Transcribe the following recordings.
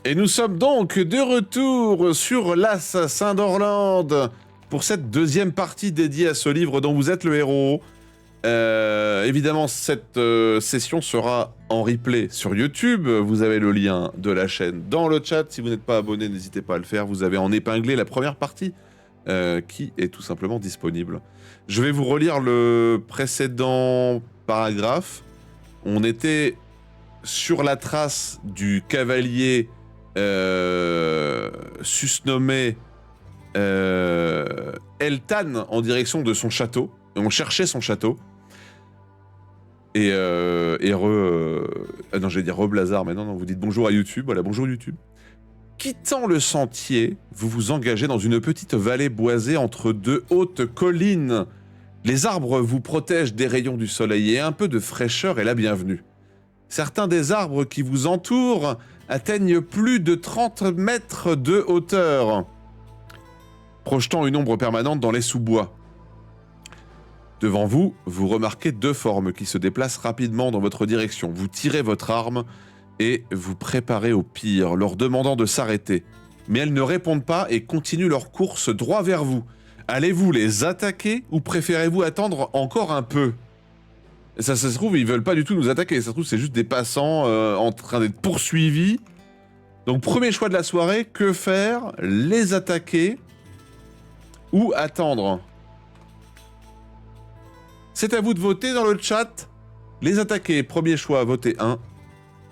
Et nous sommes donc de retour sur l'Assassin d'Orlande pour cette deuxième partie dédiée à ce livre dont vous êtes le héros. Évidemment, cette session sera en replay sur YouTube. Vous avez le lien de la chaîne dans le chat. Si vous n'êtes pas abonné, n'hésitez pas à le faire. Vous avez en épinglé la première partie qui est tout simplement disponible. Je vais vous relire le précédent paragraphe. On était sur la trace du cavalier susnommé Eltan en direction de son château. On cherchait son château. Et non, j'allais dire Reblazard, mais non, vous dites bonjour à YouTube. Voilà, bonjour YouTube. Quittant le sentier, vous vous engagez dans une petite vallée boisée entre deux hautes collines. Les arbres vous protègent des rayons du soleil et un peu de fraîcheur est la bienvenue. Certains des arbres qui vous entourent atteignent plus de 30 mètres de hauteur, projetant une ombre permanente dans les sous-bois. Devant vous, vous remarquez deux formes qui se déplacent rapidement dans votre direction. Vous tirez votre arme et vous préparez au pire, leur demandant de s'arrêter. Mais elles ne répondent pas et continuent leur course droit vers vous. Allez-vous les attaquer ou préférez-vous attendre encore un peu ? Ça se trouve, ils veulent pas du tout nous attaquer. Ça se trouve, c'est juste des passants en train d'être poursuivis. Donc, premier choix de la soirée, que faire ? Les attaquer ou attendre ? C'est à vous de voter dans le chat. Les attaquer, premier choix, votez 1.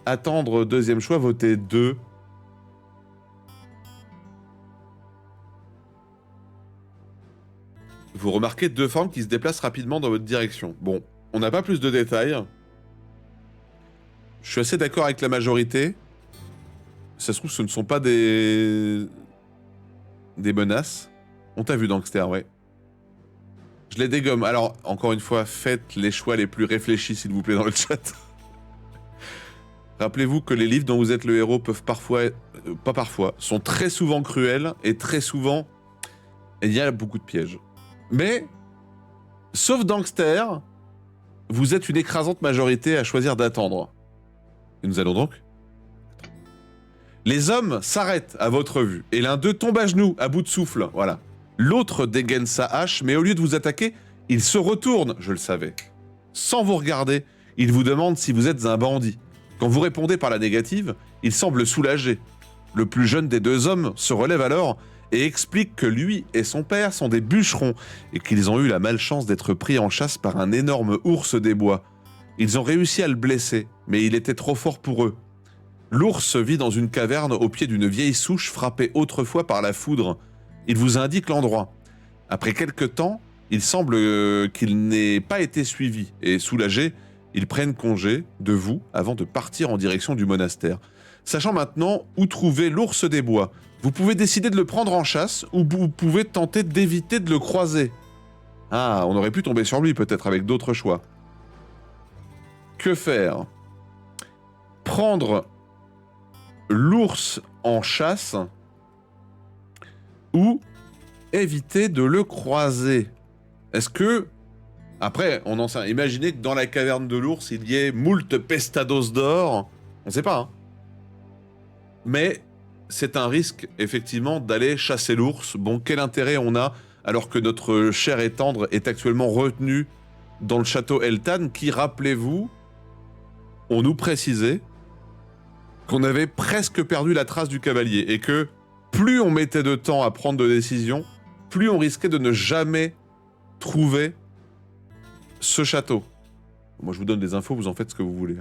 Attendre, deuxième choix, votez 2. Vous remarquez deux formes qui se déplacent rapidement dans votre direction. Bon, on n'a pas plus de détails. Je suis assez d'accord avec la majorité. Ça se trouve, ce ne sont pas des menaces. On t'a vu, Dankster, ouais. Je les dégomme. Alors, encore une fois, faites les choix les plus réfléchis, s'il vous plaît, dans le chat. Rappelez-vous que les livres dont vous êtes le héros peuvent parfois... pas parfois, sont très souvent cruels et très souvent... il y a beaucoup de pièges. Mais, sauf Dankster, vous êtes une écrasante majorité à choisir d'attendre. Et nous allons donc... Les hommes s'arrêtent à votre vue, et l'un d'eux tombe à genoux, à bout de souffle, voilà. L'autre dégaine sa hache, mais au lieu de vous attaquer, il se retourne, je le savais. Sans vous regarder, il vous demande si vous êtes un bandit. Quand vous répondez par la négative, il semble soulagé. Le plus jeune des deux hommes se relève alors et explique que lui et son père sont des bûcherons et qu'ils ont eu la malchance d'être pris en chasse par un énorme ours des bois. Ils ont réussi à le blesser, mais il était trop fort pour eux. L'ours vit dans une caverne au pied d'une vieille souche frappée autrefois par la foudre. Il vous indique l'endroit. Après quelque temps, il semble qu'il n'ait pas été suivi, et soulagés, ils prennent congé de vous avant de partir en direction du monastère. Sachant maintenant où trouver l'ours des bois, vous pouvez décider de le prendre en chasse, ou vous pouvez tenter d'éviter de le croiser. Ah, on aurait pu tomber sur lui peut-être avec d'autres choix. Que faire ? Prendre l'ours en chasse ou éviter de le croiser. Est-ce que... Après, on en sait... Imaginez que dans la caverne de l'ours, il y ait moult pestados d'or. On sait pas, hein. Mais c'est un risque, effectivement, d'aller chasser l'ours. Bon, quel intérêt on a, alors que notre cher et tendre est actuellement retenu dans le château Eltan, qui, rappelez-vous, on nous précisait qu'on avait presque perdu la trace du cavalier, et que plus on mettait de temps à prendre de décisions, plus on risquait de ne jamais trouver ce château. Moi, je vous donne des infos, vous en faites ce que vous voulez.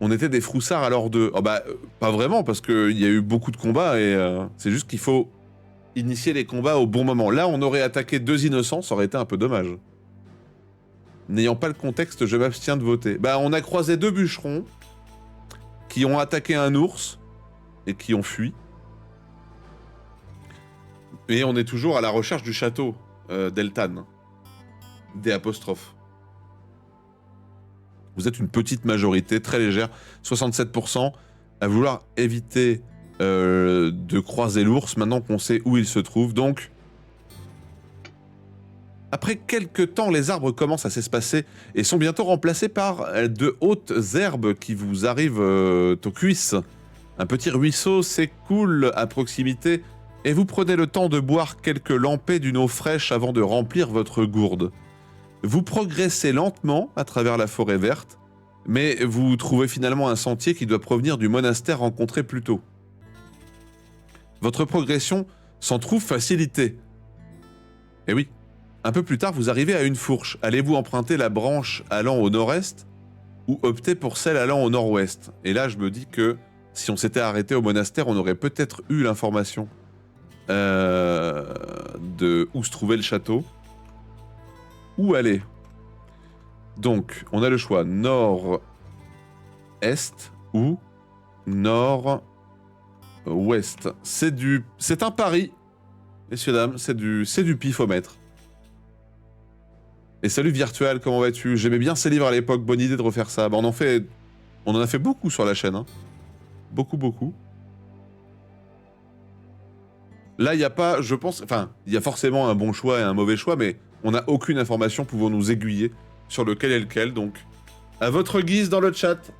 On était des froussards alors de... Oh bah, pas vraiment, parce qu'il y a eu beaucoup de combats, et c'est juste qu'il faut initier les combats au bon moment. Là, on aurait attaqué deux innocents, ça aurait été un peu dommage. N'ayant pas le contexte, je m'abstiens de voter. Bah, on a croisé deux bûcherons qui ont attaqué un ours et qui ont fui. Et on est toujours à la recherche du château d'Eltan. Des apostrophes. Vous êtes une petite majorité, très légère, 67%, à vouloir éviter de croiser l'ours, maintenant qu'on sait où il se trouve. Donc, après quelques temps, les arbres commencent à s'espacer et sont bientôt remplacés par de hautes herbes qui vous arrivent aux cuisses. Un petit ruisseau s'écoule à proximité et vous prenez le temps de boire quelques lampées d'une eau fraîche avant de remplir votre gourde. Vous progressez lentement à travers la forêt verte, mais vous trouvez finalement un sentier qui doit provenir du monastère rencontré plus tôt. Votre progression s'en trouve facilitée. Et oui, un peu plus tard, vous arrivez à une fourche. Allez-vous emprunter la branche allant au nord-est ou opter pour celle allant au nord-ouest? Et là, je me dis que si on s'était arrêté au monastère, on aurait peut-être eu l'information de où se trouvait le château. Où aller? Donc, on a le choix nord-est ou nord-ouest. C'est un pari, messieurs, dames, c'est du pifomètre. Et salut Virtual, comment vas-tu? J'aimais bien ces livres à l'époque, bonne idée de refaire ça. Bah, on en a fait beaucoup sur la chaîne. Hein. Beaucoup. Là, il n'y a pas, je pense... Enfin, il y a forcément un bon choix et un mauvais choix, mais on n'a aucune information pouvant nous aiguiller sur lequel est lequel, donc... À votre guise dans le chat.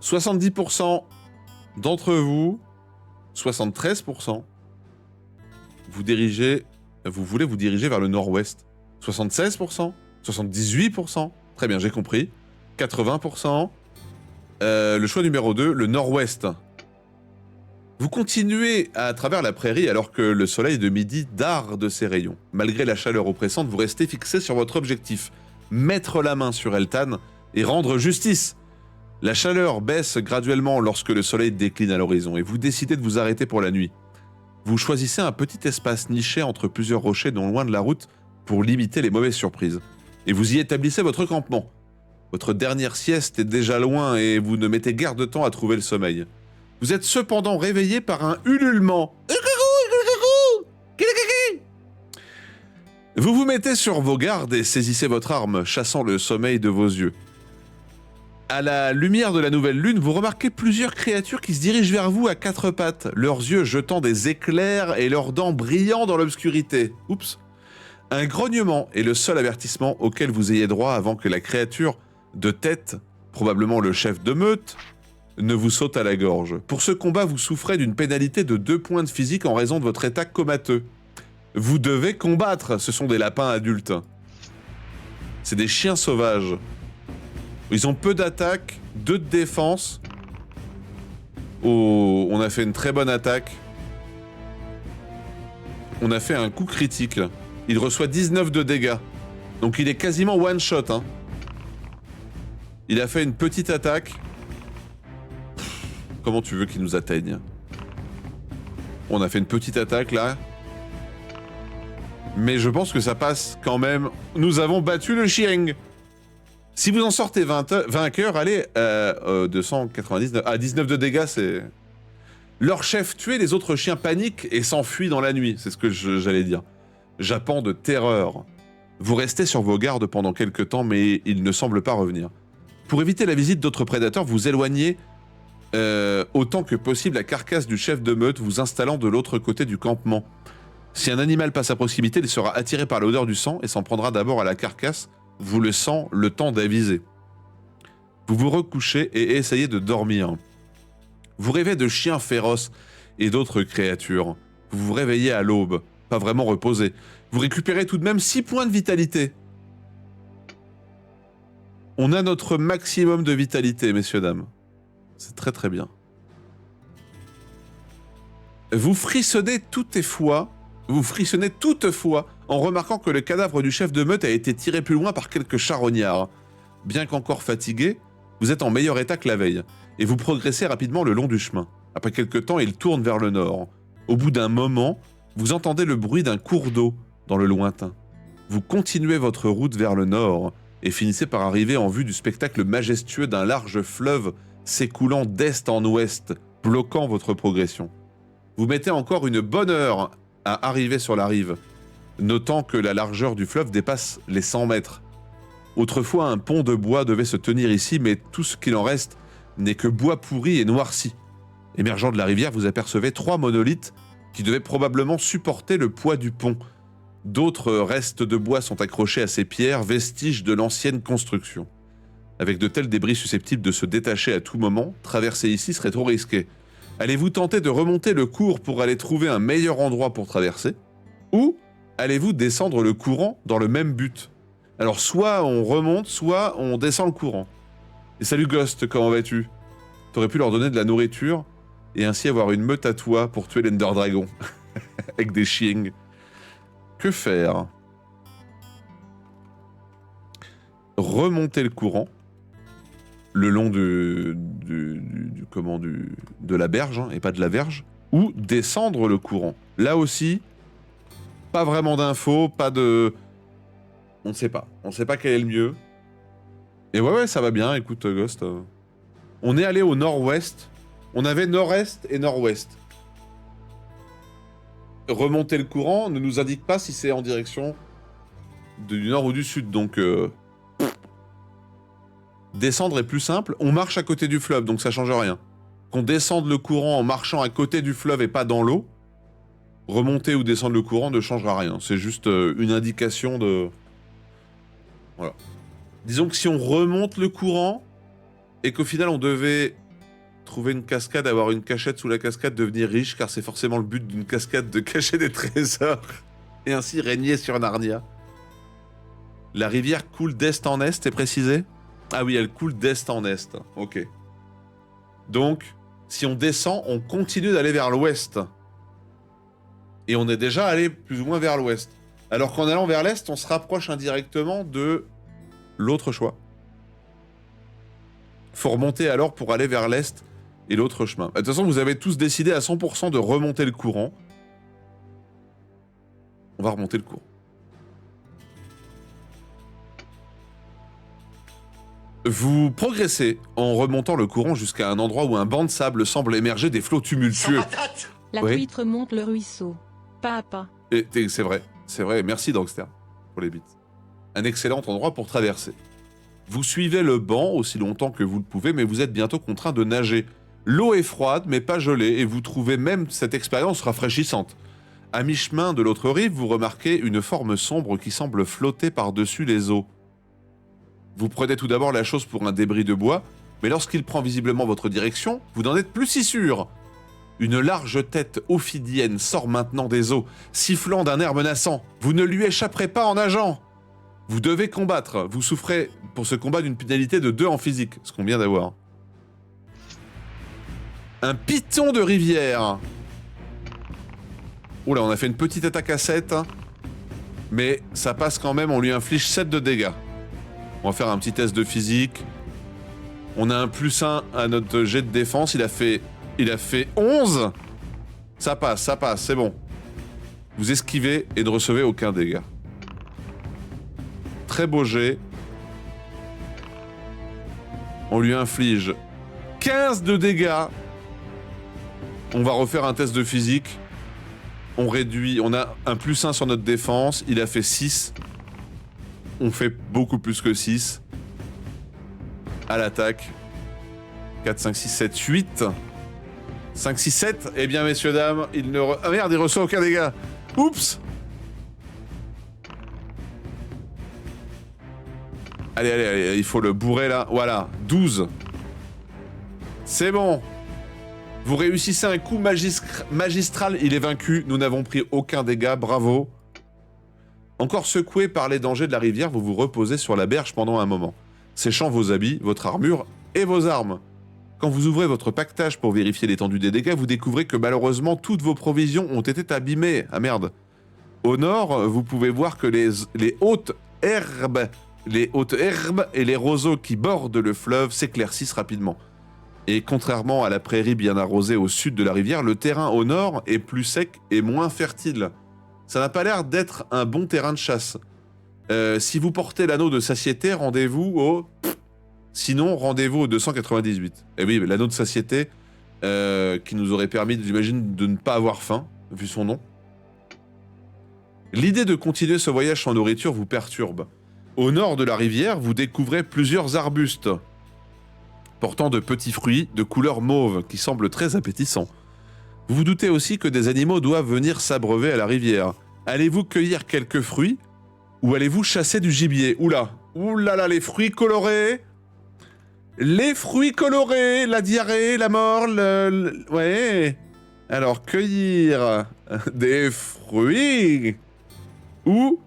« 70% d'entre vous, 73%, vous voulez vous diriger vers le nord-ouest. 76%, 78%, très bien, j'ai compris. 80%, le choix numéro 2, le nord-ouest. Vous continuez à travers la prairie alors que le soleil de midi dare de ses rayons. Malgré la chaleur oppressante, vous restez fixé sur votre objectif. Mettre la main sur Eltan et rendre justice. La chaleur baisse graduellement lorsque le soleil décline à l'horizon et vous décidez de vous arrêter pour la nuit. Vous choisissez un petit espace niché entre plusieurs rochers non loin de la route pour limiter les mauvaises surprises. Et vous y établissez votre campement. Votre dernière sieste est déjà loin et vous ne mettez guère de temps à trouver le sommeil. Vous êtes cependant réveillé par un ululement. Vous vous mettez sur vos gardes et saisissez votre arme, chassant le sommeil de vos yeux. À la lumière de la nouvelle lune, vous remarquez plusieurs créatures qui se dirigent vers vous à quatre pattes, leurs yeux jetant des éclairs et leurs dents brillant dans l'obscurité. Oups. Un grognement est le seul avertissement auquel vous ayez droit avant que la créature de tête, probablement le chef de meute, ne vous saute à la gorge. Pour ce combat, vous souffrez d'une pénalité de 2 points de physique en raison de votre état comateux. Vous devez combattre, ce sont des lapins adultes. C'est des chiens sauvages. Ils ont peu d'attaque, 2 de défense. Oh, on a fait une très bonne attaque. On a fait un coup critique. Il reçoit 19 de dégâts. Donc il est quasiment one shot. Hein. Il a fait une petite attaque. Comment tu veux qu'il nous atteigne? On a fait une petite attaque là. Mais je pense que ça passe quand même. Nous avons battu le chien. Si vous en sortez vainqueur, allez, 299... Ah, 19 de dégâts, c'est... Leur chef tué, les autres chiens paniquent et s'enfuient dans la nuit, c'est ce que j'allais dire. Jappant de terreur. Vous restez sur vos gardes pendant quelques temps, mais ils ne semblent pas revenir. Pour éviter la visite d'autres prédateurs, vous éloignez autant que possible la carcasse du chef de meute, vous installant de l'autre côté du campement. Si un animal passe à proximité, il sera attiré par l'odeur du sang et s'en prendra d'abord à la carcasse, vous laissant le temps d'aviser. Vous vous recouchez et essayez de dormir. Vous rêvez de chiens féroces et d'autres créatures. Vous vous réveillez à l'aube, pas vraiment reposé. Vous récupérez tout de même 6 points de vitalité. On a notre maximum de vitalité, messieurs, dames. C'est très très bien. Vous frissonnez toutefois en remarquant que le cadavre du chef de meute a été tiré plus loin par quelques charognards. Bien qu'encore fatigué, vous êtes en meilleur état que la veille, et vous progressez rapidement le long du chemin. Après quelques temps, il tourne vers le nord. Au bout d'un moment, vous entendez le bruit d'un cours d'eau dans le lointain. Vous continuez votre route vers le nord, et finissez par arriver en vue du spectacle majestueux d'un large fleuve s'écoulant d'est en ouest, bloquant votre progression. Vous mettez encore une bonne heure à arriver sur la rive, notant que la largeur du fleuve dépasse les 100 mètres. Autrefois, un pont de bois devait se tenir ici, mais tout ce qu'il en reste n'est que bois pourri et noirci. Émergeant de la rivière, vous apercevez 3 monolithes qui devaient probablement supporter le poids du pont. D'autres restes de bois sont accrochés à ces pierres, vestiges de l'ancienne construction. Avec de tels débris susceptibles de se détacher à tout moment, traverser ici serait trop risqué. Allez-vous tenter de remonter le cours pour aller trouver un meilleur endroit pour traverser? Ou allez-vous descendre le courant dans le même but? Alors soit on remonte, soit on descend le courant. Et salut Ghost, comment vas-tu? T'aurais pu leur donner de la nourriture et ainsi avoir une meute à toi pour tuer l'Ender Dragon. Avec des chiens. Que faire? Remonter le courant le long de la berge, hein, et pas de la verge, ou descendre le courant. Là aussi, pas vraiment d'infos, pas de... On ne sait pas. On ne sait pas quel est le mieux. Et ouais, ça va bien, écoute, Ghost. On est allé au nord-ouest. On avait nord-est et nord-ouest. Remonter le courant ne nous indique pas si c'est en direction du nord ou du sud, donc... Descendre est plus simple. On marche à côté du fleuve, donc ça change rien. Qu'on descende le courant en marchant à côté du fleuve et pas dans l'eau, remonter ou descendre le courant ne changera rien. C'est juste une indication de... Voilà. Disons que si on remonte le courant, et qu'au final on devait trouver une cascade, avoir une cachette sous la cascade, devenir riche, car c'est forcément le but d'une cascade de cacher des trésors, et ainsi régner sur Narnia. La rivière coule d'est en est, c'est précisé? Ah oui, elle coule d'est en est. Ok. Donc, si on descend, on continue d'aller vers l'ouest. Et on est déjà allé plus ou moins vers l'ouest. Alors qu'en allant vers l'est, on se rapproche indirectement de l'autre choix. Faut remonter alors pour aller vers l'est et l'autre chemin. De toute façon, vous avez tous décidé à 100% de remonter le courant. On va remonter le courant. Vous progressez en remontant le courant jusqu'à un endroit où un banc de sable semble émerger des flots tumultueux. La Oui. truite remonte le ruisseau, pas à pas. Et c'est vrai, merci Dogster pour les bits. Un excellent endroit pour traverser. Vous suivez le banc aussi longtemps que vous le pouvez, mais vous êtes bientôt contraint de nager. L'eau est froide, mais pas gelée, et vous trouvez même cette expérience rafraîchissante. À mi-chemin de l'autre rive, vous remarquez une forme sombre qui semble flotter par-dessus les eaux. Vous prenez tout d'abord la chose pour un débris de bois, mais lorsqu'il prend visiblement votre direction, vous n'en êtes plus si sûr. Une large tête ophidienne sort maintenant des eaux, sifflant d'un air menaçant. Vous ne lui échapperez pas en nageant. Vous devez combattre. Vous souffrez pour ce combat d'une pénalité de 2 en physique, ce qu'on vient d'avoir. Un python de rivière. Oula, on a fait une petite attaque à 7. Mais ça passe quand même, on lui inflige 7 de dégâts. On va faire un petit test de physique. On a un +1 à notre jet de défense. Il a fait 11. Ça passe, c'est bon. Vous esquivez et ne recevez aucun dégât. Très beau jet. On lui inflige 15 de dégâts. On va refaire un test de physique. On réduit, on a un +1 sur notre défense. Il a fait 6. On fait beaucoup plus que 6. À l'attaque. 4, 5, 6, 7, 8. 5, 6, 7. Eh bien, messieurs, dames, il ne... Ah merde, il reçoit aucun dégât. Oups. Allez, il faut le bourrer là. Voilà, 12. C'est bon. Vous réussissez un coup magistral, il est vaincu. Nous n'avons pris aucun dégât, bravo. Encore secoué par les dangers de la rivière, vous vous reposez sur la berge pendant un moment, séchant vos habits, votre armure et vos armes. Quand vous ouvrez votre pactage pour vérifier l'étendue des dégâts, vous découvrez que malheureusement toutes vos provisions ont été abîmées. Ah merde. Au nord, vous pouvez voir que les hautes herbes et les roseaux qui bordent le fleuve s'éclaircissent rapidement. Et contrairement à la prairie bien arrosée au sud de la rivière, le terrain au nord est plus sec et moins fertile. Ça n'a pas l'air d'être un bon terrain de chasse. Si vous portez l'anneau de satiété, rendez-vous au... Sinon, rendez-vous au 298. Et oui, l'anneau de satiété qui nous aurait permis, j'imagine, de ne pas avoir faim, vu son nom. L'idée de continuer ce voyage sans nourriture vous perturbe. Au nord de la rivière, vous découvrez plusieurs arbustes portant de petits fruits de couleur mauve qui semblent très appétissants. Vous vous doutez aussi que des animaux doivent venir s'abreuver à la rivière. Allez-vous cueillir quelques fruits ou allez-vous chasser du gibier? Oula, oulala, les fruits colorés. Les fruits colorés, la diarrhée, la mort, ouais. Alors, cueillir des fruits ou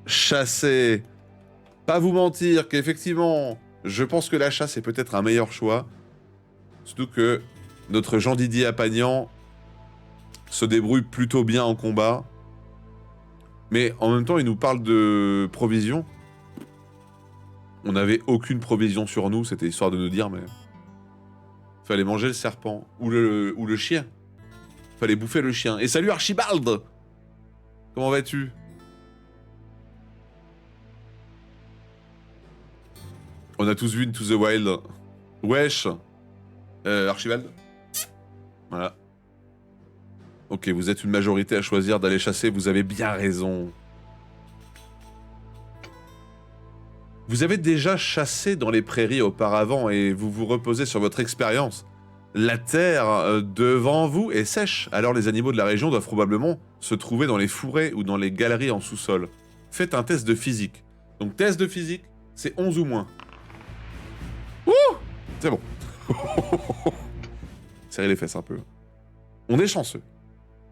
chasser. Pas vous mentir qu'effectivement, je pense que la chasse est peut-être un meilleur choix. Surtout que notre Jean Didier Apagnan se débrouille plutôt bien en combat. Mais en même temps, il nous parle de provisions. On n'avait aucune provision sur nous, c'était histoire de nous dire, mais... Fallait manger le serpent. Ou le chien. Fallait bouffer le chien. Et salut Archibald! Comment vas-tu? On a tous vu Into the Wild. Wesh! Archibald? Voilà. Ok, vous êtes une majorité à choisir d'aller chasser, vous avez bien raison. Vous avez déjà chassé dans les prairies auparavant et vous vous reposez sur votre expérience. La terre devant vous est sèche, alors les animaux de la région doivent probablement se trouver dans les fourrés ou dans les galeries en sous-sol. Faites un test de physique. Donc test de physique, c'est 11 ou moins. Ouh! C'est bon. Serrez les fesses un peu. On est chanceux.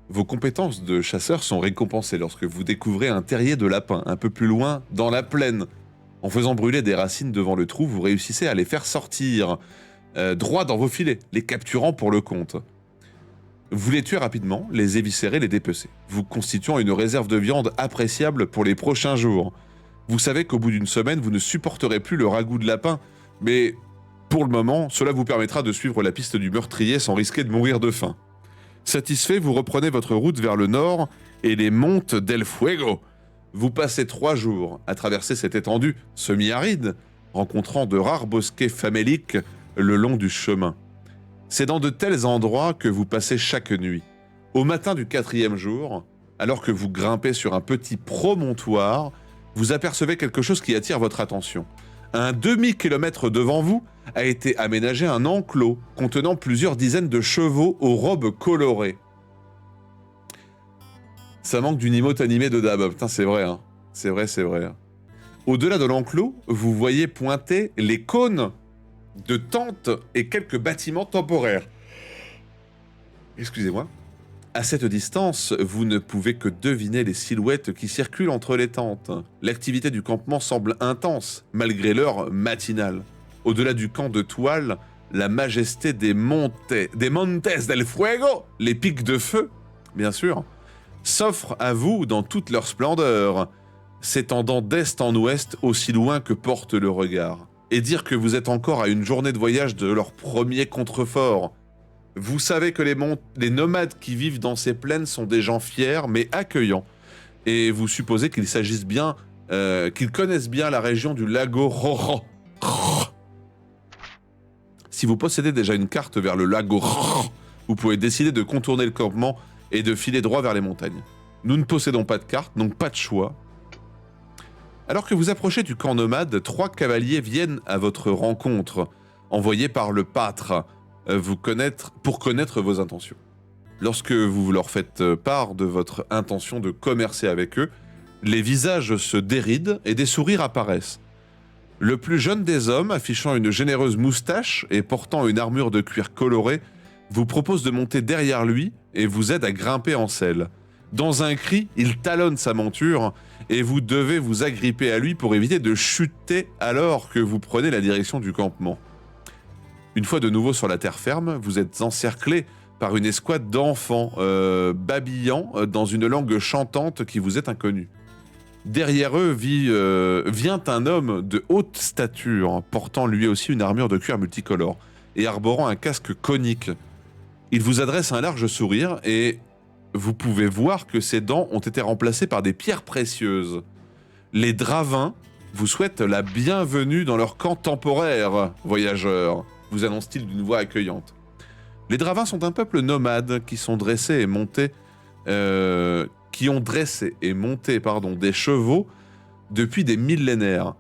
Vos compétences de chasseur sont récompensées lorsque vous découvrez un terrier de lapin un peu plus loin, dans la plaine. En faisant brûler des racines devant le trou, vous réussissez à les faire sortir droit dans vos filets, les capturant pour le compte. Vous les tuez rapidement, les éviscérez, les dépecez, vous constituant une réserve de viande appréciable pour les prochains jours. Vous savez qu'au bout d'une semaine, vous ne supporterez plus le ragoût de lapin, mais pour le moment, cela vous permettra de suivre la piste du meurtrier sans risquer de mourir de faim. Satisfait, vous reprenez votre route vers le nord et les montes del Fuego. Vous passez 3 jours à traverser cette étendue semi-aride, rencontrant de rares bosquets faméliques le long du chemin. C'est dans de tels endroits que vous passez chaque nuit. Au matin du 4e jour, alors que vous grimpez sur un petit promontoire, vous apercevez quelque chose qui attire votre attention. À un demi-kilomètre devant vous a été aménagé un enclos contenant plusieurs dizaines de chevaux aux robes colorées. Ça manque d'une emote animée de Dab. Putain, c'est vrai, hein. C'est vrai, c'est vrai. Au-delà de l'enclos, vous voyez pointer les cônes de tentes et quelques bâtiments temporaires. Excusez-moi. À cette distance, vous ne pouvez que deviner les silhouettes qui circulent entre les tentes. L'activité du campement semble intense, malgré l'heure matinale. Au-delà du camp de toile, la majesté des Montes del Fuego, les pics de feu, bien sûr, s'offre à vous dans toute leur splendeur, s'étendant d'est en ouest aussi loin que porte le regard. Et dire que vous êtes encore à une journée de voyage de leur premier contrefort. Vous savez que les nomades qui vivent dans ces plaines sont des gens fiers mais accueillants. Et vous supposez qu'il s'agisse bien, qu'ils connaissent bien la région du lago Rojo. Si vous possédez déjà une carte vers le lago Rojo, vous pouvez décider de contourner le campement et de filer droit vers les montagnes. Nous ne possédons pas de carte, donc pas de choix. Alors que vous approchez du camp nomade, 3 cavaliers viennent à votre rencontre, envoyés par le pâtre, pour connaître vos intentions. Lorsque vous leur faites part de votre intention de commercer avec eux, les visages se dérident et des sourires apparaissent. Le plus jeune des hommes, affichant une généreuse moustache et portant une armure de cuir colorée, vous propose de monter derrière lui et vous aide à grimper en selle. Dans un cri, il talonne sa monture et vous devez vous agripper à lui pour éviter de chuter alors que vous prenez la direction du campement. Une fois de nouveau sur la terre ferme, vous êtes encerclé par une escouade d'enfants babillant dans une langue chantante qui vous est inconnue. Derrière eux vient un homme de haute stature, portant lui aussi une armure de cuir multicolore et arborant un casque conique. Il vous adresse un large sourire et vous pouvez voir que ses dents ont été remplacées par des pierres précieuses. Les Dravins vous souhaitent la bienvenue dans leur camp temporaire, voyageurs, vous annonce-t-il d'une voix accueillante. Les Dravins sont un peuple nomade qui ont dressé et monté des chevaux depuis des millénaires.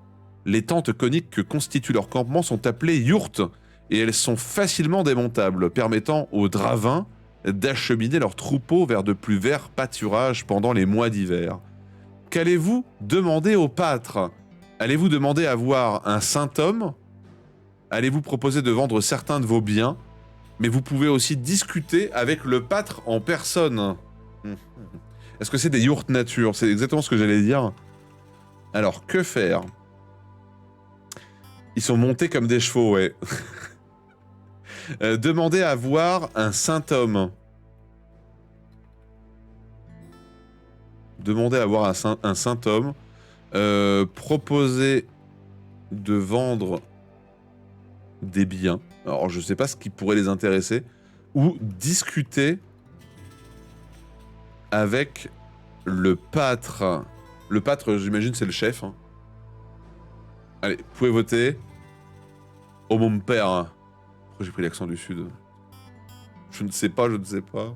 Les tentes coniques que constituent leur campement sont appelées yourtes et elles sont facilement démontables, permettant aux Dravins d'acheminer leur troupeau vers de plus verts pâturages pendant les mois d'hiver. Qu'allez-vous demander au pâtre? Allez-vous demander à voir un saint homme? Allez-vous proposer de vendre certains de vos biens? Mais vous pouvez aussi discuter avec le pâtre en personne. Est-ce que c'est des yourtes nature? C'est exactement ce que j'allais dire. Alors, que faire? Ils sont montés comme des chevaux, ouais. Demandez à voir un saint homme. Demandez à voir un saint homme. Proposez de vendre des biens. Alors, je sais pas ce qui pourrait les intéresser. Ou discuter avec le pâtre. Le pâtre, j'imagine, c'est le chef. Hein. Allez, vous pouvez voter. Oh mon père. Pourquoi j'ai pris l'accent du sud? Je ne sais pas, je ne sais pas.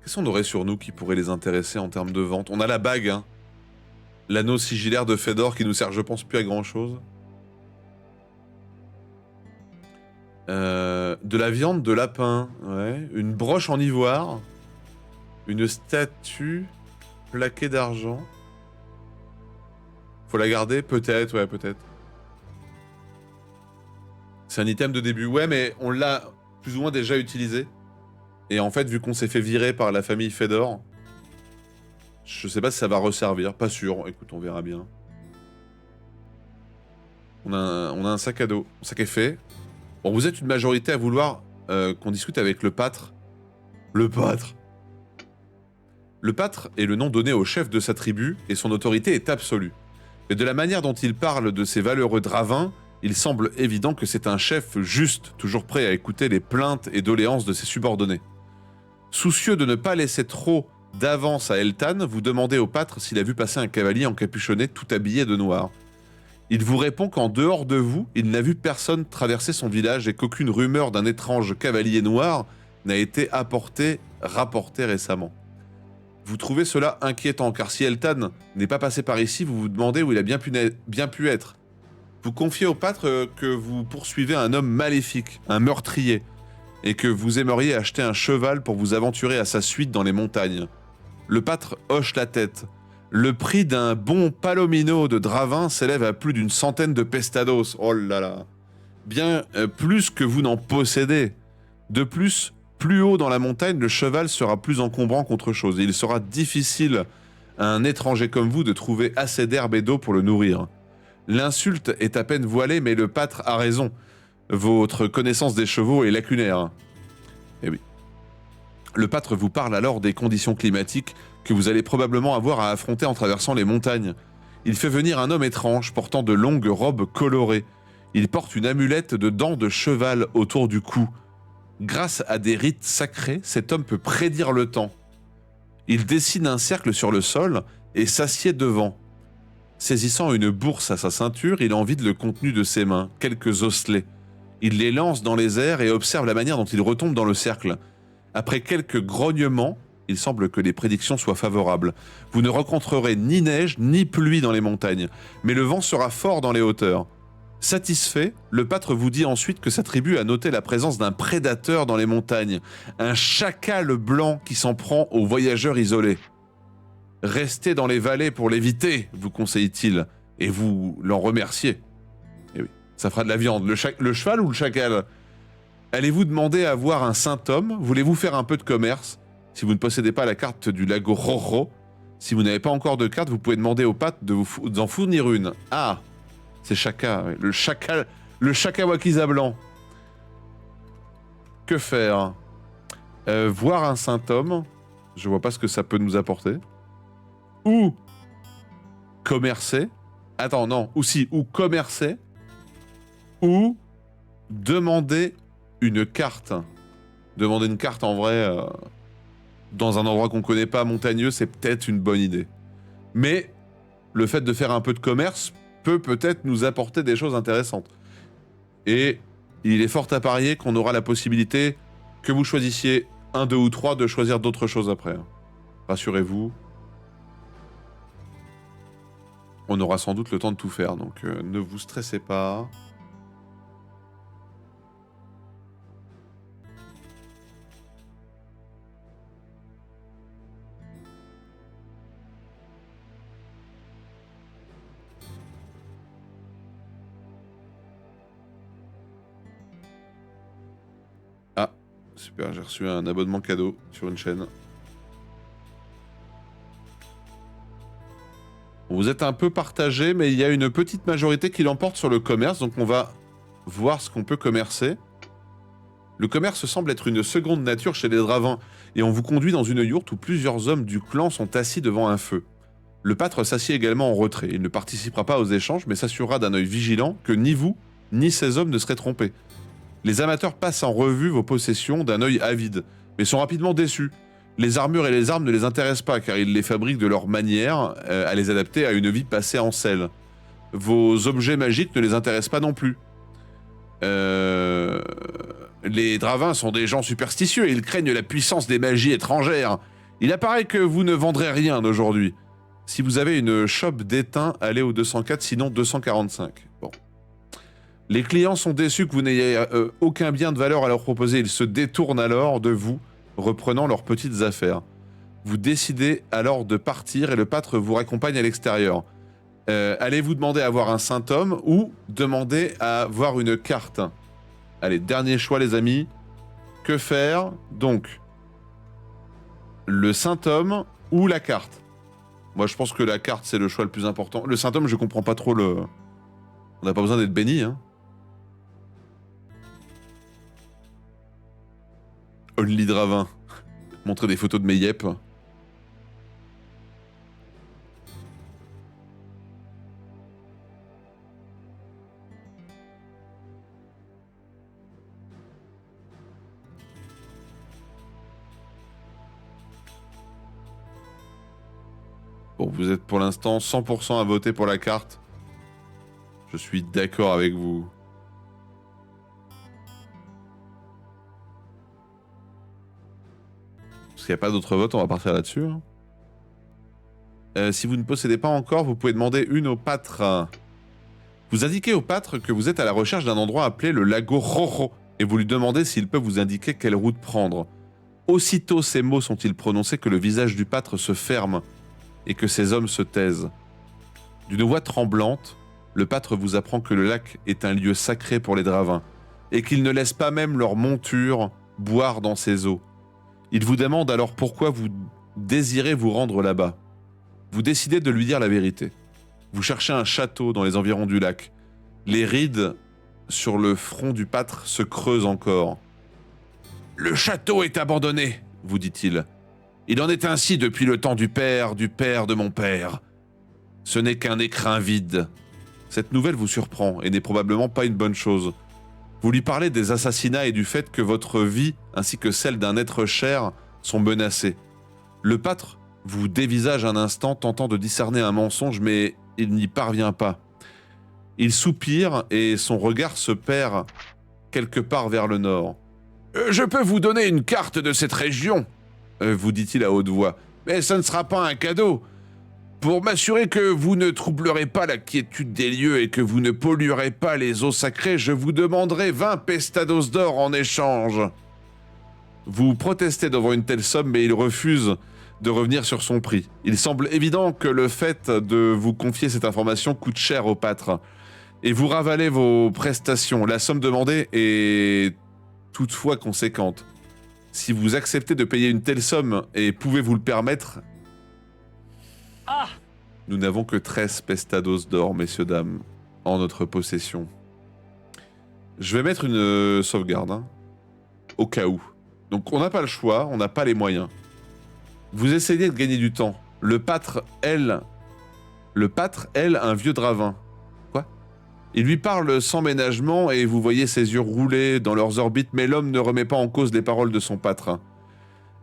Qu'est-ce qu'on aurait sur nous qui pourrait les intéresser en termes de vente? On a la bague, hein. L'anneau sigillaire de Fëdor qui nous sert, je pense, plus à grand-chose. De la viande de lapin, ouais. Une broche en ivoire. Une statue plaquée d'argent. Faut la garder? Peut-être, ouais, peut-être. C'est un item de début. Ouais, mais on l'a plus ou moins déjà utilisé. Et en fait, vu qu'on s'est fait virer par la famille Fëdor, je sais pas si ça va resservir. Pas sûr. Écoute, on verra bien. On a un sac à dos. Le sac est fait. Bon, vous êtes une majorité à vouloir qu'on discute avec le pâtre. Le pâtre. Le pâtre est le nom donné au chef de sa tribu et son autorité est absolue. Mais de la manière dont il parle de ces valeureux dravins, il semble évident que c'est un chef juste, toujours prêt à écouter les plaintes et doléances de ses subordonnés. Soucieux de ne pas laisser trop d'avance à Eltan, vous demandez au pâtre s'il a vu passer un cavalier encapuchonné tout habillé de noir. Il vous répond qu'en dehors de vous, il n'a vu personne traverser son village et qu'aucune rumeur d'un étrange cavalier noir n'a été rapportée récemment. Vous trouvez cela inquiétant, car si Eltan n'est pas passé par ici, vous vous demandez où il a bien pu être. Vous confiez au pâtre que vous poursuivez un homme maléfique, un meurtrier, et que vous aimeriez acheter un cheval pour vous aventurer à sa suite dans les montagnes. Le pâtre hoche la tête. Le prix d'un bon palomino de Dravin s'élève à plus d'une centaine de pestados. Oh là là. Bien plus que vous n'en possédez. De plus, plus haut dans la montagne, le cheval sera plus encombrant qu'autre chose. Et il sera difficile à un étranger comme vous de trouver assez d'herbe et d'eau pour le nourrir. L'insulte est à peine voilée, mais le pâtre a raison. Votre connaissance des chevaux est lacunaire. Eh oui. Le pâtre vous parle alors des conditions climatiques que vous allez probablement avoir à affronter en traversant les montagnes. Il fait venir un homme étrange portant de longues robes colorées. Il porte une amulette de dents de cheval autour du cou. Grâce à des rites sacrés, cet homme peut prédire le temps. Il dessine un cercle sur le sol et s'assied devant. Saisissant une bourse à sa ceinture, il en vide le contenu de ses mains, quelques osselets. Il les lance dans les airs et observe la manière dont ils retombent dans le cercle. Après quelques grognements, il semble que les prédictions soient favorables. Vous ne rencontrerez ni neige ni pluie dans les montagnes, mais le vent sera fort dans les hauteurs. Satisfait, le pâtre vous dit ensuite que sa tribu a noté la présence d'un prédateur dans les montagnes, un chacal blanc qui s'en prend aux voyageurs isolés. Restez dans les vallées pour l'éviter, vous conseille-t-il, et vous l'en remerciez. Et oui, ça fera de la viande. Le cheval ou le chacal? Allez-vous demander à voir un saint homme? Voulez-vous faire un peu de commerce? Si vous ne possédez pas la carte du lago Rorro, si vous n'avez pas encore de carte, vous pouvez demander au pâtre d'en fournir une. Ah, c'est Chaka, ouais. Le Chakawakiza blanc. Que faire? Voir un saint homme. Je vois pas ce que ça peut nous apporter. Ou commercer. Attends, non. Ou commercer. Ou demander une carte. Demander une carte en vrai dans un endroit qu'on connaît pas, montagneux, c'est peut-être une bonne idée. Mais le fait de faire un peu de commerce peut peut-être nous apporter des choses intéressantes. Et il est fort à parier qu'on aura la possibilité, que vous choisissiez 1, 2 ou 3, de choisir d'autres choses après. Rassurez-vous. On aura sans doute le temps de tout faire, donc ne vous stressez pas. Super, j'ai reçu un abonnement cadeau sur une chaîne. Vous êtes un peu partagé, mais il y a une petite majorité qui l'emporte sur le commerce, donc on va voir ce qu'on peut commercer. Le commerce semble être une seconde nature chez les Dravins, et on vous conduit dans une yourte où plusieurs hommes du clan sont assis devant un feu. Le pâtre s'assied également en retrait. Il ne participera pas aux échanges, mais s'assurera d'un œil vigilant que ni vous, ni ces hommes ne seraient trompés. Les amateurs passent en revue vos possessions d'un œil avide, mais sont rapidement déçus. Les armures et les armes ne les intéressent pas, car ils les fabriquent de leur manière à les adapter à une vie passée en selle. Vos objets magiques ne les intéressent pas non plus. Les Dravins sont des gens superstitieux et ils craignent la puissance des magies étrangères. Il apparaît que vous ne vendrez rien aujourd'hui. Si vous avez une chope d'étain, allez au 204, sinon 245. Bon. Les clients sont déçus que vous n'ayez aucun bien de valeur à leur proposer. Ils se détournent alors de vous, reprenant leurs petites affaires. Vous décidez alors de partir et le pâtre vous raccompagne à l'extérieur. Allez-vous demander à voir un saint homme ou demander à voir une carte? Allez, dernier choix les amis. Que faire? Donc, le saint homme ou la carte? Moi je pense que la carte c'est le choix le plus important. Le saint homme je comprends pas trop le... On n'a pas besoin d'être béni hein. Only Dravin. Montrer des photos de mes yep. Bon, vous êtes pour l'instant 100% à voter pour la carte. Je suis d'accord avec vous. Parce qu'il n'y a pas d'autres votes, on va partir là-dessus. Si vous ne possédez pas encore, vous pouvez demander une au pâtre. Vous indiquez au pâtre que vous êtes à la recherche d'un endroit appelé le lago Rojo, et vous lui demandez s'il peut vous indiquer quelle route prendre. Aussitôt ces mots sont-ils prononcés que le visage du pâtre se ferme, et que ces hommes se taisent. D'une voix tremblante, le pâtre vous apprend que le lac est un lieu sacré pour les Dravins, et qu'ils ne laissent pas même leur monture boire dans ses eaux. Il vous demande alors pourquoi vous désirez vous rendre là-bas. Vous décidez de lui dire la vérité. Vous cherchez un château dans les environs du lac. Les rides sur le front du pâtre se creusent encore. « Le château est abandonné, vous dit-il. Il en est ainsi depuis le temps du père de mon père. Ce n'est qu'un écrin vide. » Cette nouvelle vous surprend et n'est probablement pas une bonne chose. Vous lui parlez des assassinats et du fait que votre vie, ainsi que celle d'un être cher, sont menacées. Le pâtre vous dévisage un instant, tentant de discerner un mensonge, mais il n'y parvient pas. Il soupire et son regard se perd quelque part vers le nord. « Je peux vous donner une carte de cette région ?» vous dit-il à haute voix. « Mais ce ne sera pas un cadeau. Pour m'assurer que vous ne troublerez pas la quiétude des lieux et que vous ne polluerez pas les eaux sacrées, je vous demanderai 20 pestados d'or en échange. » Vous protestez devant une telle somme, mais il refuse de revenir sur son prix. Il semble évident que le fait de vous confier cette information coûte cher au pâtre. Et vous ravalez vos prestations. La somme demandée est toutefois conséquente. Si vous acceptez de payer une telle somme et pouvez vous le permettre... Nous n'avons que 13 pestados d'or, messieurs, dames, en notre possession. Je vais mettre une sauvegarde, hein, au cas où. Donc on n'a pas le choix, on n'a pas les moyens. Vous essayez de gagner du temps. Le pâtre, elle, un vieux Dravin. Quoi? Il lui parle sans ménagement et vous voyez ses yeux rouler dans leurs orbites, mais l'homme ne remet pas en cause les paroles de son pâtre.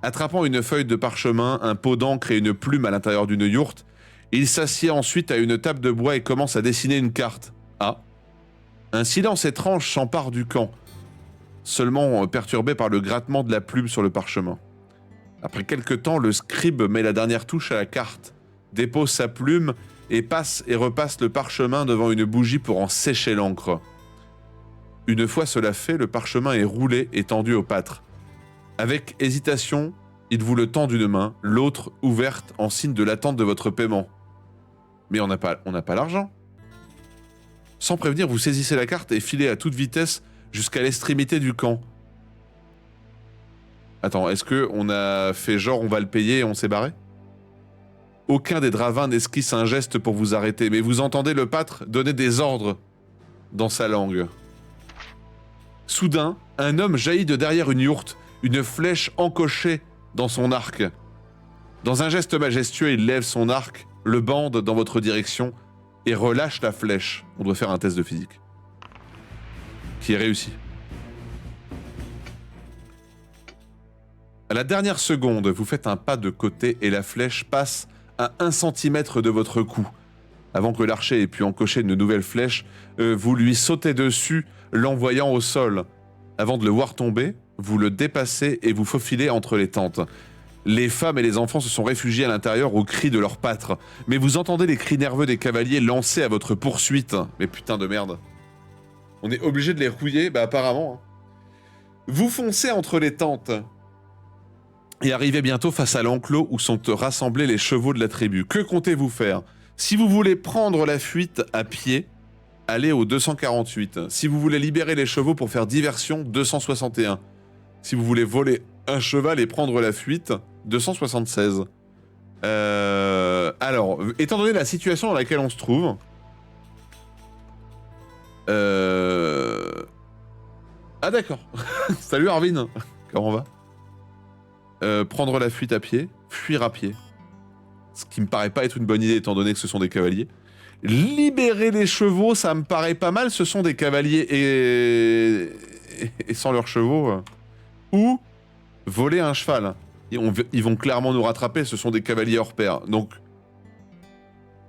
Attrapant une feuille de parchemin, un pot d'encre et une plume à l'intérieur d'une yourte, il s'assied ensuite à une table de bois et commence à dessiner une carte. Ah. Un silence étrange s'empare du camp, seulement perturbé par le grattement de la plume sur le parchemin. Après quelque temps, le scribe met la dernière touche à la carte, dépose sa plume et passe et repasse le parchemin devant une bougie pour en sécher l'encre. Une fois cela fait, le parchemin est roulé et tendu au pâtre. Avec hésitation, il vous le tend d'une main, l'autre ouverte en signe de l'attente de votre paiement. Mais on n'a pas l'argent. Sans prévenir, vous saisissez la carte et filez à toute vitesse jusqu'à l'extrémité du camp. Attends, est-ce que on a fait genre on va le payer et on s'est barré? Aucun des Dravins n'esquisse un geste pour vous arrêter, mais vous entendez le pâtre donner des ordres dans sa langue. Soudain, un homme jaillit de derrière une yourte, une flèche encochée dans son arc. Dans un geste majestueux, il lève son arc, le bande dans votre direction et relâche la flèche. On doit faire un test de physique. Qui est réussi. À la dernière seconde, vous faites un pas de côté et la flèche passe à 1 centimètre de votre cou. Avant que l'archer ait pu encocher une nouvelle flèche, vous lui sautez dessus, l'envoyant au sol. Avant de le voir tomber, vous le dépassez et vous faufilez entre les tentes. Les femmes et les enfants se sont réfugiés à l'intérieur aux cris de leurs pâtres. Mais vous entendez les cris nerveux des cavaliers lancés à votre poursuite. Mais putain de merde. On est obligé de les rouiller? Bah apparemment. Hein. Vous foncez entre les tentes et arrivez bientôt face à l'enclos où sont rassemblés les chevaux de la tribu. Que comptez-vous faire? Si vous voulez prendre la fuite à pied, allez au 248. Si vous voulez libérer les chevaux pour faire diversion, 261. Si vous voulez voler un cheval et prendre la fuite, 276. Alors, étant donné la situation dans laquelle on se trouve... Ah d'accord. Salut Arvin. Comment on va? Prendre la fuite à pied, fuir à pied. Ce qui me paraît pas être une bonne idée étant donné que ce sont des cavaliers. Libérer les chevaux, ça me paraît pas mal, ce sont des cavaliers et sans leurs chevaux. Ou voler un cheval. Ils vont clairement nous rattraper, ce sont des cavaliers hors pair. Donc,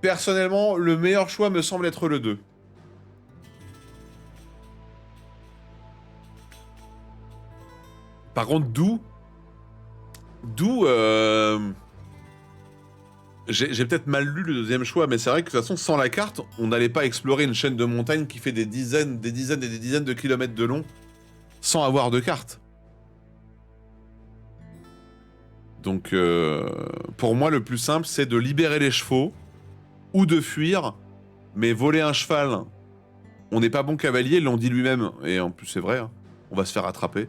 personnellement, le meilleur choix me semble être le 2. Par contre, d'où j'ai peut-être mal lu le deuxième choix, mais c'est vrai que de toute façon, sans la carte, on n'allait pas explorer une chaîne de montagnes qui fait des dizaines et des dizaines de kilomètres de long sans avoir de carte. Donc, pour moi, le plus simple, c'est de libérer les chevaux ou de fuir, mais voler un cheval, on n'est pas bon cavalier, l'on dit lui-même, et en plus c'est vrai, hein, on va se faire attraper.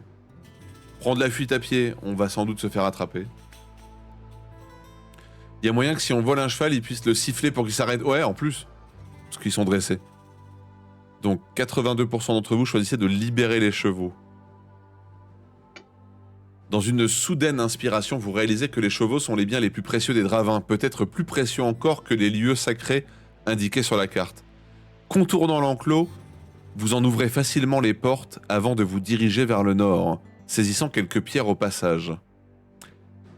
Prendre la fuite à pied, on va sans doute se faire attraper. Il y a moyen que si on vole un cheval, ils puissent le siffler pour qu'il s'arrête. Ouais, en plus. Parce qu'ils sont dressés. Donc, 82% d'entre vous choisissez de libérer les chevaux. Dans une soudaine inspiration, vous réalisez que les chevaux sont les biens les plus précieux des Dravins, peut-être plus précieux encore que les lieux sacrés indiqués sur la carte. Contournant l'enclos, vous en ouvrez facilement les portes avant de vous diriger vers le nord, saisissant quelques pierres au passage.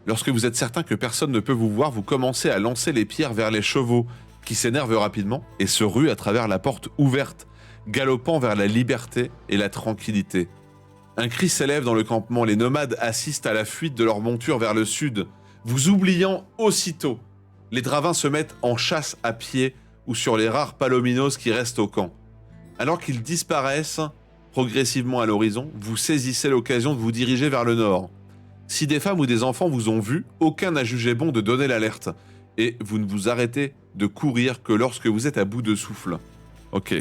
Lorsque vous êtes certain que personne ne peut vous voir, vous commencez à lancer les pierres vers les chevaux, qui s'énervent rapidement et se ruent à travers la porte ouverte, galopant vers la liberté et la tranquillité. Un cri s'élève dans le campement, les nomades assistent à la fuite de leur monture vers le sud, vous oubliant aussitôt. Les Dravins se mettent en chasse à pied ou sur les rares palominos qui restent au camp. Alors qu'ils disparaissent progressivement à l'horizon, vous saisissez l'occasion de vous diriger vers le nord. Si des femmes ou des enfants vous ont vu, aucun n'a jugé bon de donner l'alerte, et vous ne vous arrêtez de courir que lorsque vous êtes à bout de souffle. Ok,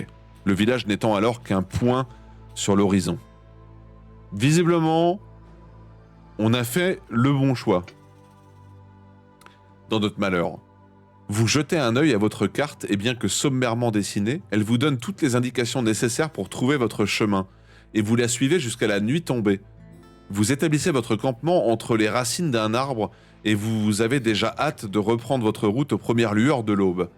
le village n'étant alors qu'un point sur l'horizon. Visiblement, on a fait le bon choix. Dans notre malheur. Vous jetez un œil à votre carte et bien que sommairement dessinée, elle vous donne toutes les indications nécessaires pour trouver votre chemin, et vous la suivez jusqu'à la nuit tombée. Vous établissez votre campement entre les racines d'un arbre et vous avez déjà hâte de reprendre votre route aux premières lueurs de l'aube.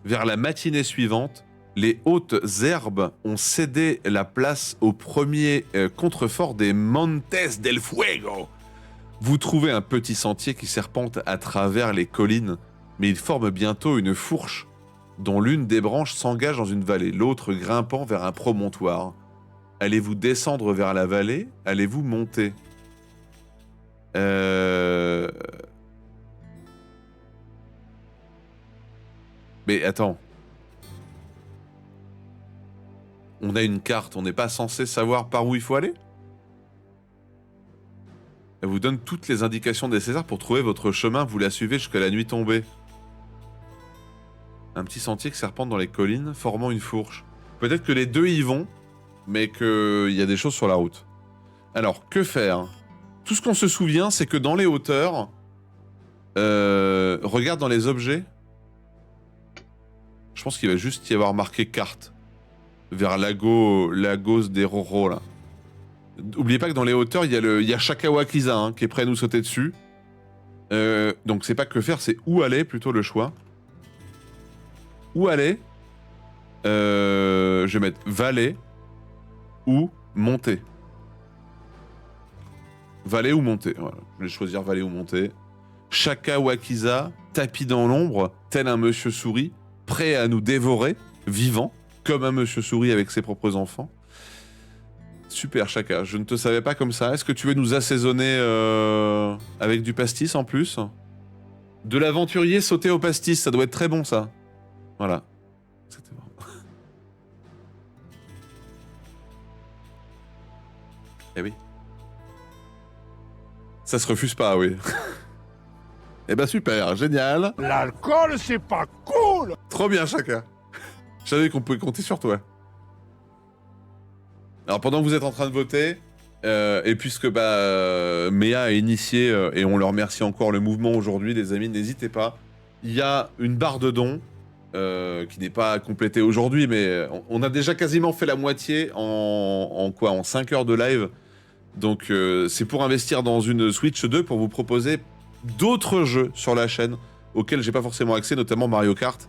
Vers la matinée suivante, les hautes herbes ont cédé la place au premier contrefort des Montes del Fuego. Vous trouvez un petit sentier qui serpente à travers les collines, mais il forme bientôt une fourche dont l'une des branches s'engage dans une vallée, l'autre grimpant vers un promontoire. Allez-vous descendre vers la vallée? Allez-vous monter? Mais attends. On a une carte, on n'est pas censé savoir par où il faut aller? Elle vous donne toutes les indications nécessaires pour trouver votre chemin, vous la suivez jusqu'à la nuit tombée. Un petit sentier qui serpente dans les collines, formant une fourche. Peut-être que les deux y vont, mais qu'il y a des choses sur la route. Alors, que faire? Tout ce qu'on se souvient, c'est que dans les hauteurs... regarde dans les objets. Je pense qu'il va juste y avoir marqué carte. Vers Lagos des Roro, là. Oubliez pas que dans les hauteurs, il y a Shakawakiza hein, qui est prêt à nous sauter dessus. Donc c'est pas que faire, c'est où aller plutôt le choix. Où aller je vais mettre vallée ou monter. Vallée ou monter. Voilà. Je vais choisir vallée ou monter. Shakawakiza, tapis dans l'ombre, tel un monsieur souris, prêt à nous dévorer, vivant, comme un monsieur souris avec ses propres enfants. Super, Chaka. Je ne te savais pas comme ça. Est-ce que tu veux nous assaisonner avec du pastis en plus? De l'aventurier sauté au pastis, ça doit être très bon, ça. Voilà. C'était bon. Eh oui. Ça se refuse pas, oui. Eh ben super, génial. L'alcool, c'est pas cool. Trop bien, Chaka. Je savais qu'on pouvait compter sur toi. Alors pendant que vous êtes en train de voter, et puisque Méa a initié, et on leur remercie encore le mouvement aujourd'hui, les amis, n'hésitez pas. Il y a une barre de dons, qui n'est pas complétée aujourd'hui, mais on a déjà quasiment fait la moitié en 5 heures de live. Donc c'est pour investir dans une Switch 2 pour vous proposer d'autres jeux sur la chaîne auxquels j'ai pas forcément accès, notamment Mario Kart,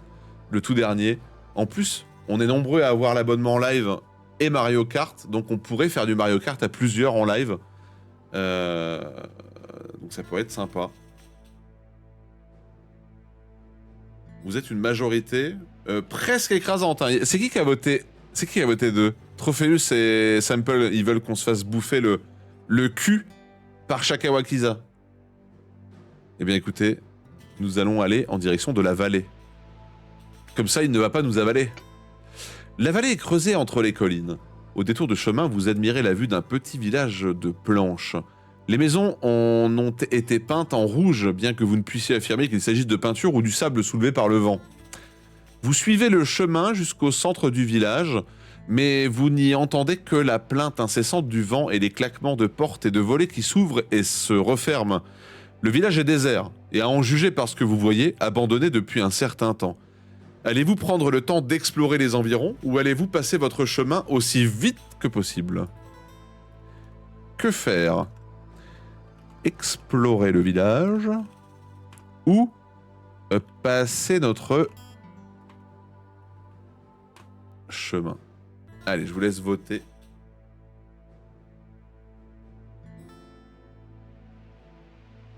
le tout dernier. En plus, on est nombreux à avoir l'abonnement live et Mario Kart, donc on pourrait faire du Mario Kart à plusieurs en live. Donc ça pourrait être sympa. Vous êtes une majorité presque écrasante. Hein. C'est qui a voté? C'est qui a voté 2? Tropheus et Sample, ils veulent qu'on se fasse bouffer le cul par Shakawakiza. Eh bien écoutez, nous allons aller en direction de la vallée. Comme ça, il ne va pas nous avaler. La vallée est creusée entre les collines. Au détour de chemin, vous admirez la vue d'un petit village de planches. Les maisons ont été peintes en rouge, bien que vous ne puissiez affirmer qu'il s'agisse de peinture ou du sable soulevé par le vent. Vous suivez le chemin jusqu'au centre du village, mais vous n'y entendez que la plainte incessante du vent et les claquements de portes et de volets qui s'ouvrent et se referment. Le village est désert, et à en juger par ce que vous voyez, abandonné depuis un certain temps. Allez-vous prendre le temps d'explorer les environs, ou allez-vous passer votre chemin aussi vite que possible? Que faire? Explorer le village, ou passer notre chemin? Allez, je vous laisse voter.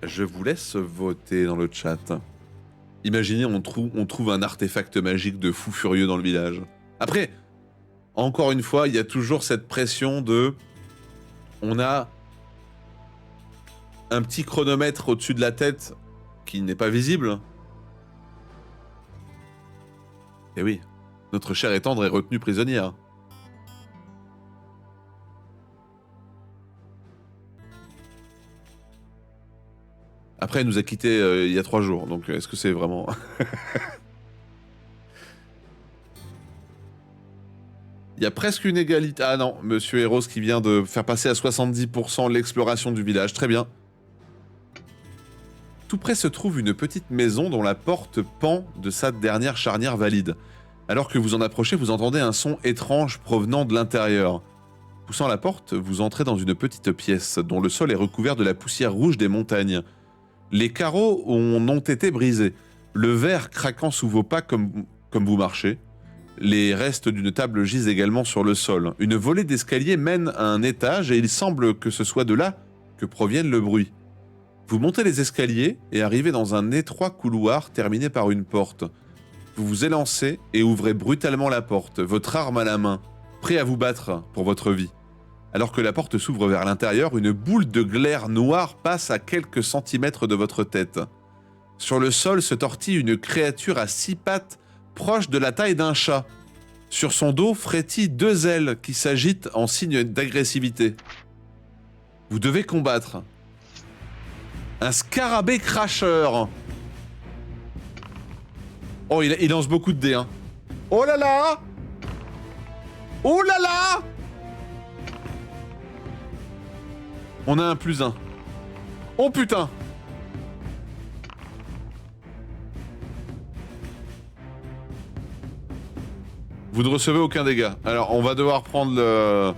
Je vous laisse voter dans le chat. Imaginez, on trouve un artefact magique de fou furieux dans le village. Après, encore une fois, il y a toujours cette pression de... On a un petit chronomètre au-dessus de la tête qui n'est pas visible. Et oui, notre chère et tendre est retenue prisonnière. Après, elle nous a quittés il y a 3 jours, donc est-ce que c'est vraiment... Il y a presque une égalité... Ah non, Monsieur Eros qui vient de faire passer à 70% l'exploration du village, très bien. Tout près se trouve une petite maison dont la porte pend de sa dernière charnière valide. Alors que vous en approchez, vous entendez un son étrange provenant de l'intérieur. Poussant la porte, vous entrez dans une petite pièce dont le sol est recouvert de la poussière rouge des montagnes. Les carreaux ont été brisés, le verre craquant sous vos pas comme vous marchez. Les restes d'une table gisent également sur le sol. Une volée d'escalier mène à un étage et il semble que ce soit de là que provienne le bruit. Vous montez les escaliers et arrivez dans un étroit couloir terminé par une porte. Vous vous élancez et ouvrez brutalement la porte, votre arme à la main, prêt à vous battre pour votre vie. Alors que la porte s'ouvre vers l'intérieur, une boule de glaire noire passe à quelques centimètres de votre tête. Sur le sol se tortille une créature à 6 pattes, proche de la taille d'un chat. Sur son dos frétillent 2 ailes qui s'agitent en signe d'agressivité. Vous devez combattre. Un scarabée cracheur. Oh, il lance beaucoup de dés, hein. Oh là là! Oh là là! On a un +1. Oh putain! Vous ne recevez aucun dégât. Alors, on va devoir prendre le...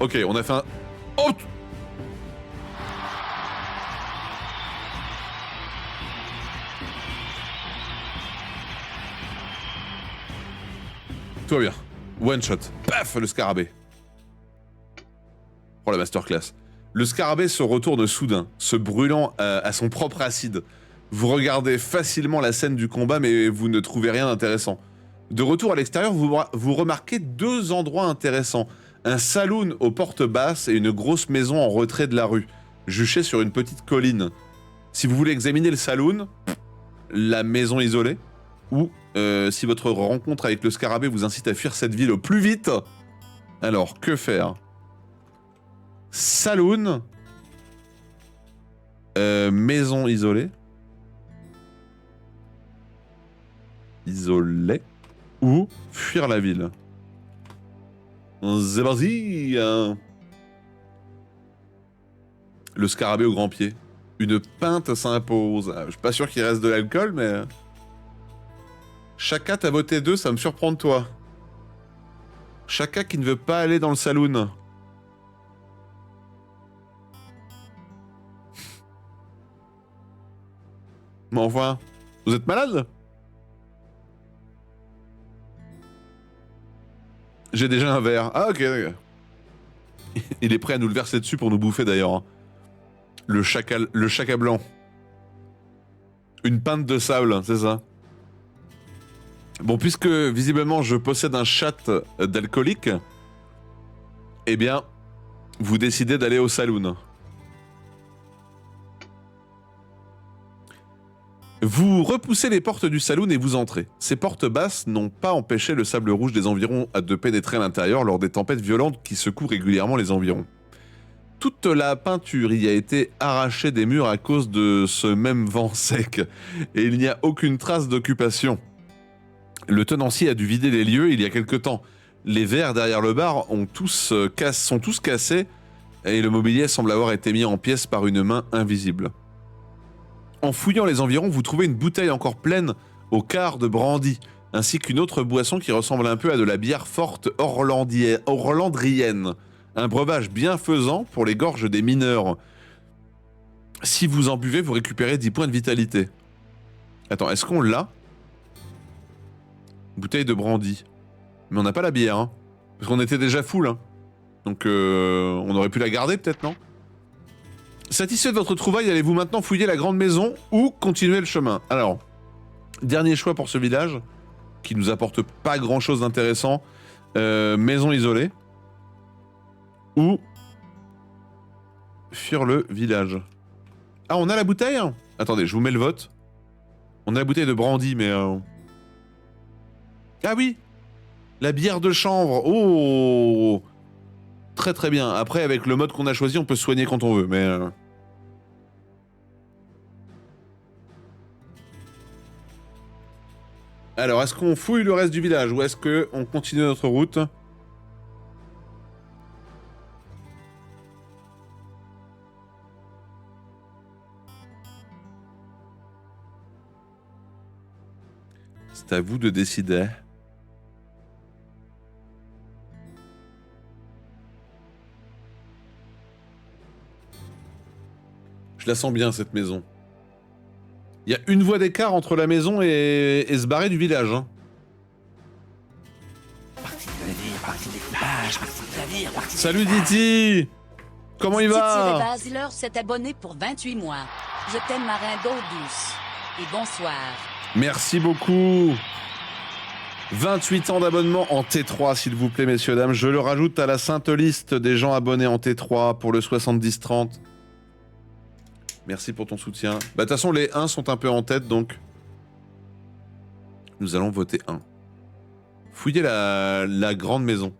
Ok, on a fait un... Oh! Tout va bien. One shot. Paf, le scarabée. Oh, la masterclass. Le scarabée se retourne soudain, se brûlant à son propre acide. Vous regardez facilement la scène du combat, mais vous ne trouvez rien d'intéressant. De retour à l'extérieur, vous remarquez deux endroits intéressants. Un saloon aux portes basses et une grosse maison en retrait de la rue, juchée sur une petite colline. Si vous voulez examiner le saloon, la maison isolée, ou si votre rencontre avec le scarabée vous incite à fuir cette ville au plus vite, alors que faire? Saloon, maison isolée, ou fuir la ville. C'est parti. Le scarabée au grand pied. Une pinte s'impose. Je suis pas sûr qu'il reste de l'alcool, mais... Chaka, t'as voté 2, ça me surprend de toi. Chaka qui ne veut pas aller dans le saloon. Mais enfin, vous êtes malade? J'ai déjà un verre. Ah ok, d'accord. Il est prêt à nous le verser dessus pour nous bouffer d'ailleurs. Hein. Le chaka blanc. Une pinte de sable, c'est ça. Bon, puisque visiblement je possède un chat d'alcoolique, eh bien, vous décidez d'aller au saloon. Vous repoussez les portes du saloon et vous entrez. Ces portes basses n'ont pas empêché le sable rouge des environs de pénétrer à l'intérieur lors des tempêtes violentes qui secouent régulièrement les environs. Toute la peinture y a été arrachée des murs à cause de ce même vent sec, et il n'y a aucune trace d'occupation. Le tenancier a dû vider les lieux il y a quelque temps. Les verres derrière le bar sont tous cassés, et le mobilier semble avoir été mis en pièces par une main invisible. En fouillant les environs, vous trouvez une bouteille encore pleine au quart de brandy, ainsi qu'une autre boisson qui ressemble un peu à de la bière forte orlandrienne, un breuvage bienfaisant pour les gorges des mineurs. Si vous en buvez, vous récupérez 10 points de vitalité. Attends, est-ce qu'on l'a? Bouteille de brandy. Mais on n'a pas la bière, hein. Parce qu'on était déjà full, hein. Donc on aurait pu la garder peut-être, non? Satisfait de votre trouvaille, allez-vous maintenant fouiller la grande maison ou continuer le chemin? Alors, dernier choix pour ce village, qui nous apporte pas grand-chose d'intéressant. Maison isolée. Ou fuir le village. Ah, on a la bouteille? Attendez, je vous mets le vote. On a la bouteille de brandy, mais... Ah oui! La bière de chanvre. Oh! Très très bien. Après, avec le mode qu'on a choisi, on peut se soigner quand on veut, mais... Alors, est-ce qu'on fouille le reste du village ou est-ce qu'on continue notre route? C'est à vous de décider. Je la sens bien, cette maison. Il y a une voie d'écart entre la maison et se barrer du village. Hein. Salut Diti! Comment il va? Titi Basiler s'est abonné pour 28 mois. Je t'aime, marin d'eau douce. Et bonsoir. Merci beaucoup. 28 ans d'abonnement en T3, s'il vous plaît, messieurs, dames. Je le rajoute à la sainte liste des gens abonnés en T3 pour le 70-30. Merci pour ton soutien. Bah, de toute façon, les 1 sont un peu en tête, donc... Nous allons voter 1. Fouillez la grande maison.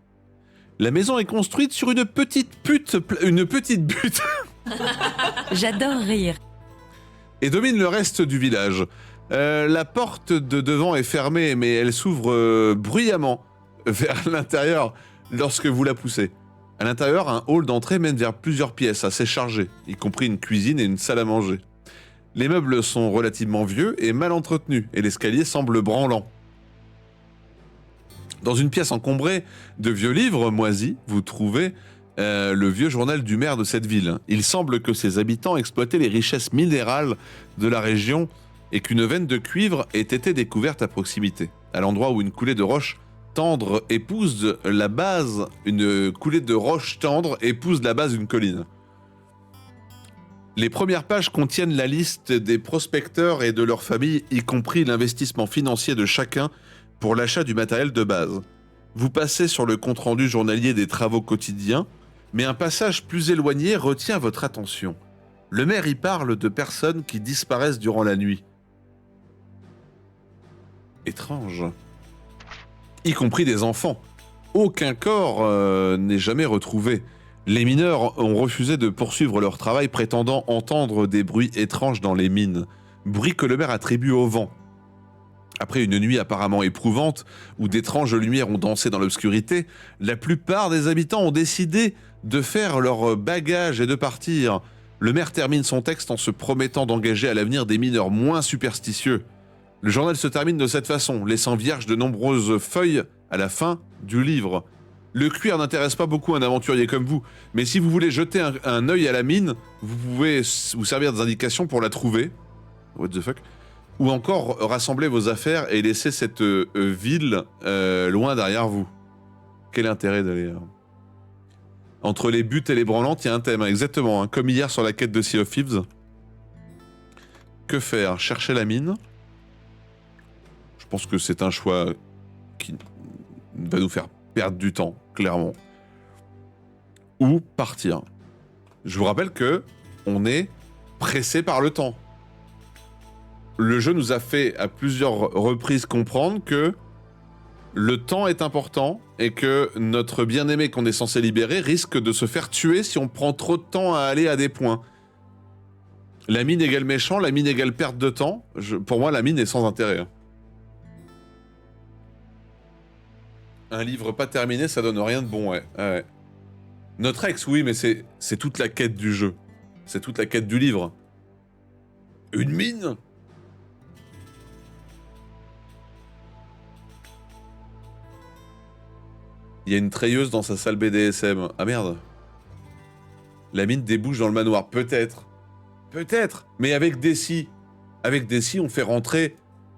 La maison est construite sur une petite butte. J'adore rire. Et domine le reste du village. La porte de devant est fermée, mais elle s'ouvre bruyamment vers l'intérieur lorsque vous la poussez. À l'intérieur, un hall d'entrée mène vers plusieurs pièces assez chargées, y compris une cuisine et une salle à manger. Les meubles sont relativement vieux et mal entretenus, et l'escalier semble branlant. Dans une pièce encombrée de vieux livres moisis, vous trouvez le vieux journal du maire de cette ville. Il semble que ses habitants exploitaient les richesses minérales de la région et qu'une veine de cuivre ait été découverte à proximité, à l'endroit où une coulée de roche tendre épouse la base, une coulée de roche tendre épouse la base d'une colline. Les premières pages contiennent la liste des prospecteurs et de leurs familles, y compris l'investissement financier de chacun pour l'achat du matériel de base. Vous passez sur le compte-rendu journalier des travaux quotidiens, mais un passage plus éloigné retient votre attention. Le maire y parle de personnes qui disparaissent durant la nuit. Étrange. Y compris des enfants. Aucun corps n'est jamais retrouvé. Les mineurs ont refusé de poursuivre leur travail, prétendant entendre des bruits étranges dans les mines. Bruits que le maire attribue au vent. Après une nuit apparemment éprouvante, où d'étranges lumières ont dansé dans l'obscurité, la plupart des habitants ont décidé de faire leur bagage et de partir. Le maire termine son texte en se promettant d'engager à l'avenir des mineurs moins superstitieux. Le journal se termine de cette façon, laissant vierges de nombreuses feuilles à la fin du livre. Le cuir n'intéresse pas beaucoup un aventurier comme vous, mais si vous voulez jeter un œil à la mine, vous pouvez vous servir des indications pour la trouver. What the fuck? Ou encore rassembler vos affaires et laisser cette ville loin derrière vous. Quel intérêt d'aller... Entre les buttes et les branlantes, il y a un thème, hein, exactement, hein, comme hier sur la quête de Sea of Thieves. Que faire? Chercher la mine. Je pense que c'est un choix qui va nous faire perdre du temps, clairement. Ou partir. Je vous rappelle que on est pressé par le temps. Le jeu nous a fait à plusieurs reprises comprendre que le temps est important et que notre bien-aimé qu'on est censé libérer risque de se faire tuer si on prend trop de temps à aller à des points. La mine égale méchant, la mine égale perte de temps. Pour moi, la mine est sans intérêt. Un livre pas terminé, ça donne rien de bon, ouais. Ouais. Notre ex, oui, mais c'est toute la quête du jeu. C'est toute la quête du livre. Une mine ? Il y a une treilleuse dans sa salle BDSM. Ah merde. La mine débouche dans le manoir. Peut-être. Peut-être. Mais avec Desi. Avec Desi, on fait rentrer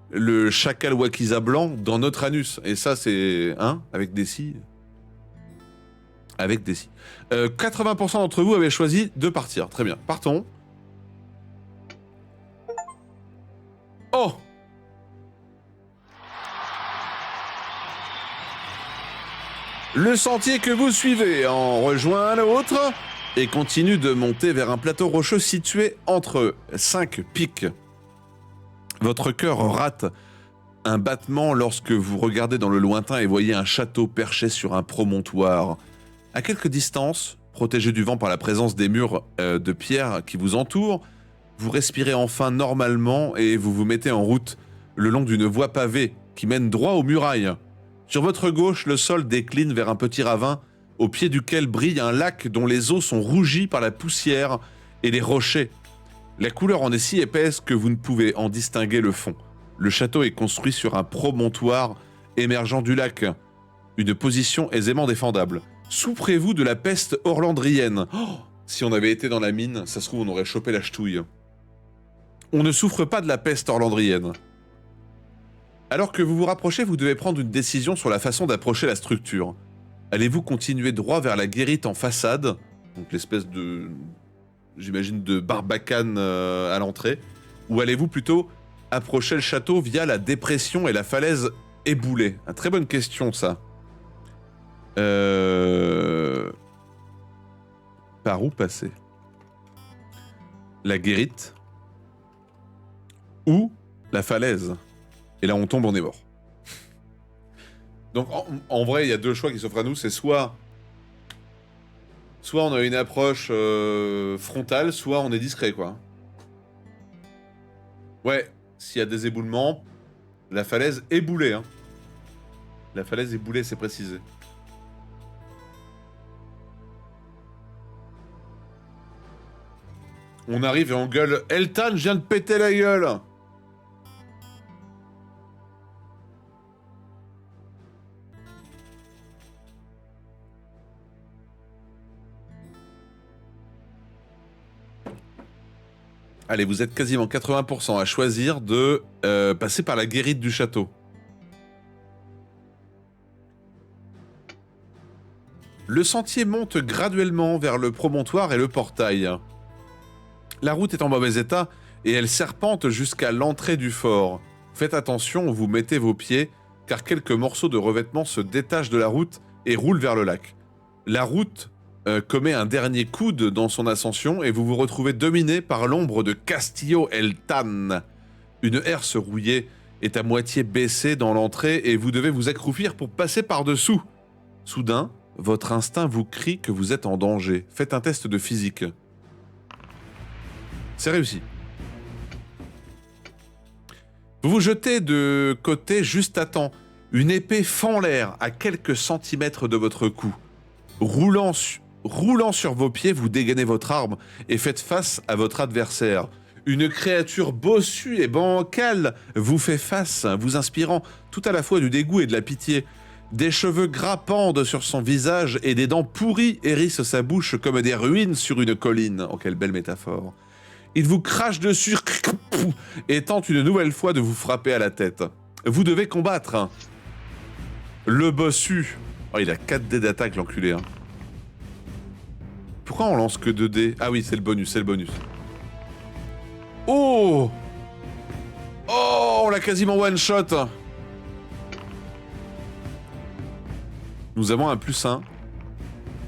le chacal Wakiza blanc dans notre anus. Et ça, c'est... Hein? Avec Desi. Avec Desi. 80% d'entre vous avaient choisi de partir. Très bien. Partons. Oh! Le sentier que vous suivez en rejoint un autre et continue de monter vers un plateau rocheux situé entre 5 pics. Votre cœur rate un battement lorsque vous regardez dans le lointain et voyez un château perché sur un promontoire. À quelque distance, protégé du vent par la présence des murs de pierre qui vous entourent, vous respirez enfin normalement et vous vous mettez en route le long d'une voie pavée qui mène droit aux murailles. Sur votre gauche, le sol décline vers un petit ravin au pied duquel brille un lac dont les eaux sont rougies par la poussière et les rochers. La couleur en est si épaisse que vous ne pouvez en distinguer le fond. Le château est construit sur un promontoire émergeant du lac, une position aisément défendable. Souffrez-vous de la peste orlandrienne? Oh, si on avait été dans la mine, ça se trouve on aurait chopé la ch'touille. On ne souffre pas de la peste orlandrienne. Alors que vous vous rapprochez, vous devez prendre une décision sur la façon d'approcher la structure. Allez-vous continuer droit vers la guérite en façade, donc l'espèce de... j'imagine de barbacane à l'entrée, ou allez-vous plutôt approcher le château via la dépression et la falaise éboulée? Une très bonne question, ça. Par où passer? La guérite ou la falaise? Et là, on tombe, on est mort. Donc, en vrai, il y a deux choix qui s'offrent à nous. C'est soit on a une approche frontale, soit on est discret, quoi. Ouais, s'il y a des éboulements, la falaise éboulée, hein. La falaise éboulée, c'est précisé. On arrive et on gueule. Eltan, je viens de péter la gueule. Allez, vous êtes quasiment 80% à choisir de passer par la guérite du château. Le sentier monte graduellement vers le promontoire et le portail. La route est en mauvais état et elle serpente jusqu'à l'entrée du fort. Faites attention où vous mettez vos pieds, car quelques morceaux de revêtement se détachent de la route et roulent vers le lac. La route commet un dernier coude dans son ascension et vous vous retrouvez dominé par l'ombre de Castillo Eltan. Une herse rouillée est à moitié baissée dans l'entrée et vous devez vous accroupir pour passer par-dessous. Soudain, votre instinct vous crie que vous êtes en danger. Faites un test de physique. C'est réussi. Vous vous jetez de côté juste à temps. Une épée fend l'air à quelques centimètres de votre cou. Roulant sur vos pieds, vous dégainez votre arme et faites face à votre adversaire. Une créature bossue et bancale vous fait face, vous inspirant tout à la fois du dégoût et de la pitié. Des cheveux gras pendent sur son visage et des dents pourries hérissent sa bouche comme des ruines sur une colline. Oh, quelle belle métaphore. Il vous crache dessus et tente une nouvelle fois de vous frapper à la tête. Vous devez combattre. Le bossu. Oh, il a 4 dés d'attaque, l'enculé. Hein. Pourquoi on lance que 2 dés? Ah oui, c'est le bonus, Oh! Oh, on l'a quasiment one-shot. Nous avons un +1.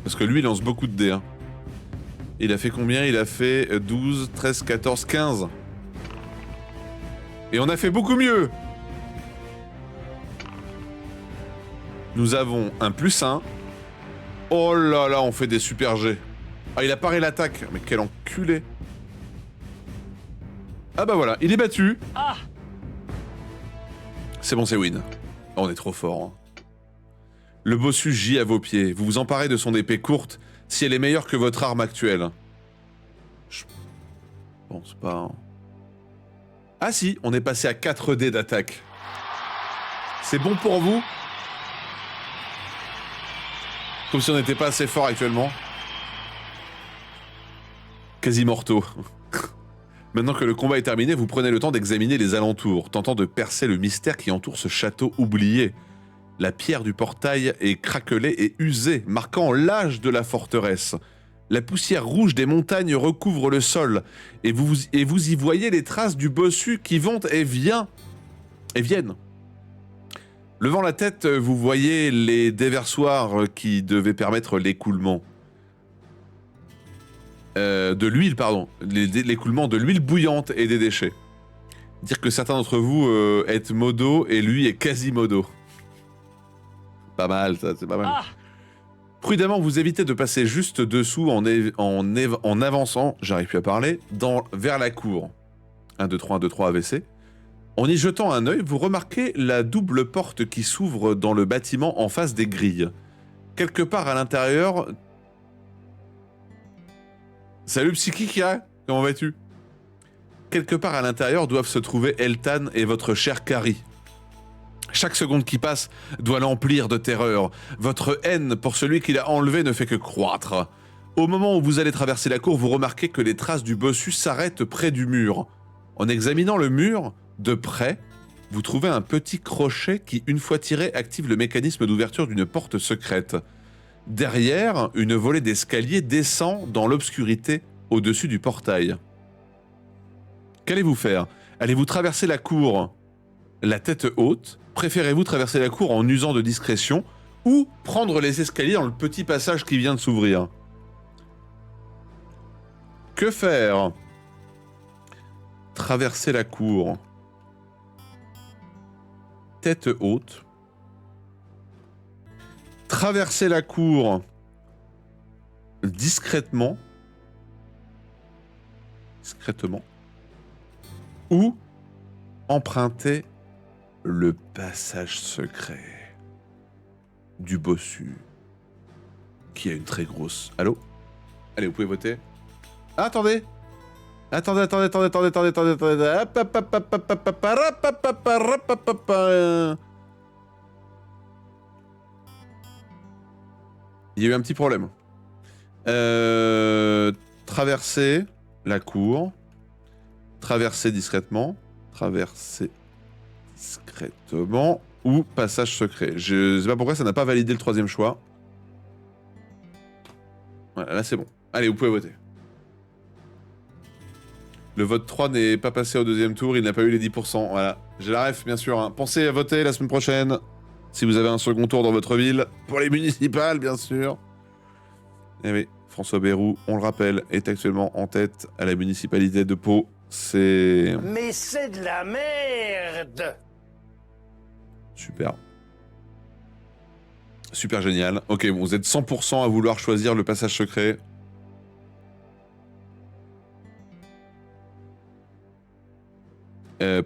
Parce que lui, il lance beaucoup de dés. Hein. Il a fait combien? Il a fait 12, 13, 14, 15. Et on a fait beaucoup mieux. Nous avons un +1. Oh là là, on fait des super jets. Ah, il a paré l'attaque. Mais quel enculé. Ah bah voilà, il est battu. Ah. C'est bon, c'est win. Oh, on est trop fort. Hein. Le bossu gît à vos pieds. Vous vous emparez de son épée courte si elle est meilleure que votre arme actuelle. Je pense pas. Ah si, on est passé à 4 dés d'attaque. C'est bon pour vous? Comme si on n'était pas assez fort actuellement. Quasi mortaux. Maintenant que le combat est terminé, vous prenez le temps d'examiner les alentours, tentant de percer le mystère qui entoure ce château oublié. La pierre du portail est craquelée et usée, marquant l'âge de la forteresse. La poussière rouge des montagnes recouvre le sol, et vous y voyez les traces du bossu qui vont et viennent. Levant la tête, vous voyez les déversoirs qui devaient permettre l'écoulement. De l'huile, pardon. L'écoulement de l'huile bouillante et des déchets. Dire que certains d'entre vous êtes modo et lui est quasi modo. Pas mal, ça, c'est pas mal. Ah. Prudemment, vous évitez de passer juste dessous en avançant, j'arrive plus à parler, vers la cour. 1, 2, 3, 1, 2, 3 AVC. En y jetant un œil, vous remarquez la double porte qui s'ouvre dans le bâtiment en face des grilles. Quelque part à l'intérieur... Salut psychique, hein? Comment vas-tu? Quelque part à l'intérieur doivent se trouver Eltan et votre cher Carrie. Chaque seconde qui passe doit l'emplir de terreur. Votre haine pour celui qui l'a enlevé ne fait que croître. Au moment où vous allez traverser la cour, vous remarquez que les traces du bossu s'arrêtent près du mur. En examinant le mur, de près, vous trouvez un petit crochet qui, une fois tiré, active le mécanisme d'ouverture d'une porte secrète. Derrière, une volée d'escalier descend dans l'obscurité au-dessus du portail. Qu'allez-vous faire? Allez-vous traverser la cour la tête haute? Préférez-vous traverser la cour en usant de discrétion ou prendre les escaliers dans le petit passage qui vient de s'ouvrir? Que faire? Traverser la cour. Tête haute. Traverser la cour discrètement. Ou emprunter le passage secret du bossu qui a une très grosse... Allô? Allez, vous pouvez voter. Ah, attendez! Attendez. Hop, hop, hop, hop, hop, hop, hop, hop, hop. Il y a eu un petit problème. Traverser la cour. Traverser discrètement. Traverser discrètement. Ou passage secret. Je sais pas pourquoi ça n'a pas validé le troisième choix. Voilà, là c'est bon. Allez, vous pouvez voter. Le vote 3 n'est pas passé au deuxième tour, il n'a pas eu les 10%. Voilà. J'ai la ref, bien sûr. Hein. Pensez à voter la semaine prochaine. Si vous avez un second tour dans votre ville. Pour les municipales, bien sûr. Eh oui, François Bayrou, on le rappelle, est actuellement en tête à la municipalité de Pau. C'est... Mais c'est de la merde! Super. Super génial. Ok, bon, vous êtes 100% à vouloir choisir le passage secret.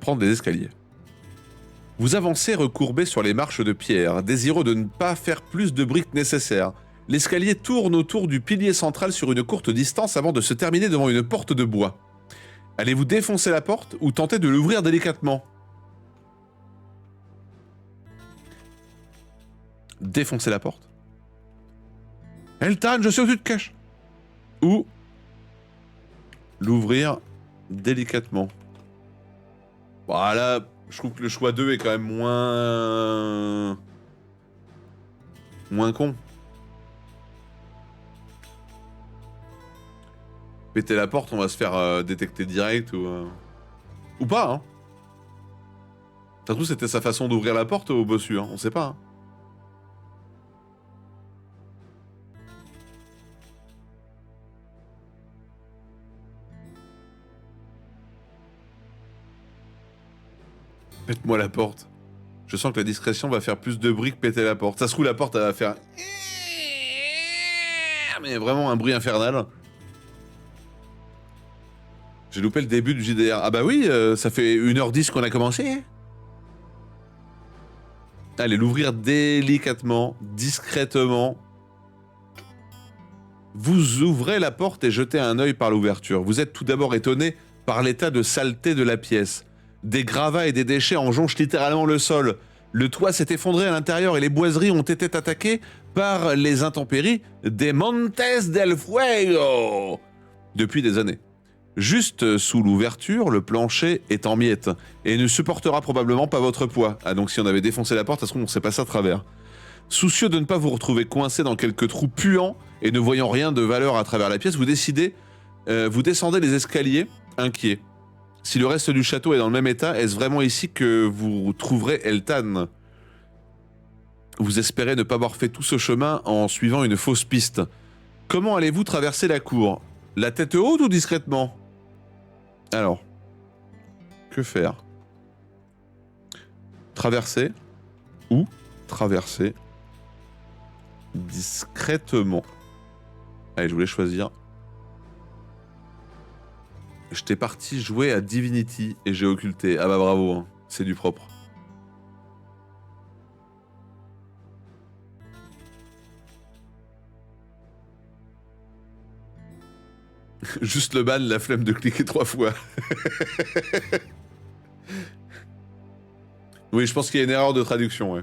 Prendre des escaliers. Vous avancez recourbé sur les marches de pierre, désireux de ne pas faire plus de briques nécessaires. L'escalier tourne autour du pilier central sur une courte distance avant de se terminer devant une porte de bois. Allez-vous défoncer la porte ou tenter de l'ouvrir délicatement? Défoncer la porte. Eltan, je sais où tu te caches. Ou l'ouvrir délicatement. Voilà, je trouve que le choix 2 est quand même moins con. Péter la porte, on va se faire détecter direct ou pas, hein. Ça se trouve, c'était sa façon d'ouvrir la porte au bossu, hein. On sait pas, hein. Pète-moi la porte. Je sens que la discrétion va faire plus de bruit que péter la porte. Ça se trouve, la porte, elle va faire... Mais vraiment un bruit infernal. J'ai loupé le début du JDR. Ah bah oui, ça fait 1h10 qu'on a commencé. Allez, l'ouvrir délicatement, discrètement. Vous ouvrez la porte et jetez un œil par l'ouverture. Vous êtes tout d'abord étonné par l'état de saleté de la pièce. Des gravats et des déchets en jonchent littéralement le sol. Le toit s'est effondré à l'intérieur et les boiseries ont été attaquées par les intempéries des Montes del Fuego depuis des années. Juste sous l'ouverture, le plancher est en miettes et ne supportera probablement pas votre poids. Ah donc si on avait défoncé la porte, ça se trouve on s'est passé à travers. Soucieux de ne pas vous retrouver coincé dans quelques trous puants et ne voyant rien de valeur à travers la pièce, vous descendez les escaliers inquiet. Si le reste du château est dans le même état, est-ce vraiment ici que vous trouverez Eltan? Vous espérez ne pas avoir fait tout ce chemin en suivant une fausse piste. Comment allez-vous traverser la cour? La tête haute ou discrètement? Alors, que faire? Traverser ou traverser discrètement? Allez, je voulais choisir. J'étais parti jouer à Divinity et j'ai occulté. Ah bah bravo, hein. C'est du propre. Juste le ban, la flemme de cliquer 3 fois. Oui, je pense qu'il y a une erreur de traduction, ouais.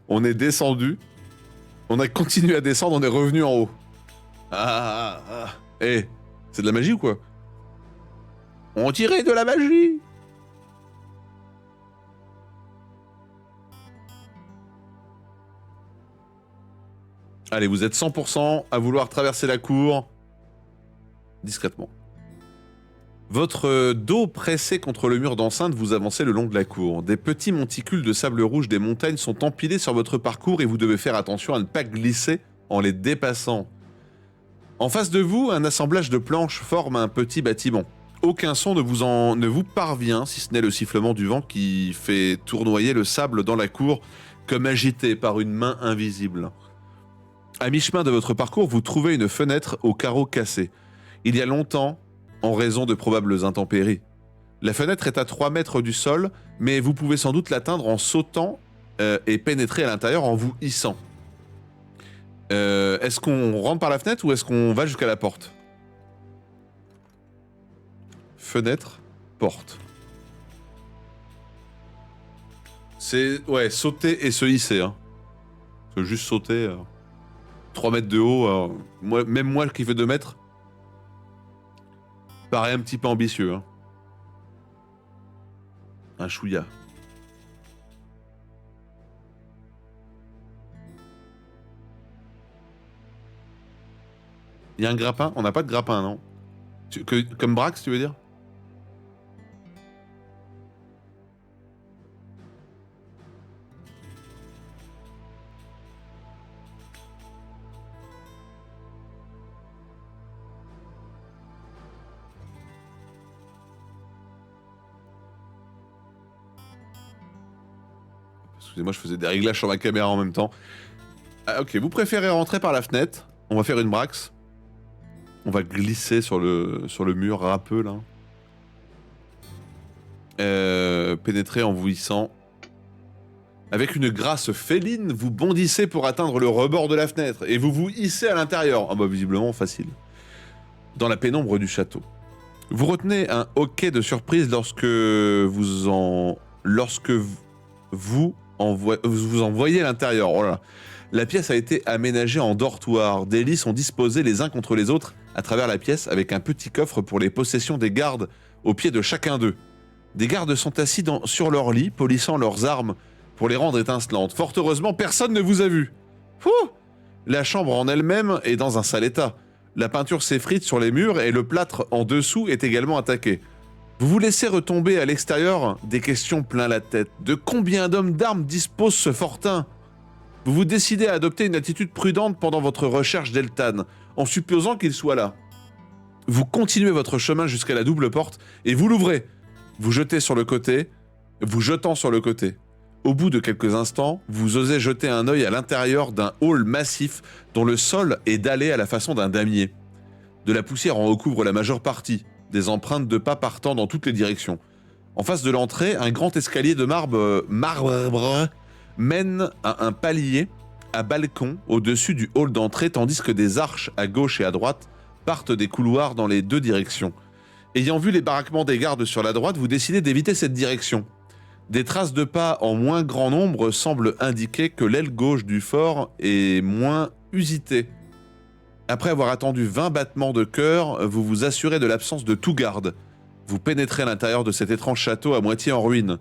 On est descendu, on a continué à descendre, on est revenu en haut. Eh, c'est de la magie ou quoi? On dirait de la magie. Allez, vous êtes 100% à vouloir traverser la cour discrètement. Votre dos pressé contre le mur d'enceinte, vous avancez le long de la cour. Des petits monticules de sable rouge des montagnes sont empilés sur votre parcours et vous devez faire attention à ne pas glisser en les dépassant. En face de vous, un assemblage de planches forme un petit bâtiment. Aucun son ne vous parvient, si ce n'est le sifflement du vent qui fait tournoyer le sable dans la cour, comme agité par une main invisible. À mi-chemin de votre parcours, vous trouvez une fenêtre au carreau cassé. Il y a longtemps, en raison de probables intempéries. La fenêtre est à 3 mètres du sol, mais vous pouvez sans doute l'atteindre en sautant et pénétrer à l'intérieur en vous hissant. Est-ce qu'on rentre par la fenêtre ou est-ce qu'on va jusqu'à la porte? fenêtre, porte. C'est, ouais, sauter et se hisser. Hein. Parce que juste sauter, 3 mètres de haut, même moi qui fais 2 mètres, paraît un petit peu ambitieux. Hein. Un chouïa. Il y a un grappin? On n'a pas de grappin, non? Comme Brax, tu veux dire? Excusez-moi, je faisais des réglages sur ma caméra en même temps. Ah, ok, vous préférez rentrer par la fenêtre. On va faire une braxe. On va glisser sur le mur râpeux, là. Pénétrer en vous hissant. Avec une grâce féline, vous bondissez pour atteindre le rebord de la fenêtre. Et vous vous hissez à l'intérieur. Ah bah visiblement, facile. Dans la pénombre du château. Vous retenez un hoquet de surprise lorsque vous en voyez l'intérieur. Oh là là. La pièce a été aménagée en dortoir. Des lits sont disposés les uns contre les autres à travers la pièce avec un petit coffre pour les possessions des gardes au pied de chacun d'eux. Des gardes sont assis sur leur lit, polissant leurs armes pour les rendre étincelantes. Fort heureusement, personne ne vous a vu. Fouh! La chambre en elle-même est dans un sale état. La peinture s'effrite sur les murs et le plâtre en dessous est également attaqué. Vous vous laissez retomber à l'extérieur, des questions plein la tête. De combien d'hommes d'armes dispose ce fortin? Vous vous décidez à adopter une attitude prudente pendant votre recherche d'Eltan, en supposant qu'il soit là. Vous continuez votre chemin jusqu'à la double porte et vous l'ouvrez. Vous jetez sur le côté, vous jetant sur le côté. Au bout de quelques instants, vous osez jeter un œil à l'intérieur d'un hall massif dont le sol est dallé à la façon d'un damier. De la poussière en recouvre la majeure partie, des empreintes de pas partant dans toutes les directions. En face de l'entrée, un grand escalier de marbre mène à un palier à balcon au-dessus du hall d'entrée, tandis que des arches à gauche et à droite partent des couloirs dans les deux directions. Ayant vu les baraquements des gardes sur la droite, vous décidez d'éviter cette direction. Des traces de pas en moins grand nombre semblent indiquer que l'aile gauche du fort est moins usitée. Après avoir attendu 20 battements de cœur, vous vous assurez de l'absence de tout garde. Vous pénétrez à l'intérieur de cet étrange château à moitié en ruine.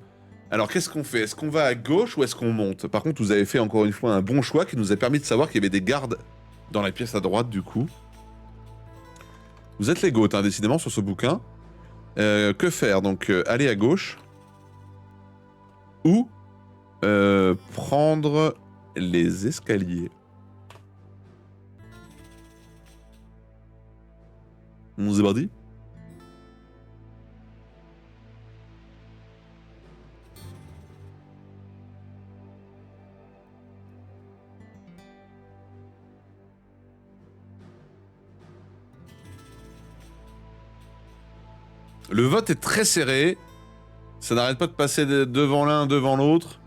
Alors qu'est-ce qu'on fait? Est-ce qu'on va à gauche ou est-ce qu'on monte? Par contre, vous avez fait encore une fois un bon choix qui nous a permis de savoir qu'il y avait des gardes dans la pièce à droite du coup. Vous êtes les goths, hein, décidément, sur ce bouquin. Que faire? Donc, aller à gauche. Ou prendre les escaliers. On s'est parti? Le vote est très serré. Ça n'arrête pas de passer devant l'un, devant l'autre.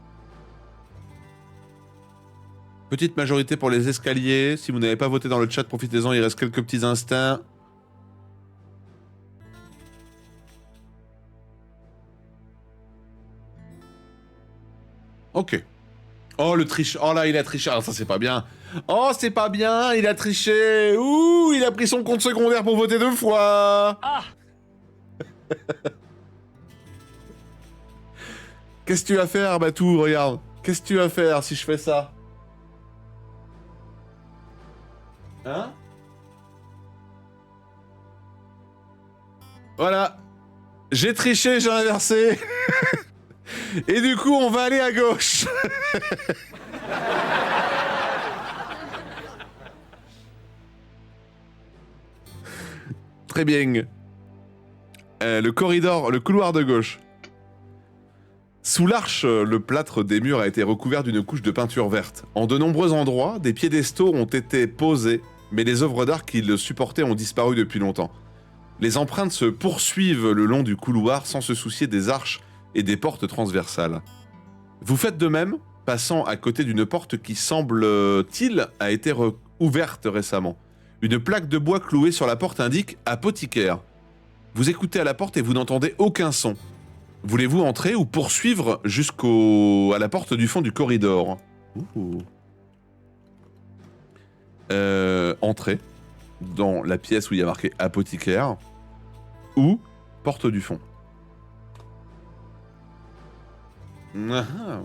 Petite majorité pour les escaliers. Si vous n'avez pas voté dans le chat, profitez-en, il reste quelques petits instants. Ok. Oh, le triche. Oh là, il a triché. Ah, ça, c'est pas bien. Oh, c'est pas bien, il a triché. Ouh, il a pris son compte secondaire pour voter 2 fois. Ah. Qu'est-ce que tu vas faire, Batou? Regarde. Qu'est-ce que tu vas faire si je fais ça? Hein? Voilà. J'ai triché, j'ai inversé. Et du coup, on va aller à gauche. Très bien. Le couloir de gauche. Sous l'arche, le plâtre des murs a été recouvert d'une couche de peinture verte. En de nombreux endroits, des piédestaux ont été posés, mais les œuvres d'art qui le supportaient ont disparu depuis longtemps. Les empreintes se poursuivent le long du couloir sans se soucier des arches et des portes transversales. Vous faites de même, passant à côté d'une porte qui, semble-t-il, a été ouverte récemment. Une plaque de bois clouée sur la porte indique « apothicaire ». Vous écoutez à la porte et vous n'entendez aucun son. Voulez-vous entrer ou poursuivre jusqu'à la porte du fond du corridor? Entrez dans la pièce où il y a marqué apothicaire ou porte du fond. Ah.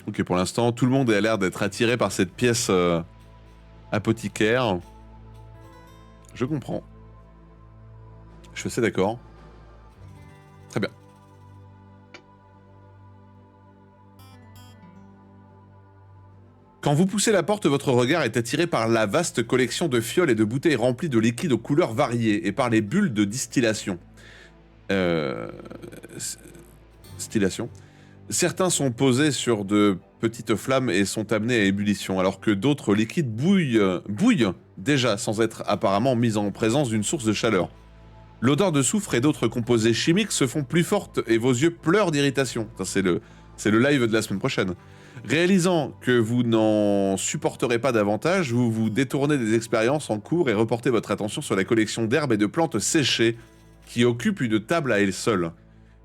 Ok, pour l'instant, tout le monde a l'air d'être attiré par cette pièce apothicaire. Je comprends. Je suis assez d'accord. Très bien. Quand vous poussez la porte, votre regard est attiré par la vaste collection de fioles et de bouteilles remplies de liquides aux couleurs variées et par les bulles de distillation. Distillation. Certains sont posés sur de petites flammes et sont amenés à ébullition, alors que d'autres liquides bouillent déjà sans être apparemment mis en présence d'une source de chaleur. L'odeur de soufre et d'autres composés chimiques se font plus fortes et vos yeux pleurent d'irritation. C'est le live de la semaine prochaine. Réalisant que vous n'en supporterez pas davantage, vous vous détournez des expériences en cours et reportez votre attention sur la collection d'herbes et de plantes séchées qui occupe une table à elle seule.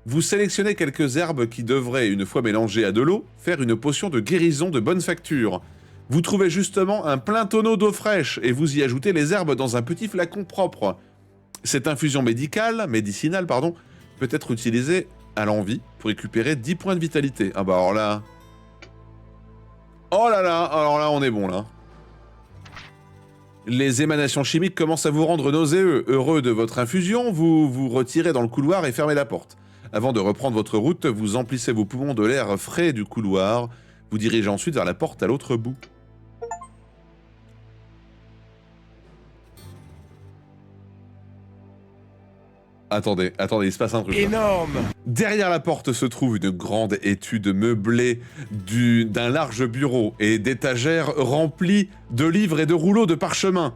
Vous sélectionnez quelques herbes qui devraient, une fois mélangées à de l'eau, faire une potion de guérison de bonne facture. Vous trouvez justement un plein tonneau d'eau fraîche et vous y ajoutez les herbes dans un petit flacon propre. Cette infusion médicinale, peut être utilisée à l'envi pour récupérer 10 points de vitalité. Ah bah alors là... Oh là là, alors là on est bon là. Les émanations chimiques commencent à vous rendre nauséeux. Heureux de votre infusion, vous vous retirez dans le couloir et fermez la porte. Avant de reprendre votre route, vous emplissez vos poumons de l'air frais du couloir. Vous dirigez ensuite vers la porte à l'autre bout. Attendez, il se passe un truc. Énorme! Derrière la porte se trouve une grande étude meublée d'un large bureau et d'étagères remplies de livres et de rouleaux de parchemin.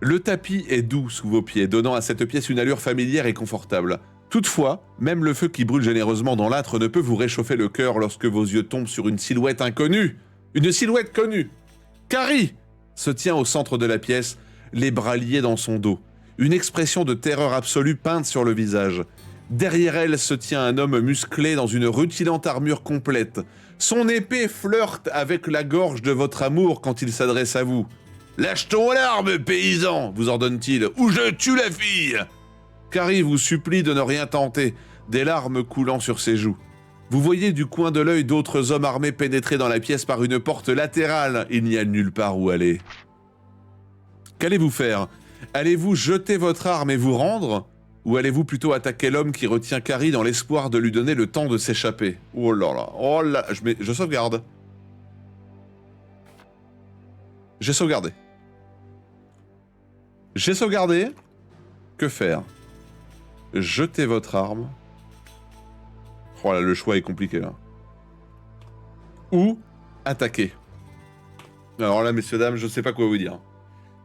Le tapis est doux sous vos pieds, donnant à cette pièce une allure familière et confortable. Toutefois, même le feu qui brûle généreusement dans l'âtre ne peut vous réchauffer le cœur lorsque vos yeux tombent sur une silhouette inconnue. Une silhouette connue. Carrie se tient au centre de la pièce, les bras liés dans son dos. Une expression de terreur absolue peinte sur le visage. Derrière elle se tient un homme musclé dans une rutilante armure complète. Son épée flirte avec la gorge de votre amour quand il s'adresse à vous. « Lâche ton arme, paysan !» vous ordonne-t-il. « Ou je tue la fille !» Carrie vous supplie de ne rien tenter, des larmes coulant sur ses joues. Vous voyez du coin de l'œil d'autres hommes armés pénétrer dans la pièce par une porte latérale. Il n'y a nulle part où aller. Qu'allez-vous faire ? Allez-vous jeter votre arme et vous rendre ? Ou allez-vous plutôt attaquer l'homme qui retient Carrie dans l'espoir de lui donner le temps de s'échapper ? Oh là, je sauvegarde. J'ai sauvegardé. J'ai sauvegardé. Que faire ? Jetez votre arme. Oh là, le choix est compliqué là. Ou attaquer. Alors là, messieurs, dames, je sais pas quoi vous dire.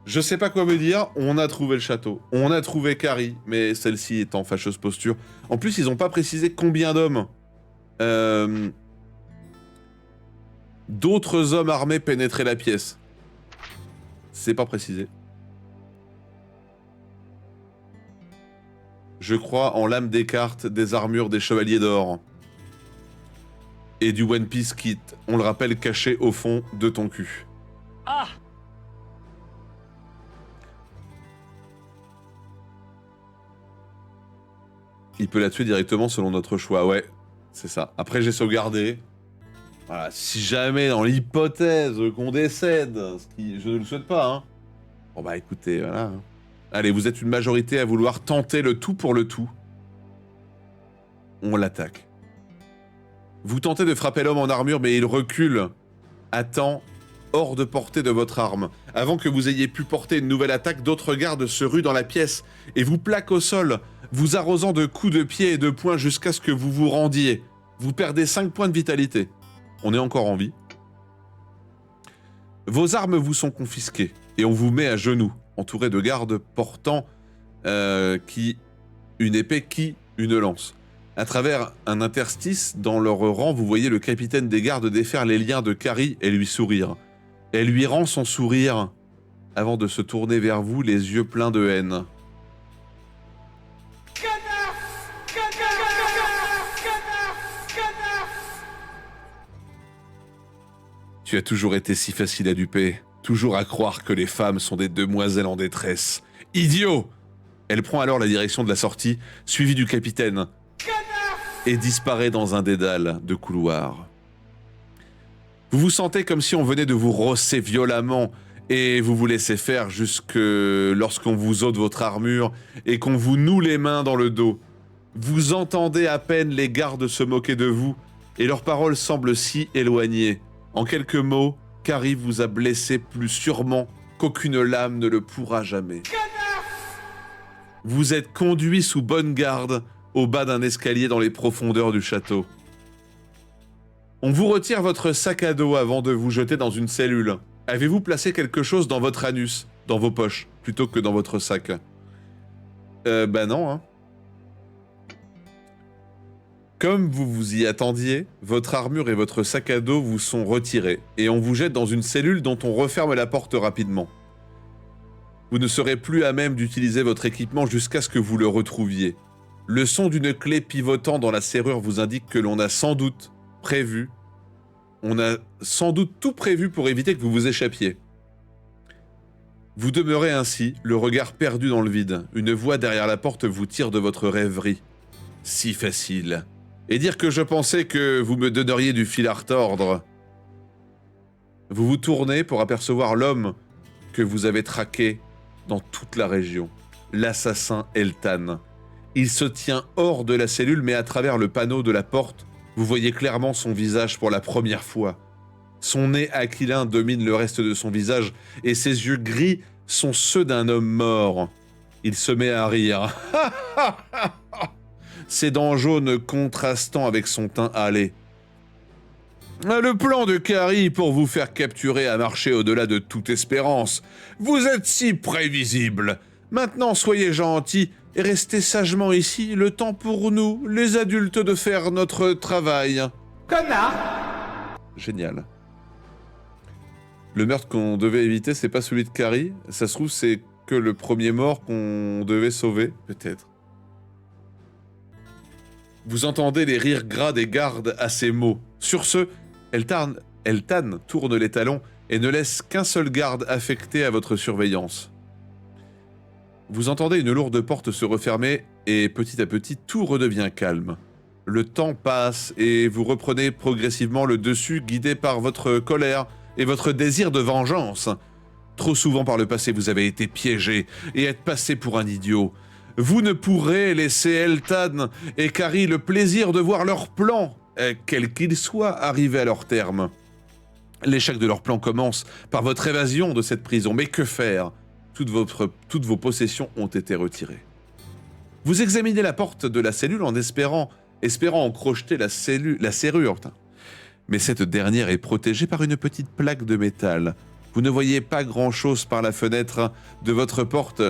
Je sais pas quoi vous dire, on a trouvé le château. On a trouvé Carrie, mais celle-ci est en fâcheuse posture. En plus, ils ont pas précisé combien d'hommes. D'autres hommes armés pénétraient la pièce. C'est pas précisé. Je crois en l'âme des cartes, des armures des chevaliers d'or. Et du One Piece kit, on le rappelle, caché au fond de ton cul. Ah! Il peut la tuer directement selon notre choix, ouais, c'est ça. Après, j'ai sauvegardé. Voilà, si jamais, dans l'hypothèse qu'on décède, ce qui, je ne le souhaite pas, hein. Bon bah écoutez, voilà. Allez, vous êtes une majorité à vouloir tenter le tout pour le tout. On l'attaque. Vous tentez de frapper l'homme en armure, mais il recule à temps, hors de portée de votre arme. Avant que vous ayez pu porter une nouvelle attaque, d'autres gardes se ruent dans la pièce et vous plaquent au sol, vous arrosant de coups de pied et de poing jusqu'à ce que vous vous rendiez. Vous perdez 5 points de vitalité. On est encore en vie. Vos armes vous sont confisquées et on vous met à genoux, entouré de gardes portant une épée, une lance. À travers un interstice dans leur rang, vous voyez le capitaine des gardes défaire les liens de Carrie et lui sourire. Elle lui rend son sourire avant de se tourner vers vous, les yeux pleins de haine. Tu as toujours été si facile à duper, toujours à croire que les femmes sont des demoiselles en détresse. Idiot! Elle prend alors la direction de la sortie, suivie du capitaine, et disparaît dans un dédale de couloirs. Vous vous sentez comme si on venait de vous rosser violemment, et vous vous laissez faire jusque lorsqu'on vous ôte votre armure et qu'on vous noue les mains dans le dos. Vous entendez à peine les gardes se moquer de vous, et leurs paroles semblent si éloignées. En quelques mots, Carrie vous a blessé plus sûrement qu'aucune lame ne le pourra jamais. Vous êtes conduit sous bonne garde au bas d'un escalier dans les profondeurs du château. On vous retire votre sac à dos avant de vous jeter dans une cellule. Avez-vous placé quelque chose dans votre anus, dans vos poches, plutôt que dans votre sac? Non, hein. Comme vous vous y attendiez, votre armure et votre sac à dos vous sont retirés, et on vous jette dans une cellule dont on referme la porte rapidement. Vous ne serez plus à même d'utiliser votre équipement jusqu'à ce que vous le retrouviez. Le son d'une clé pivotant dans la serrure vous indique que l'on a sans doute tout prévu pour éviter que vous vous échappiez. Vous demeurez ainsi, le regard perdu dans le vide. Une voix derrière la porte vous tire de votre rêverie. Si facile. Et dire que je pensais que vous me donneriez du fil à retordre. Vous vous tournez pour apercevoir l'homme que vous avez traqué dans toute la région. L'assassin Eltan. Il se tient hors de la cellule, mais à travers le panneau de la porte, vous voyez clairement son visage pour la première fois. Son nez aquilin domine le reste de son visage, et ses yeux gris sont ceux d'un homme mort. Il se met à rire. Ses dents jaunes contrastant avec son teint hâlé. Le plan de Carrie pour vous faire capturer a marché au-delà de toute espérance. Vous êtes si prévisible. Maintenant, soyez gentils et restez sagement ici, le temps pour nous, les adultes, de faire notre travail. Connard! Génial. Le meurtre qu'on devait éviter, c'est pas celui de Carrie. Ça se trouve, c'est que le premier mort qu'on devait sauver, peut-être. Vous entendez les rires gras des gardes à ces mots. Sur ce, Eltan tourne les talons et ne laisse qu'un seul garde affecté à votre surveillance. Vous entendez une lourde porte se refermer et petit à petit, tout redevient calme. Le temps passe et vous reprenez progressivement le dessus, guidé par votre colère et votre désir de vengeance. Trop souvent par le passé, vous avez été piégé et êtes passé pour un idiot. Vous ne pourrez laisser Eltan et Carrie le plaisir de voir leur plan, quel qu'il soit, arriver à leur terme. L'échec de leur plan commence par votre évasion de cette prison. Mais que faire ? Toutes vos possessions ont été retirées. Vous examinez la porte de la cellule en espérant en crocheter la serrure. Mais cette dernière est protégée par une petite plaque de métal. Vous ne voyez pas grand-chose par la fenêtre de votre porte,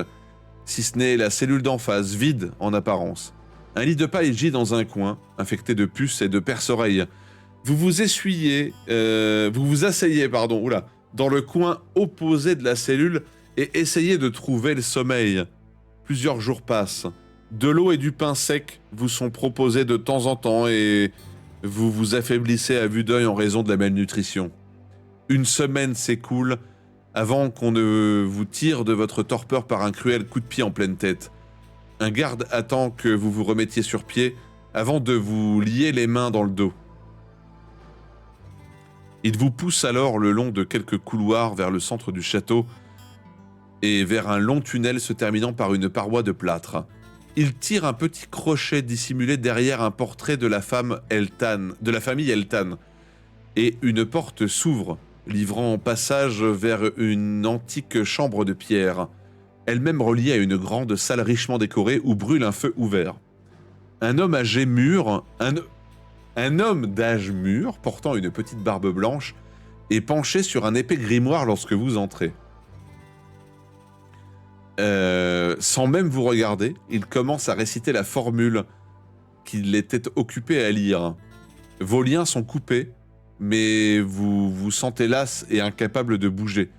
si ce n'est la cellule d'en face, vide en apparence. Un lit de paille gît dans un coin, infecté de puces et de perce-oreilles. Vous vous asseyez, dans le coin opposé de la cellule et essayez de trouver le sommeil. Plusieurs jours passent. De l'eau et du pain sec vous sont proposés de temps en temps et vous vous affaiblissez à vue d'œil en raison de la malnutrition. Une semaine s'écoule avant qu'on ne vous tire de votre torpeur par un cruel coup de pied en pleine tête. Un garde attend que vous vous remettiez sur pied avant de vous lier les mains dans le dos. Il vous pousse alors le long de quelques couloirs vers le centre du château et vers un long tunnel se terminant par une paroi de plâtre. Il tire un petit crochet dissimulé derrière un portrait de la famille Eltan, et une porte s'ouvre, livrant passage vers une antique chambre de pierre, elle-même reliée à une grande salle richement décorée où brûle un feu ouvert. Un homme d'âge mûr, portant une petite barbe blanche, est penché sur un épais grimoire lorsque vous entrez. Sans même vous regarder, il commence à réciter la formule qu'il était occupé à lire. Vos liens sont coupés, mais vous vous sentez las et incapable de bouger.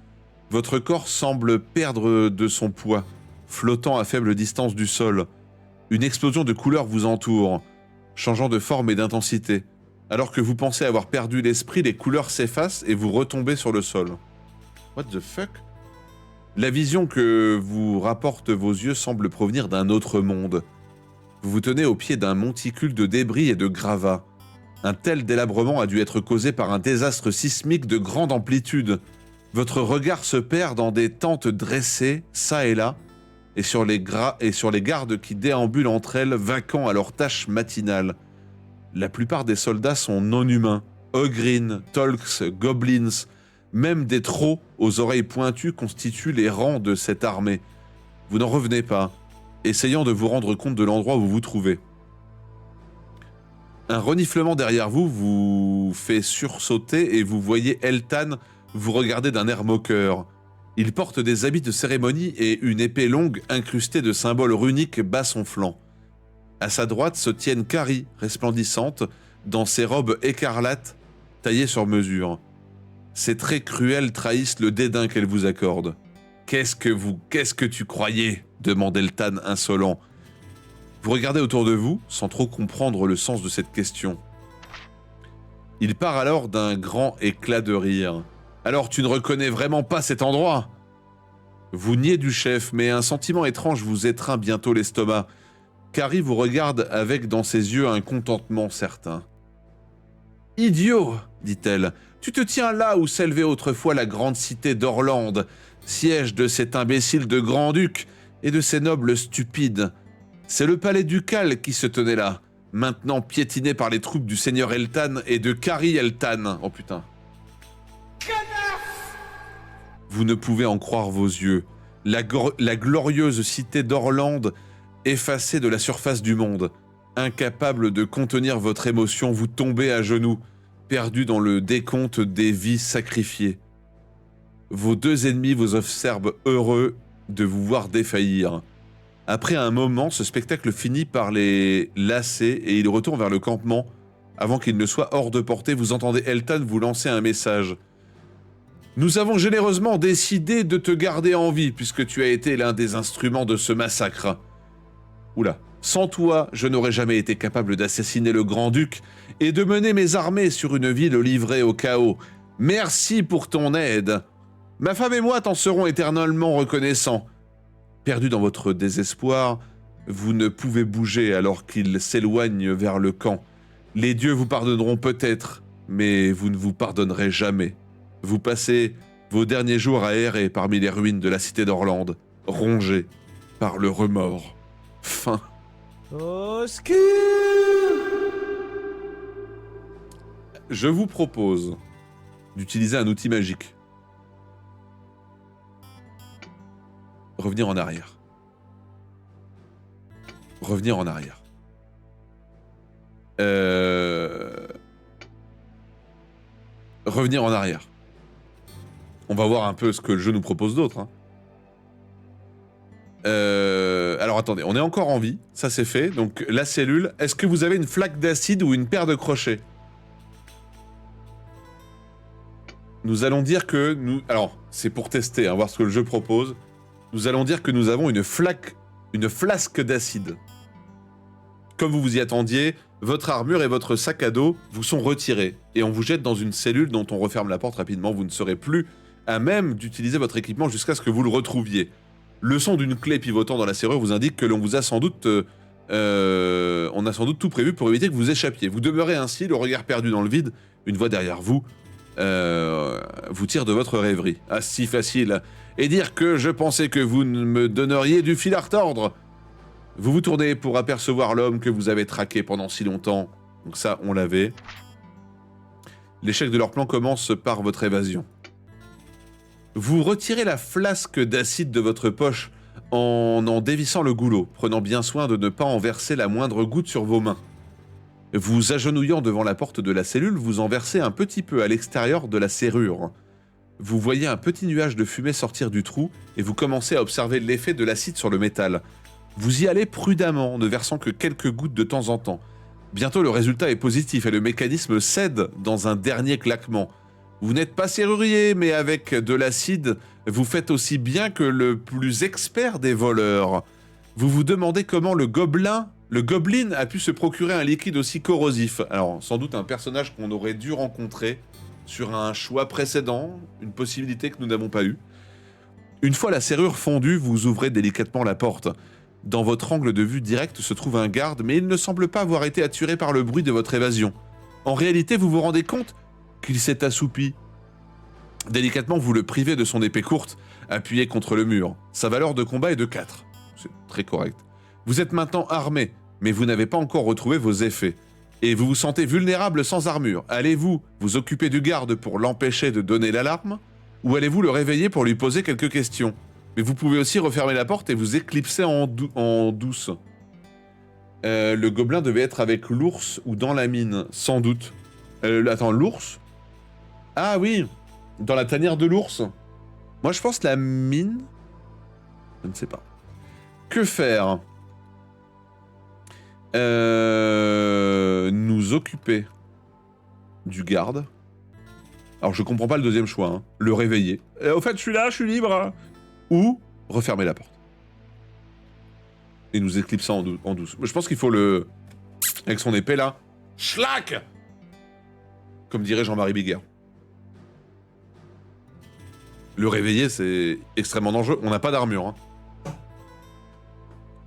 Votre corps semble perdre de son poids, flottant à faible distance du sol. Une explosion de couleurs vous entoure, changeant de forme et d'intensité. Alors que vous pensez avoir perdu l'esprit, les couleurs s'effacent et vous retombez sur le sol. What the fuck? La vision que vous rapportent vos yeux semble provenir d'un autre monde. Vous vous tenez au pied d'un monticule de débris et de gravats. Un tel délabrement a dû être causé par un désastre sismique de grande amplitude. Votre regard se perd dans des tentes dressées, çà et là, et sur les gardes qui déambulent entre elles, vaquant à leurs tâches matinales. La plupart des soldats sont non-humains. Ogryn, Tolks, Goblins, même des trolls aux oreilles pointues constituent les rangs de cette armée. Vous n'en revenez pas, essayant de vous rendre compte de l'endroit où vous vous trouvez. Un reniflement derrière vous vous fait sursauter et vous voyez Eltan vous regarder d'un air moqueur. Il porte des habits de cérémonie et une épée longue incrustée de symboles runiques bat son flanc. À sa droite se tiennent Kari, resplendissante, dans ses robes écarlates, taillées sur mesure. Ses traits cruels trahissent le dédain qu'elle vous accorde. « Qu'est-ce que tu croyais ?» demande Eltan insolent. Vous regardez autour de vous, sans trop comprendre le sens de cette question. Il part alors d'un grand éclat de rire. « Alors tu ne reconnais vraiment pas cet endroit ?» Vous niez du chef, mais un sentiment étrange vous étreint bientôt l'estomac. Kari vous regarde avec dans ses yeux un contentement certain. « Idiot !» dit-elle. « Tu te tiens là où s'élevait autrefois la grande cité d'Orlande, siège de cet imbécile de grand-duc et de ces nobles stupides. C'est le palais ducal qui se tenait là, maintenant piétiné par les troupes du seigneur Eltan et de Kari Eltan. Oh putain. Vous ne pouvez en croire vos yeux. La glorieuse cité d'Orlande effacée de la surface du monde. Incapable de contenir votre émotion, vous tombez à genoux, perdu dans le décompte des vies sacrifiées. Vos deux ennemis vous observent heureux de vous voir défaillir. Après un moment, ce spectacle finit par les lasser et ils retournent vers le campement. Avant qu'il ne soit hors de portée, vous entendez Eltan vous lancer un message. « Nous avons généreusement décidé de te garder en vie puisque tu as été l'un des instruments de ce massacre. » Oula. Sans toi, je n'aurais jamais été capable d'assassiner le grand-duc et de mener mes armées sur une ville livrée au chaos. Merci pour ton aide. Ma femme et moi t'en serons éternellement reconnaissants. Perdu dans votre désespoir, vous ne pouvez bouger alors qu'il s'éloigne vers le camp. Les dieux vous pardonneront peut-être, mais vous ne vous pardonnerez jamais. Vous passez vos derniers jours à errer parmi les ruines de la cité d'Orlande, rongés par le remords. Fin. Au secours! Je vous propose d'utiliser un outil magique. Revenir en arrière. Revenir en arrière. Revenir en arrière. On va voir un peu ce que le jeu nous propose d'autre. Hein. Alors attendez, on est encore en vie, ça c'est fait. Donc la cellule, est-ce que vous avez une flaque d'acide ou une paire de crochets? Nous allons dire que nous... Alors, c'est pour tester, hein, voir ce que le jeu propose. Nous allons dire que nous avons une flasque d'acide. Comme vous vous y attendiez, votre armure et votre sac à dos vous sont retirés. Et on vous jette dans une cellule dont on referme la porte rapidement. Vous ne serez plus à même d'utiliser votre équipement jusqu'à ce que vous le retrouviez. Le son d'une clé pivotant dans la serrure vous indique que l'on vous a sans doute... on a sans doute tout prévu pour éviter que vous échappiez. Vous demeurez ainsi, le regard perdu dans le vide. Une voix derrière vous vous tire de votre rêverie. Ah, si facile. Et dire que je pensais que vous me donneriez du fil à retordre. Vous vous tournez pour apercevoir l'homme que vous avez traqué pendant si longtemps. Donc ça, on l'avait. L'échec de leur plan commence par votre évasion. Vous retirez la flasque d'acide de votre poche en dévissant le goulot, prenant bien soin de ne pas en verser la moindre goutte sur vos mains. Vous agenouillant devant la porte de la cellule, vous en versez un petit peu à l'extérieur de la serrure. Vous voyez un petit nuage de fumée sortir du trou et vous commencez à observer l'effet de l'acide sur le métal. Vous y allez prudemment, ne versant que quelques gouttes de temps en temps. Bientôt le résultat est positif et le mécanisme cède dans un dernier claquement. Vous n'êtes pas serrurier, mais avec de l'acide, vous faites aussi bien que le plus expert des voleurs. Vous vous demandez comment le goblin a pu se procurer un liquide aussi corrosif. Alors, sans doute un personnage qu'on aurait dû rencontrer sur un choix précédent, une possibilité que nous n'avons pas eue. Une fois la serrure fondue, vous ouvrez délicatement la porte. Dans votre angle de vue direct se trouve un garde, mais il ne semble pas avoir été attiré par le bruit de votre évasion. En réalité, vous vous rendez compte qu'il s'est assoupi. Délicatement, vous le privez de son épée courte, appuyée contre le mur. Sa valeur de combat est de 4. C'est très correct. Vous êtes maintenant armé, mais vous n'avez pas encore retrouvé vos effets. Et vous vous sentez vulnérable sans armure. Allez-vous vous occuper du garde pour l'empêcher de donner l'alarme ? Ou allez-vous le réveiller pour lui poser quelques questions ? Mais vous pouvez aussi refermer la porte et vous éclipser en douce. Le gobelin devait être avec l'ours ou dans la mine, sans doute. Attends, l'ours ? Ah oui, dans la tanière de l'ours. Moi je pense la mine. Je ne sais pas. Que faire ? Nous occuper du garde. Alors je comprends pas le deuxième choix. Hein. Le réveiller. Au fait, je suis là, je suis libre. Ou refermer la porte. Et nous éclipser en douce. Je pense qu'il faut le... Avec son épée là. Schlack ! Comme dirait Jean-Marie Bigard. Le réveiller, c'est extrêmement dangereux. On n'a pas d'armure. Hein.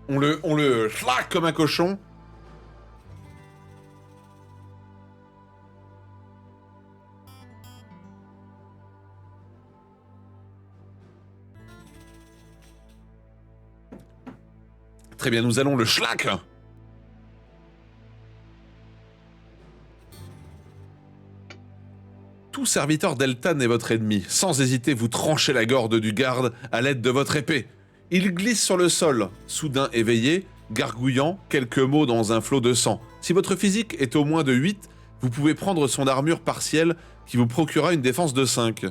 On le schlack comme un cochon. Très bien, nous allons le schlack. Tout serviteur d'Eltan est votre ennemi. Sans hésiter, vous tranchez la gorge du garde à l'aide de votre épée. Il glisse sur le sol, soudain éveillé, gargouillant quelques mots dans un flot de sang. Si votre physique est au moins de 8, vous pouvez prendre son armure partielle qui vous procurera une défense de 5.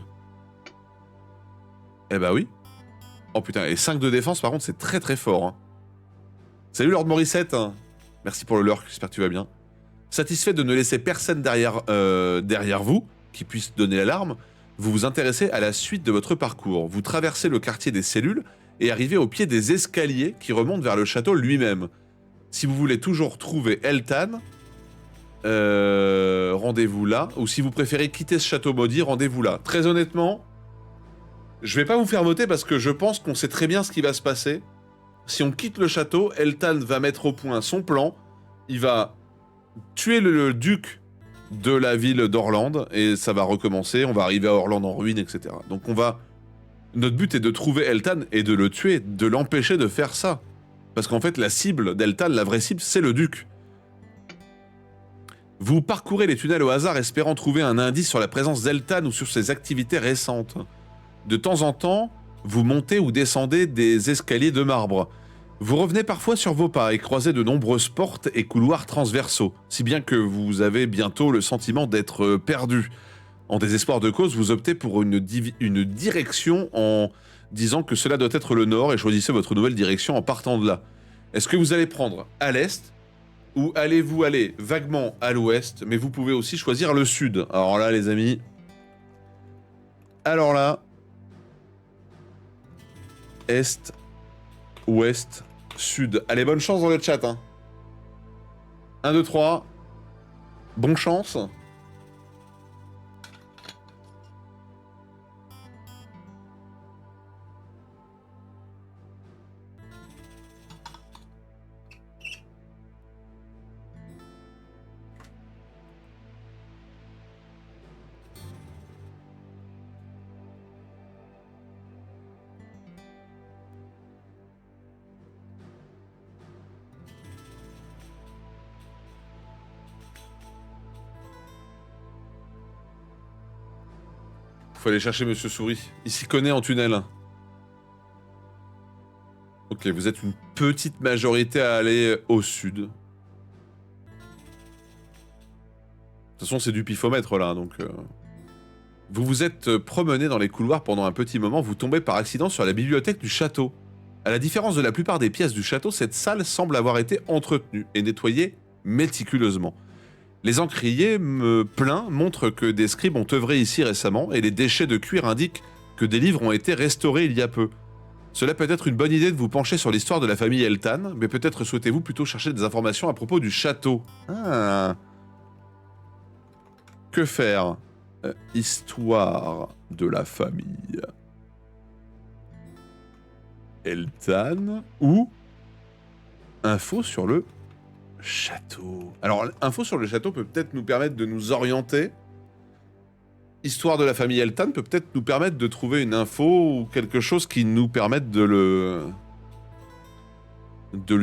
Eh bah oui. Oh putain, et 5 de défense par contre c'est très très fort. Hein. Salut Lord Morissette. Merci pour le lurk, j'espère que tu vas bien. Satisfait de ne laisser personne derrière vous qui puisse donner l'alarme, vous vous intéressez à la suite de votre parcours. Vous traversez le quartier des cellules et arrivez au pied des escaliers qui remontent vers le château lui-même. Si vous voulez toujours trouver Eltan, rendez-vous là. Ou si vous préférez quitter ce château maudit, rendez-vous là. Très honnêtement, je vais pas vous faire voter parce que je pense qu'on sait très bien ce qui va se passer. Si on quitte le château, Eltan va mettre au point son plan. Il va tuer le duc de la ville d'Orlande et ça va recommencer. On va arriver à Orlande en ruine, etc. Donc notre but est de trouver Eltan et de le tuer, de l'empêcher de faire ça. Parce qu'en fait, la cible d'Eltan, la vraie cible, c'est le duc. Vous parcourez les tunnels au hasard espérant trouver un indice sur la présence d'Eltan ou sur ses activités récentes. De temps en temps, vous montez ou descendez des escaliers de marbre. Vous revenez parfois sur vos pas et croisez de nombreuses portes et couloirs transversaux, si bien que vous avez bientôt le sentiment d'être perdu. En désespoir de cause, vous optez pour une direction en disant que cela doit être le nord et choisissez votre nouvelle direction en partant de là. Est-ce que vous allez prendre à l'est ou allez-vous aller vaguement à l'ouest, mais vous pouvez aussi choisir le sud. Alors là, les amis... Alors là... Est, ouest, sud. Allez, bonne chance dans le chat, hein. 1, 2, 3. Bonne chance. Faut aller chercher Monsieur Souris. Il s'y connaît en tunnel. Ok, vous êtes une petite majorité à aller au sud. toute façon, c'est du pifomètre, là, donc... Vous vous êtes promené dans les couloirs pendant un petit moment, vous tombez par accident sur la bibliothèque du château. À la différence de la plupart des pièces du château, cette salle semble avoir été entretenue et nettoyée méticuleusement. Les encriers pleins montrent que des scribes ont œuvré ici récemment et les déchets de cuir indiquent que des livres ont été restaurés il y a peu. Cela peut être une bonne idée de vous pencher sur l'histoire de la famille Eltan, mais peut-être souhaitez-vous plutôt chercher des informations à propos du château. Ah. Que faire ? Histoire de la famille Eltan ou info sur le château. Alors, info sur le château peut peut-être nous permettre de nous orienter. Histoire de la famille Eltan peut peut-être nous permettre de trouver une info ou quelque chose qui nous permette de le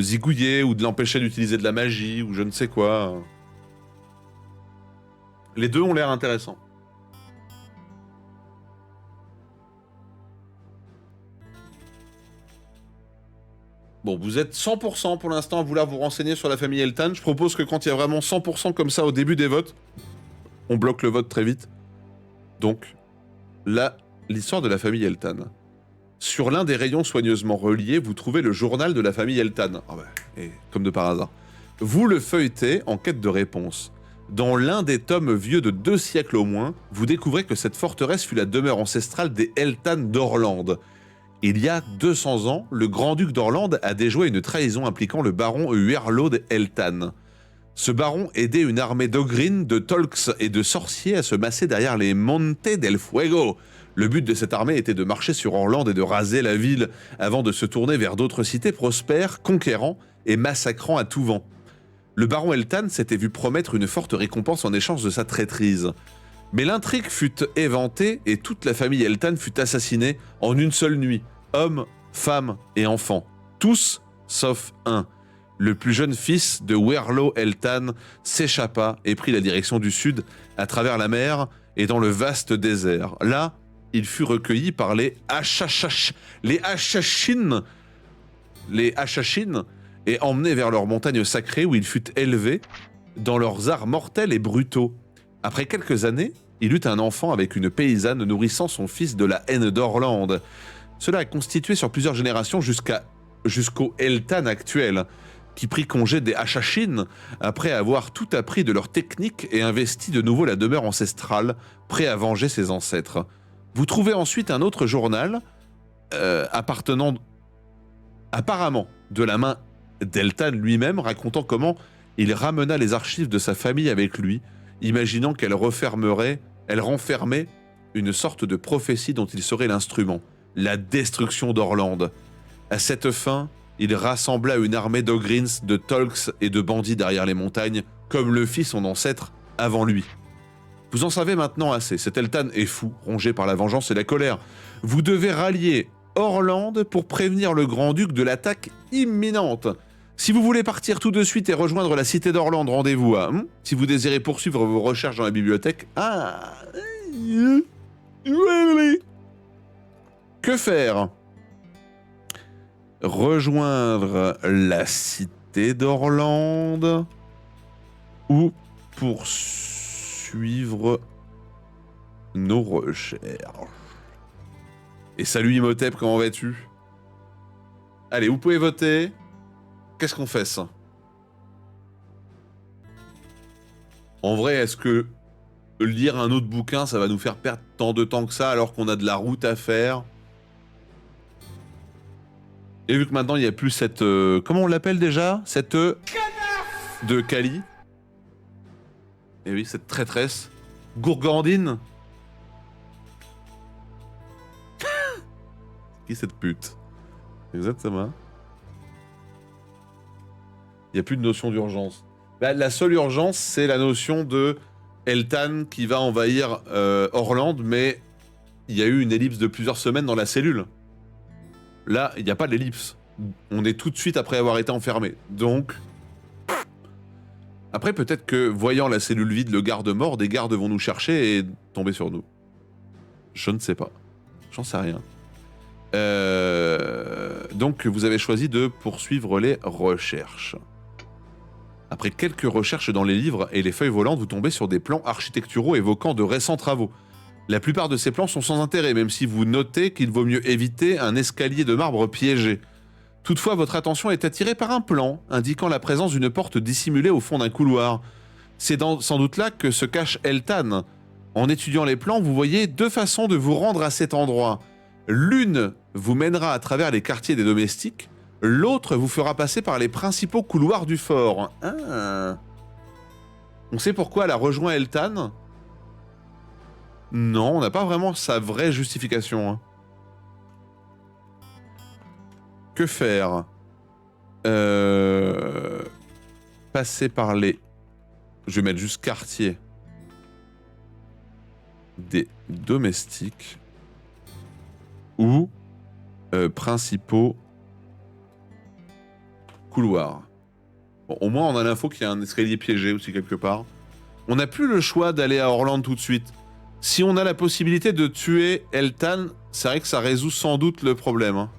zigouiller ou de l'empêcher d'utiliser de la magie ou je ne sais quoi. Les deux ont l'air intéressants. Bon, vous êtes 100% pour l'instant à vouloir vous renseigner sur la famille Eltan. Je propose que quand il y a vraiment 100% comme ça au début des votes, on bloque le vote très vite. Donc, là, l'histoire de la famille Eltan. Sur l'un des rayons soigneusement reliés, vous trouvez le journal de la famille Eltan. Ah bah, et comme de par hasard. Vous le feuilletez en quête de réponse. Dans l'un des tomes vieux de 2 siècles au moins, vous découvrez que cette forteresse fut la demeure ancestrale des Eltan d'Orlande. Il y a 200 ans, le grand-duc d'Orlande a déjoué une trahison impliquant le baron Huerlod Eltan. Ce baron aidait une armée d'oghrines, de tolks et de sorciers à se masser derrière les Monte del Fuego. Le but de cette armée était de marcher sur Orlande et de raser la ville, avant de se tourner vers d'autres cités prospères, conquérant et massacrant à tout vent. Le baron Eltan s'était vu promettre une forte récompense en échange de sa traîtrise. Mais l'intrigue fut éventée et toute la famille Eltan fut assassinée en une seule nuit. Hommes, femmes et enfants. Tous, sauf un. Le plus jeune fils de Huerlo Eltan s'échappa et prit la direction du sud, à travers la mer et dans le vaste désert. Là, il fut recueilli par les Achachachines et emmené vers leur montagne sacrée où il fut élevé dans leurs arts mortels et brutaux. Après quelques années, il eut un enfant avec une paysanne nourrissant son fils de la haine d'Orlande. Cela a constitué sur plusieurs générations jusqu'au Eltan actuel, qui prit congé des Achachines après avoir tout appris de leur technique et investi de nouveau la demeure ancestrale, prêt à venger ses ancêtres. Vous trouvez ensuite un autre journal, appartenant apparemment de la main d'Eltan lui-même, racontant comment il ramena les archives de sa famille avec lui, imaginant qu'elle renfermait une sorte de prophétie dont il serait l'instrument, la destruction d'Orlande. À cette fin, il rassembla une armée d'Ogrins, de Tolks et de bandits derrière les montagnes, comme le fit son ancêtre avant lui. Vous en savez maintenant assez, cet Eltan est fou, rongé par la vengeance et la colère. Vous devez rallier Orlande pour prévenir le grand-duc de l'attaque imminente. Si vous voulez partir tout de suite et rejoindre la cité d'Orlande, rendez-vous à... Si vous désirez poursuivre vos recherches dans la bibliothèque... Que faire ? Rejoindre la cité d'Orlande ou poursuivre nos recherches. Et salut Imhotep, comment vas-tu ? Allez, vous pouvez voter. Qu'est-ce qu'on fait ça ? En vrai, est-ce que lire un autre bouquin, ça va nous faire perdre tant de temps que ça alors qu'on a de la route à faire ? Et vu que maintenant il n'y a plus cette... comment on l'appelle déjà ? Cette... de Kali. Et oui, cette traîtresse. Gourgandine. Qui est cette pute ? Exactement. Il n'y a plus de notion d'urgence. Bah, la seule urgence, c'est la notion de Eltan qui va envahir Orlande, mais il y a eu une ellipse de plusieurs semaines dans la cellule. Là, il n'y a pas d'ellipse. On est tout de suite après avoir été enfermé. Donc... Après, peut-être que, voyant la cellule vide, le garde mort, des gardes vont nous chercher et tomber sur nous. Je ne sais pas. J'en sais rien. Donc, vous avez choisi de poursuivre les recherches. Après quelques recherches dans les livres et les feuilles volantes, vous tombez sur des plans architecturaux évoquant de récents travaux. La plupart de ces plans sont sans intérêt, même si vous notez qu'il vaut mieux éviter un escalier de marbre piégé. Toutefois, votre attention est attirée par un plan indiquant la présence d'une porte dissimulée au fond d'un couloir. C'est sans doute là que se cache Eltan. En étudiant les plans, vous voyez deux façons de vous rendre à cet endroit. L'une vous mènera à travers les quartiers des domestiques, l'autre vous fera passer par les principaux couloirs du fort. Ah. On sait pourquoi elle a rejoint Eltan ? Non, on n'a pas vraiment sa vraie justification. Hein. Que faire ? Passer par les... Je vais mettre juste quartier des domestiques ou principaux couloirs. Bon, au moins, on a l'info qu'il y a un escalier piégé aussi quelque part. On n'a plus le choix d'aller à Orlande tout de suite. Si on a la possibilité de tuer Eltan, c'est vrai que ça résout sans doute le problème. Hein.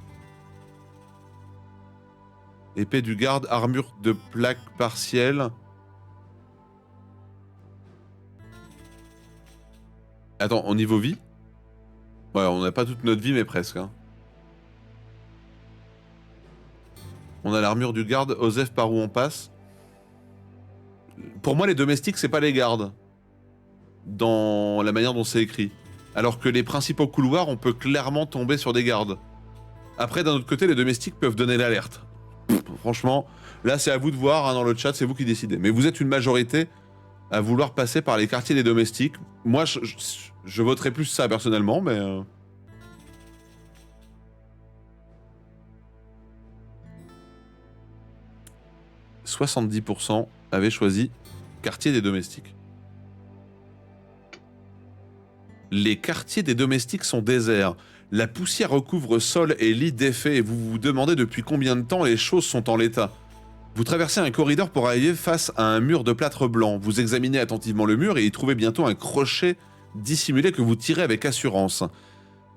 Épée du garde, armure de plaque partielle. Attends, au niveau vie ? Ouais, on n'a pas toute notre vie, mais presque. Hein. On a l'armure du garde, Osef par où on passe. Pour moi, les domestiques, c'est pas les gardes. Dans la manière dont c'est écrit. Alors que les principaux couloirs, on peut clairement tomber sur des gardes. Après, d'un autre côté, les domestiques peuvent donner l'alerte. Franchement, là, c'est à vous de voir hein, dans le chat, c'est vous qui décidez. Mais vous êtes une majorité à vouloir passer par les quartiers des domestiques. Moi, je voterais plus ça, personnellement, mais... 70% avaient choisi quartier des domestiques. Les quartiers des domestiques sont déserts. La poussière recouvre sol et lit défaits et vous vous demandez depuis combien de temps les choses sont en l'état. Vous traversez un corridor pour arriver face à un mur de plâtre blanc. Vous examinez attentivement le mur et y trouvez bientôt un crochet dissimulé que vous tirez avec assurance.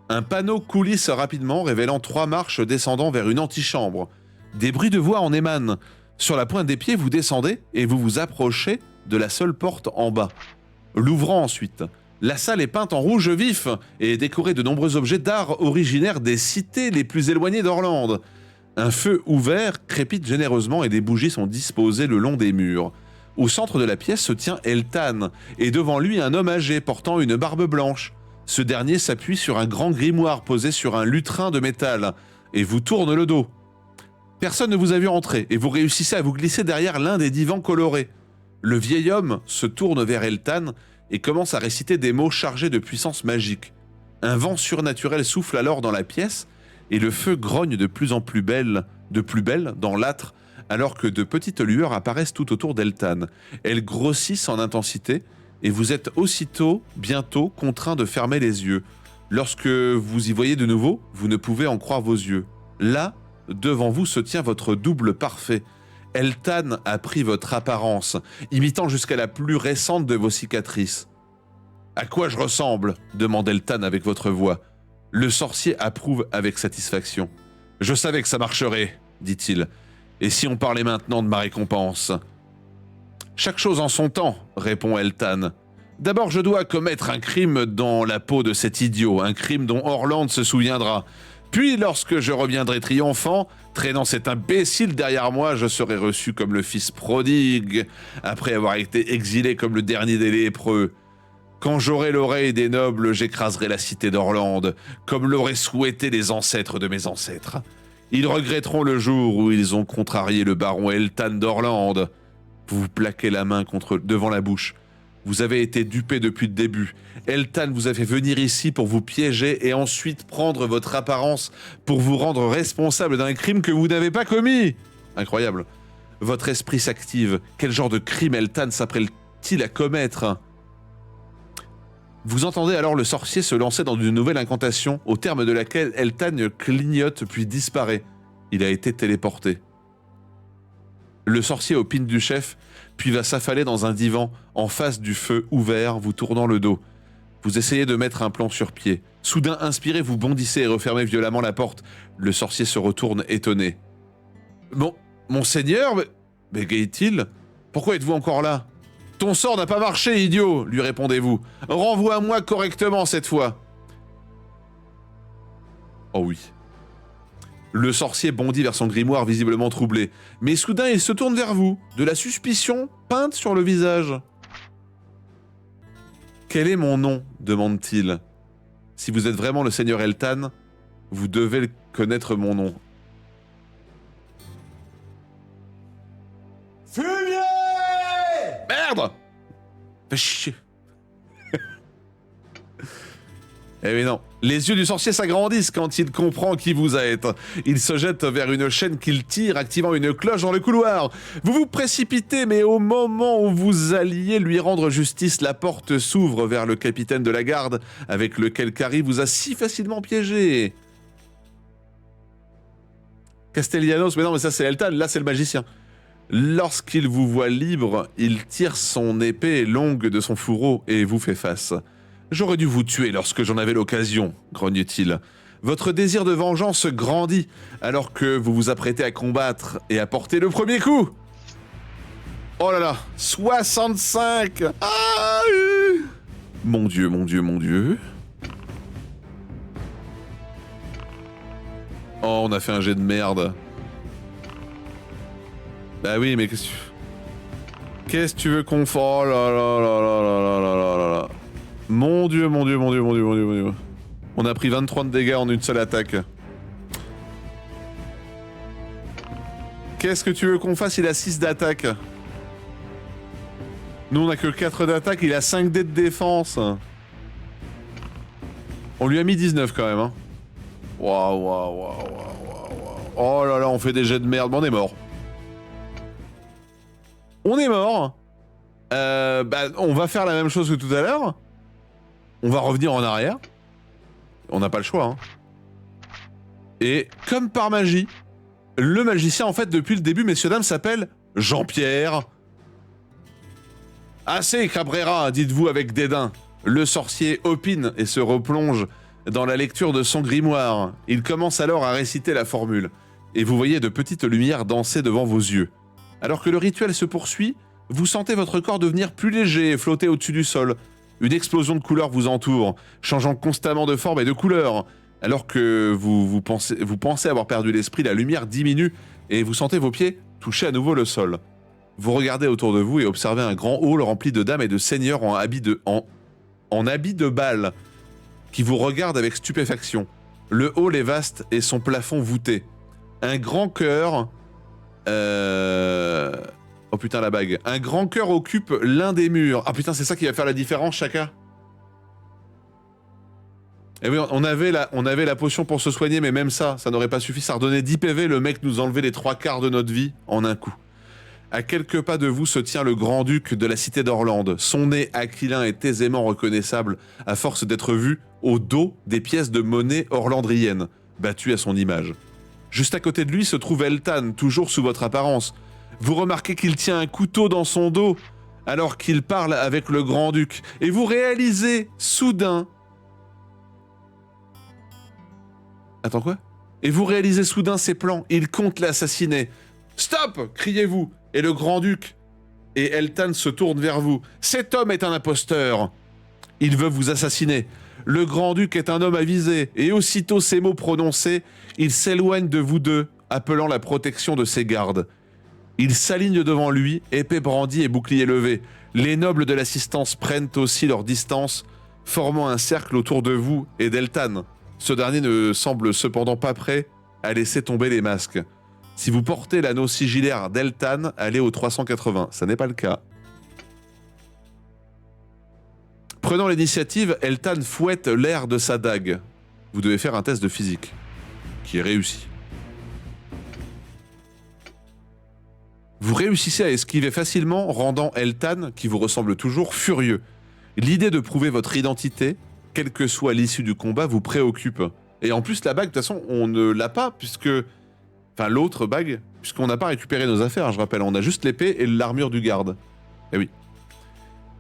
Un panneau coulisse rapidement, révélant 3 marches descendant vers une antichambre. Des bruits de voix en émanent. Sur la pointe des pieds, vous descendez et vous vous approchez de la seule porte en bas. L'ouvrant ensuite. La salle est peinte en rouge vif et est décorée de nombreux objets d'art originaires des cités les plus éloignées d'Orlande. Un feu ouvert crépite généreusement et des bougies sont disposées le long des murs. Au centre de la pièce se tient Eltan, et devant lui un homme âgé portant une barbe blanche. Ce dernier s'appuie sur un grand grimoire posé sur un lutrin de métal, et vous tourne le dos. Personne ne vous a vu entrer, et vous réussissez à vous glisser derrière l'un des divans colorés. Le vieil homme se tourne vers Eltan et commence à réciter des mots chargés de puissance magique. Un vent surnaturel souffle alors dans la pièce, et le feu grogne de plus belle dans l'âtre, alors que de petites lueurs apparaissent tout autour d'Eltan. Elles grossissent en intensité, et vous êtes bientôt contraint de fermer les yeux. Lorsque vous y voyez de nouveau, vous ne pouvez en croire vos yeux. Là, devant vous se tient votre double parfait. Eltan a pris votre apparence, imitant jusqu'à la plus récente de vos cicatrices. « À quoi je ressemble ?» demande Eltan avec votre voix. Le sorcier approuve avec satisfaction. « Je savais que ça marcherait, » dit-il. « Et si on parlait maintenant de ma récompense ?»« Chaque chose en son temps, » répond Eltan. « D'abord, je dois commettre un crime dans la peau de cet idiot, un crime dont Orlande se souviendra. Puis, lorsque je reviendrai triomphant, traînant cet imbécile derrière moi, je serai reçu comme le fils prodigue, après avoir été exilé comme le dernier des lépreux. Quand j'aurai l'oreille des nobles, j'écraserai la cité d'Orlande, comme l'auraient souhaité les ancêtres de mes ancêtres. Ils regretteront le jour où ils ont contrarié le baron Eltan d'Orlande. » Vous vous plaquez la main devant la bouche. Vous avez été dupé depuis le début. Eltan vous a fait venir ici pour vous piéger et ensuite prendre votre apparence pour vous rendre responsable d'un crime que vous n'avez pas commis. Incroyable. Votre esprit s'active. Quel genre de crime Eltan s'apprête-t-il à commettre ? Vous entendez alors le sorcier se lancer dans une nouvelle incantation, au terme de laquelle Eltan clignote puis disparaît. Il a été téléporté. Le sorcier opine du chef, puis va s'affaler dans un divan, en face du feu ouvert, vous tournant le dos. Vous essayez de mettre un plan sur pied. Soudain inspiré, vous bondissez et refermez violemment la porte. Le sorcier se retourne étonné. « Monseigneur » bégaye-t-il. Pourquoi êtes-vous encore là? Ton sort n'a pas marché, idiot, lui répondez-vous. Renvoie-moi correctement cette fois. Oh oui. Le sorcier bondit vers son grimoire visiblement troublé. Mais soudain, il se tourne vers vous, de la suspicion peinte sur le visage. Quel est mon nom? Demande-t-il. Si vous êtes vraiment le seigneur Eltan, vous devez connaître mon nom. Fumier! Merde! Fais chier. Eh oui non. Les yeux du sorcier s'agrandissent quand il comprend qui vous êtes. Il se jette vers une chaîne qu'il tire, activant une cloche dans le couloir. Vous vous précipitez, mais au moment où vous alliez lui rendre justice, la porte s'ouvre vers le capitaine de la garde, avec lequel Carrie vous a si facilement piégé. Castellanos, mais non, mais ça c'est Eltan, là c'est le magicien. Lorsqu'il vous voit libre, il tire son épée longue de son fourreau et vous fait face. J'aurais dû vous tuer lorsque j'en avais l'occasion, grogne-t-il. Votre désir de vengeance grandit alors que vous vous apprêtez à combattre et à porter le premier coup. Oh là là, 65. Ah, mon Dieu, mon Dieu, mon Dieu. Oh, on a fait un jet de merde. Bah oui, mais qu'est-ce que tu veux qu'on fasse? Oh là là là là là là là là là. Mon Dieu, mon Dieu, mon Dieu, mon Dieu, mon Dieu, mon Dieu. On a pris 23 de dégâts en une seule attaque. Qu'est-ce que tu veux qu'on fasse? Il a 6 d'attaque. Nous, on a que 4 d'attaque, il a 5 dés de défense. On lui a mis 19 quand même, hein. Waouh, waouh, waouh, waouh, waouh. Oh là là, on fait des jets de merde, mais on est mort. On est mort. Bah, on va faire la même chose que tout à l'heure. On va revenir en arrière. On n'a pas le choix, hein. Et comme par magie, le magicien, en fait, depuis le début, messieurs, dames, s'appelle Jean-Pierre. Assez, Cabrera, dites-vous avec dédain. Le sorcier opine et se replonge dans la lecture de son grimoire. Il commence alors à réciter la formule. Et vous voyez de petites lumières danser devant vos yeux. Alors que le rituel se poursuit, vous sentez votre corps devenir plus léger et flotter au-dessus du sol. Une explosion de couleurs vous entoure, changeant constamment de forme et de couleur. Alors que vous pensez avoir perdu l'esprit, la lumière diminue et vous sentez vos pieds toucher à nouveau le sol. Vous regardez autour de vous et observez un grand hall rempli de dames et de seigneurs en habits de bal qui vous regardent avec stupéfaction. Le hall est vaste et son plafond voûté. Un grand cœur... Oh putain, la bague. Un grand cœur occupe l'un des murs. Ah putain, c'est ça qui va faire la différence, Chaka. Et oui, on avait la potion pour se soigner, mais même ça n'aurait pas suffi. Ça redonnait 10 PV, le mec nous enlevait les 3/4 de notre vie en un coup. À quelques pas de vous se tient le grand-duc de la cité d'Orlande. Son nez aquilin est aisément reconnaissable, à force d'être vu au dos des pièces de monnaie orlandriennes, battues à son image. Juste à côté de lui se trouve Eltan, toujours sous votre apparence. Vous remarquez qu'il tient un couteau dans son dos, alors qu'il parle avec le grand-duc. Et vous réalisez, soudain... Attends, quoi? Et vous réalisez soudain ses plans. Il compte l'assassiner. Stop! Criez-vous. Et le grand-duc et Eltan se tournent vers vous. Cet homme est un imposteur. Il veut vous assassiner. Le grand-duc est un homme avisé. Et aussitôt ces mots prononcés, il s'éloigne de vous deux, appelant la protection de ses gardes. Il s'aligne devant lui, épée brandie et bouclier levé. Les nobles de l'assistance prennent aussi leur distance, formant un cercle autour de vous et d'Eltan. Ce dernier ne semble cependant pas prêt à laisser tomber les masques. Si vous portez l'anneau sigillaire d'Eltan, allez au 380. Ça n'est pas le cas. Prenant l'initiative, Eltan fouette l'air de sa dague. Vous devez faire un test de physique, qui est réussi. Vous réussissez à esquiver facilement, rendant Eltan, qui vous ressemble toujours, furieux. L'idée de prouver votre identité, quelle que soit l'issue du combat, vous préoccupe. Et en plus, la bague, de toute façon, on ne l'a pas, puisque... Enfin, l'autre bague, puisqu'on n'a pas récupéré nos affaires, je rappelle. On a juste l'épée et l'armure du garde. Eh oui.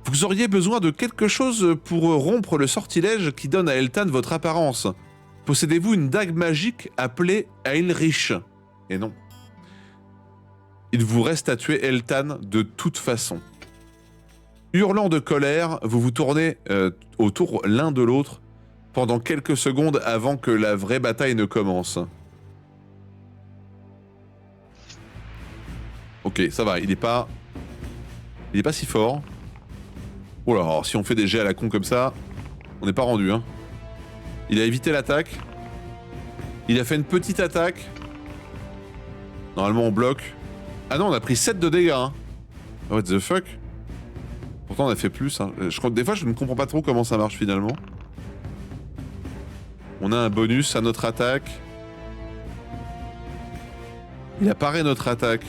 Vous auriez besoin de quelque chose pour rompre le sortilège qui donne à Eltan votre apparence. Possédez-vous une dague magique appelée Aelrich? Et non. Il Il vous reste à tuer Eltan de toute façon. Hurlant de colère, vous vous tournez autour l'un de l'autre pendant quelques secondes avant que la vraie bataille ne commence. Ok, ça va, il est pas si fort. Oh là, alors, si on fait des jets à la con comme ça, on n'est pas rendu, hein. Il a évité l'attaque. Il a fait une petite attaque. Normalement, on bloque. Ah non, on a pris 7 de dégâts, hein. What the fuck? Pourtant, on a fait plus, hein. Je crois que des fois, je ne comprends pas trop comment ça marche, finalement. On a un bonus à notre attaque. Il a paré notre attaque.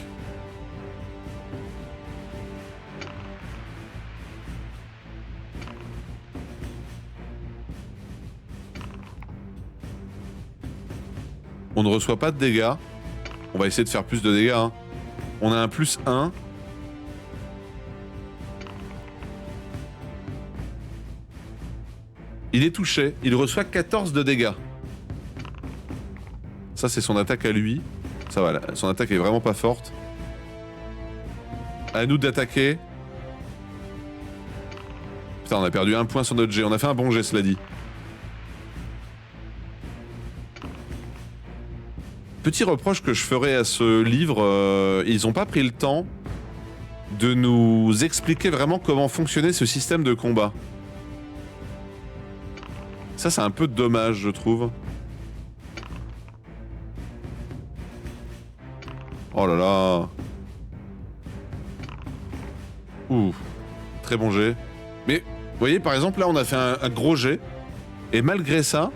On ne reçoit pas de dégâts. On va essayer de faire plus de dégâts, hein. On a un plus 1. Il est touché. Il reçoit 14 de dégâts. Ça, c'est son attaque à lui. Ça va, son attaque est vraiment pas forte. À nous d'attaquer. Putain, on a perdu 1 point sur notre jet. On a fait un bon jet, cela dit. Petit reproche que je ferai à ce livre, ils n'ont pas pris le temps de nous expliquer vraiment comment fonctionnait ce système de combat. Ça, c'est un peu dommage, je trouve. Oh là là. Ouh. Très bon jet. Mais, vous voyez, par exemple, là, on a fait un gros jet. Et malgré ça,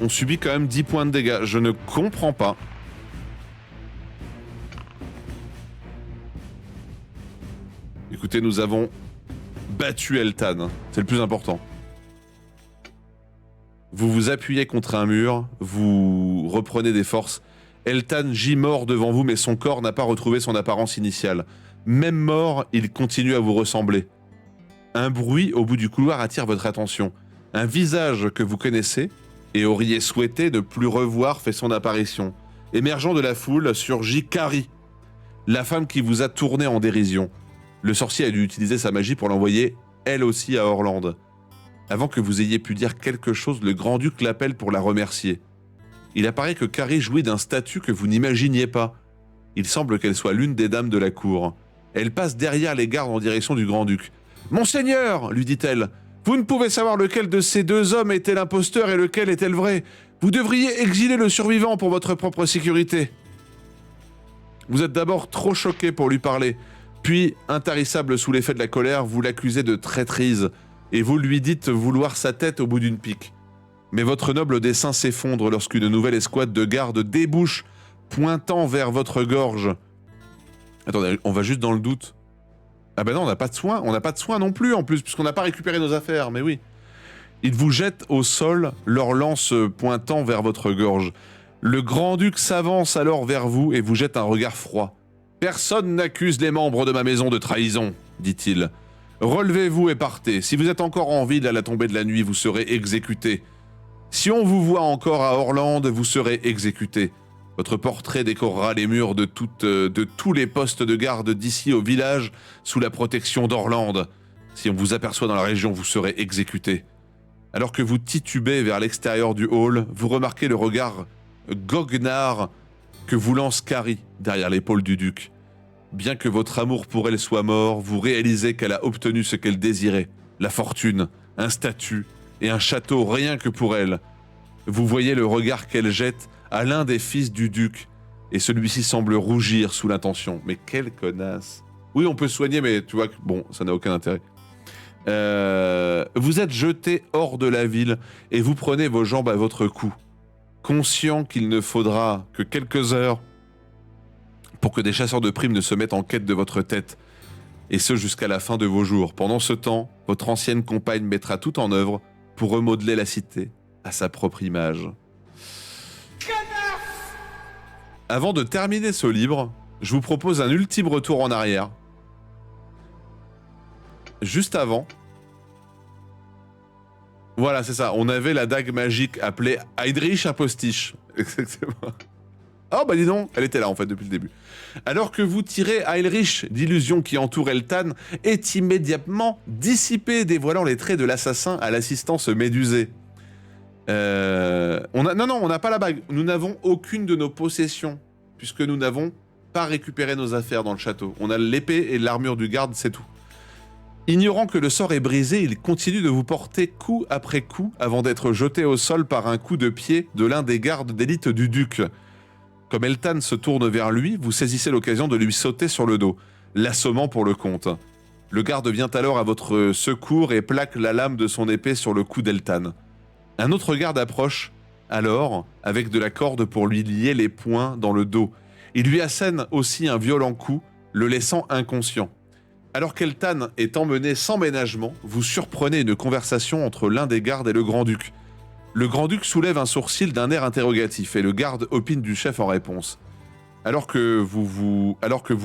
on subit quand même 10 points de dégâts. Je ne comprends pas. Écoutez, nous avons battu Eltan. C'est le plus important. Vous vous appuyez contre un mur, vous reprenez des forces. Eltan gît mort devant vous, mais son corps n'a pas retrouvé son apparence initiale. Même mort, il continue à vous ressembler. Un bruit au bout du couloir attire votre attention. Un visage que vous connaissez et auriez souhaité ne plus revoir fait son apparition. Émergeant de la foule, surgit Carrie, la femme qui vous a tourné en dérision. Le sorcier a dû utiliser sa magie pour l'envoyer, elle aussi, à Orlande. Avant que vous ayez pu dire quelque chose, le grand-duc l'appelle pour la remercier. Il apparaît que Carrie jouit d'un statut que vous n'imaginiez pas. Il semble qu'elle soit l'une des dames de la cour. Elle passe derrière les gardes en direction du grand-duc. « Monseigneur !» lui dit-elle. « Vous ne pouvez savoir lequel de ces deux hommes était l'imposteur et lequel était le vrai. Vous devriez exiler le survivant pour votre propre sécurité. » Vous êtes d'abord trop choqué pour lui parler. Puis, intarissable sous l'effet de la colère, vous l'accusez de traîtrise et vous lui dites vouloir sa tête au bout d'une pique. Mais votre noble dessein s'effondre lorsqu'une nouvelle escouade de gardes débouche, pointant vers votre gorge. Attendez, on va juste dans le doute. Ah ben non, on n'a pas de soin. On n'a pas de soin non plus, en plus, puisqu'on n'a pas récupéré nos affaires, mais oui. Ils vous jettent au sol, leur lance pointant vers votre gorge. Le grand-duc s'avance alors vers vous et vous jette un regard froid. « Personne n'accuse les membres de ma maison de trahison, dit-il. Relevez-vous et partez. Si vous êtes encore en vie à la tombée de la nuit, vous serez exécuté. Si on vous voit encore à Orlande, vous serez exécuté. Votre portrait décorera les murs de tous les postes de garde d'ici au village sous la protection d'Orlande. Si on vous aperçoit dans la région, vous serez exécuté. » Alors que vous titubez vers l'extérieur du hall, vous remarquez le regard goguenard que vous lance Carrie derrière l'épaule du duc. Bien que votre amour pour elle soit mort, vous réalisez qu'elle a obtenu ce qu'elle désirait, la fortune, un statut et un château rien que pour elle. Vous voyez le regard qu'elle jette à l'un des fils du duc, et celui-ci semble rougir sous l'intention. Mais quelle connasse! Oui, on peut soigner, mais tu vois que bon, ça n'a aucun intérêt. Vous êtes jeté hors de la ville et vous prenez vos jambes à votre cou, conscient qu'il ne faudra que quelques heures pour que des chasseurs de primes ne se mettent en quête de votre tête, et ce jusqu'à la fin de vos jours. Pendant ce temps, votre ancienne compagne mettra tout en œuvre pour remodeler la cité à sa propre image. Avant de terminer ce livre, je vous propose un ultime retour en arrière. Juste avant. Voilà, c'est ça. On avait la dague magique appelée Heydrich Apostich. Exactement. Oh bah dis donc, elle était là en fait depuis le début. Alors que vous tirez Heinrich, l'illusion qui entoure Eltan est immédiatement dissipée, dévoilant les traits de l'assassin à l'assistance médusée. On n'a pas la bague. Nous n'avons aucune de nos possessions, puisque nous n'avons pas récupéré nos affaires dans le château. On a l'épée et l'armure du garde, c'est tout. Ignorant que le sort est brisé, il continue de vous porter coup après coup avant d'être jeté au sol par un coup de pied de l'un des gardes d'élite du duc. Comme Eltan se tourne vers lui, vous saisissez l'occasion de lui sauter sur le dos, l'assommant pour le compte. Le garde vient alors à votre secours et plaque la lame de son épée sur le cou d'Eltan. Un autre garde approche, alors, avec de la corde pour lui lier les poings dans le dos. Il lui assène aussi un violent coup, le laissant inconscient. Alors qu'Eltan est emmené sans ménagement, vous surprenez une conversation entre l'un des gardes et le grand-duc. Le grand-duc soulève un sourcil d'un air interrogatif et le garde opine du chef en réponse. Alors que vous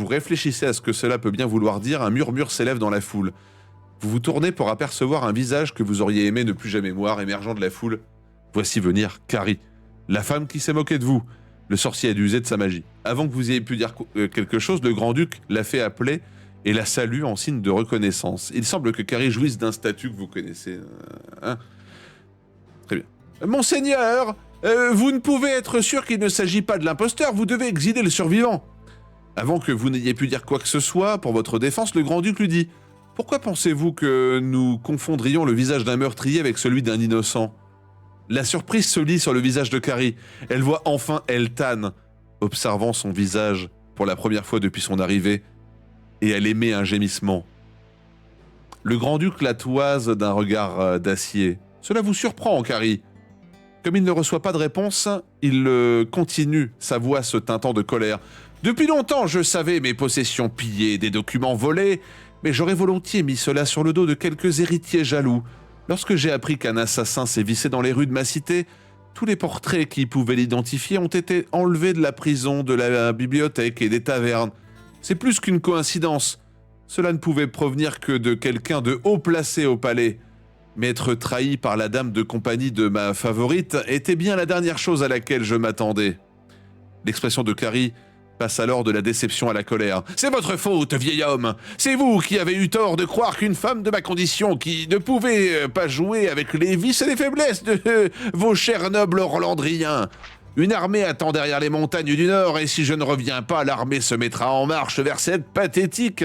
réfléchissez à ce que cela peut bien vouloir dire, un murmure s'élève dans la foule. Vous vous tournez pour apercevoir un visage que vous auriez aimé ne plus jamais voir émergeant de la foule. Voici venir Carrie, la femme qui s'est moquée de vous. Le sorcier a dû user de sa magie. Avant que vous ayez pu dire quelque chose, le grand-duc l'a fait appeler et la salue en signe de reconnaissance. Il semble que Carrie jouisse d'un statut que vous connaissez. Très bien. Monseigneur, vous ne pouvez être sûr qu'il ne s'agit pas de l'imposteur, vous devez exiler le survivant. Avant que vous n'ayez pu dire quoi que ce soit, pour votre défense, le grand-duc lui dit « Pourquoi pensez-vous que nous confondrions le visage d'un meurtrier avec celui d'un innocent ?» La surprise se lit sur le visage de Carrie. Elle voit enfin Eltan, observant son visage pour la première fois depuis son arrivée, et elle émet un gémissement. Le grand-duc la toise d'un regard d'acier. Cela vous surprend, Carrie. Comme il ne reçoit pas de réponse, il continue, sa voix se teintant de colère. Depuis longtemps, je savais mes possessions pillées, des documents volés, mais j'aurais volontiers mis cela sur le dos de quelques héritiers jaloux. Lorsque j'ai appris qu'un assassin s'est vissé dans les rues de ma cité, tous les portraits qui pouvaient l'identifier ont été enlevés de la prison, de la bibliothèque et des tavernes. C'est plus qu'une coïncidence. Cela ne pouvait provenir que de quelqu'un de haut placé au palais. Mais être trahi par la dame de compagnie de ma favorite était bien la dernière chose à laquelle je m'attendais. L'expression de Carrie passe alors de la déception à la colère. « C'est votre faute, vieil homme. C'est vous qui avez eu tort de croire qu'une femme de ma condition, qui ne pouvait pas jouer avec les vices et les faiblesses de vos chers nobles Orlandriens. Une armée attend derrière les montagnes du Nord, et si je ne reviens pas, l'armée se mettra en marche vers cette pathétique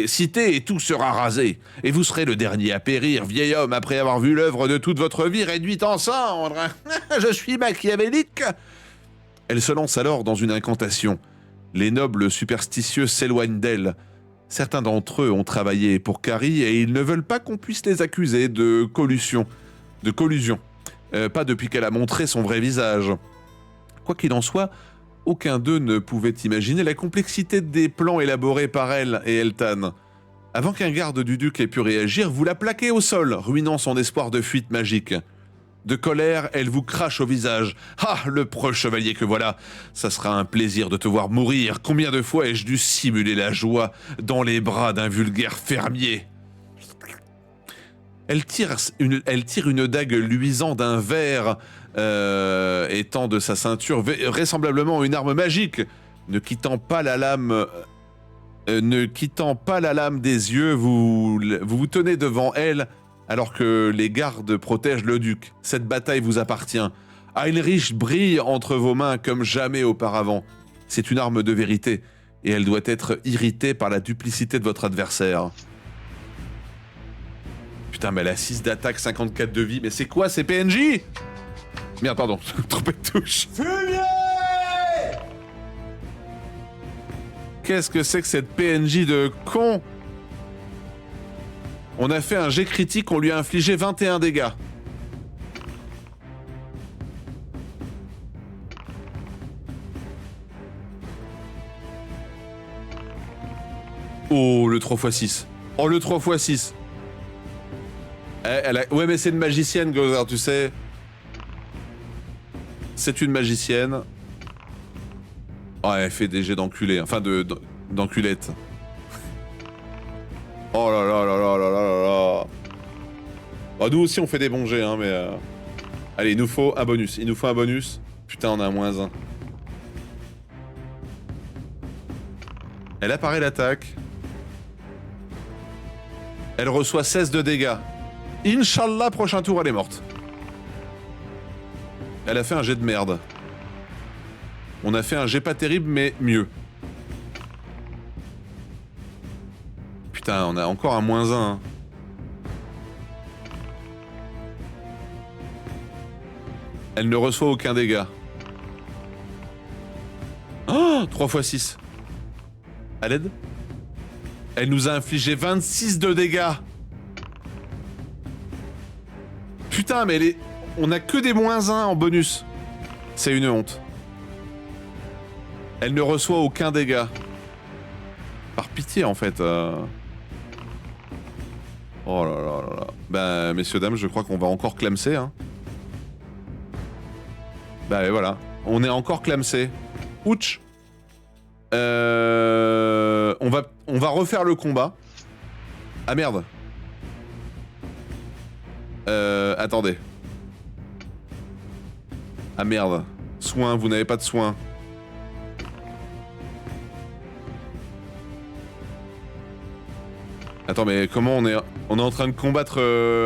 cité et tout sera rasé. Et vous serez le dernier à périr, vieil homme, après avoir vu l'œuvre de toute votre vie réduite en cendres. Je suis machiavélique. » Elle se lance alors dans une incantation. Les nobles superstitieux s'éloignent d'elle. Certains d'entre eux ont travaillé pour Carrie et ils ne veulent pas qu'on puisse les accuser de collusion. Pas depuis qu'elle a montré son vrai visage. Quoi qu'il en soit, aucun d'eux ne pouvait imaginer la complexité des plans élaborés par elle et Eltan. Avant qu'un garde du duc ait pu réagir, vous la plaquez au sol, ruinant son espoir de fuite magique. De colère, elle vous crache au visage. « Ah, le preux chevalier que voilà! Ça sera un plaisir de te voir mourir. Combien de fois ai-je dû simuler la joie dans les bras d'un vulgaire fermier ?» Elle tire une dague luisant d'un verre étant de sa ceinture, vraisemblablement une arme magique. Ne quittant pas la lame des yeux, vous tenez devant elle alors que les gardes protègent le duc. Cette bataille vous appartient. Heinrich brille entre vos mains comme jamais auparavant. C'est une arme de vérité, et elle doit être irritée par la duplicité de votre adversaire. Putain, mais elle a 6 d'attaque, 54 de vie, mais c'est quoi ces PNJ? Merde, pardon, trompé de touche. Fumier! Qu'est-ce que c'est que cette PNJ de con? On a fait un jet critique, on lui a infligé 21 dégâts. Oh, le 3x6. Oh, le 3x6. Ouais, mais c'est une magicienne, Gozar, tu sais. C'est une magicienne. Oh, elle fait des jets d'enculé, enfin d'enculette. Oh là là là là là là là. Bon, nous aussi on fait des bons jets, hein, mais... Allez, il nous faut un bonus. Putain, on a un -1. Elle apparaît l'attaque. Elle reçoit 16 de dégâts. Inch'Allah, prochain tour, elle est morte. Elle a fait un jet de merde. On a fait un jet pas terrible, mais mieux. Putain, on a encore un -1. Hein. Elle ne reçoit aucun dégât. Oh, 3 x 6. À l'aide. Elle nous a infligé 26 de dégâts. Putain, mais on a que des -1 en bonus. C'est une honte. Elle ne reçoit aucun dégât. Par pitié, en fait. Oh là là là là. Bah, messieurs, dames, je crois qu'on va encore clamser, hein. Bah, et voilà. On est encore clamsé. Ouch. On va refaire le combat. Ah, merde. Attendez. Ah, merde. Soins, vous n'avez pas de soins. Attends, mais comment on est en train de combattre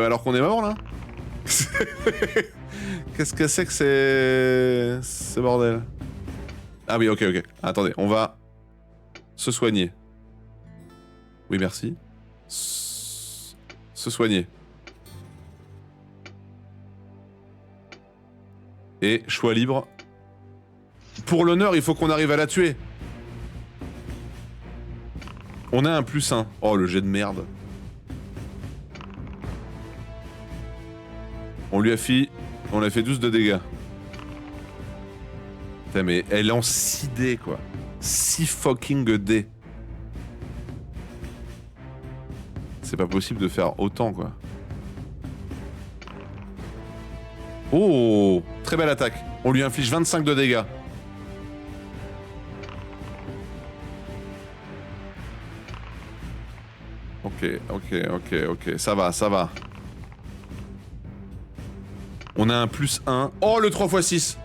alors qu'on est mort, là? Qu'est-ce que c'est que ce bordel? Ah oui, ok. Attendez, on va se soigner. Oui, merci. Se soigner. Et choix libre. Pour l'honneur, il faut qu'on arrive à la tuer. On a un +1. Oh, le jet de merde. On lui a fait 12 de dégâts. Putain, mais elle est en 6 dés, quoi. 6 fucking dés. C'est pas possible de faire autant, quoi. Oh, très belle attaque. On lui inflige 25 de dégâts. Ok. Ça va. On a un +1. Oh, le 3 x 6.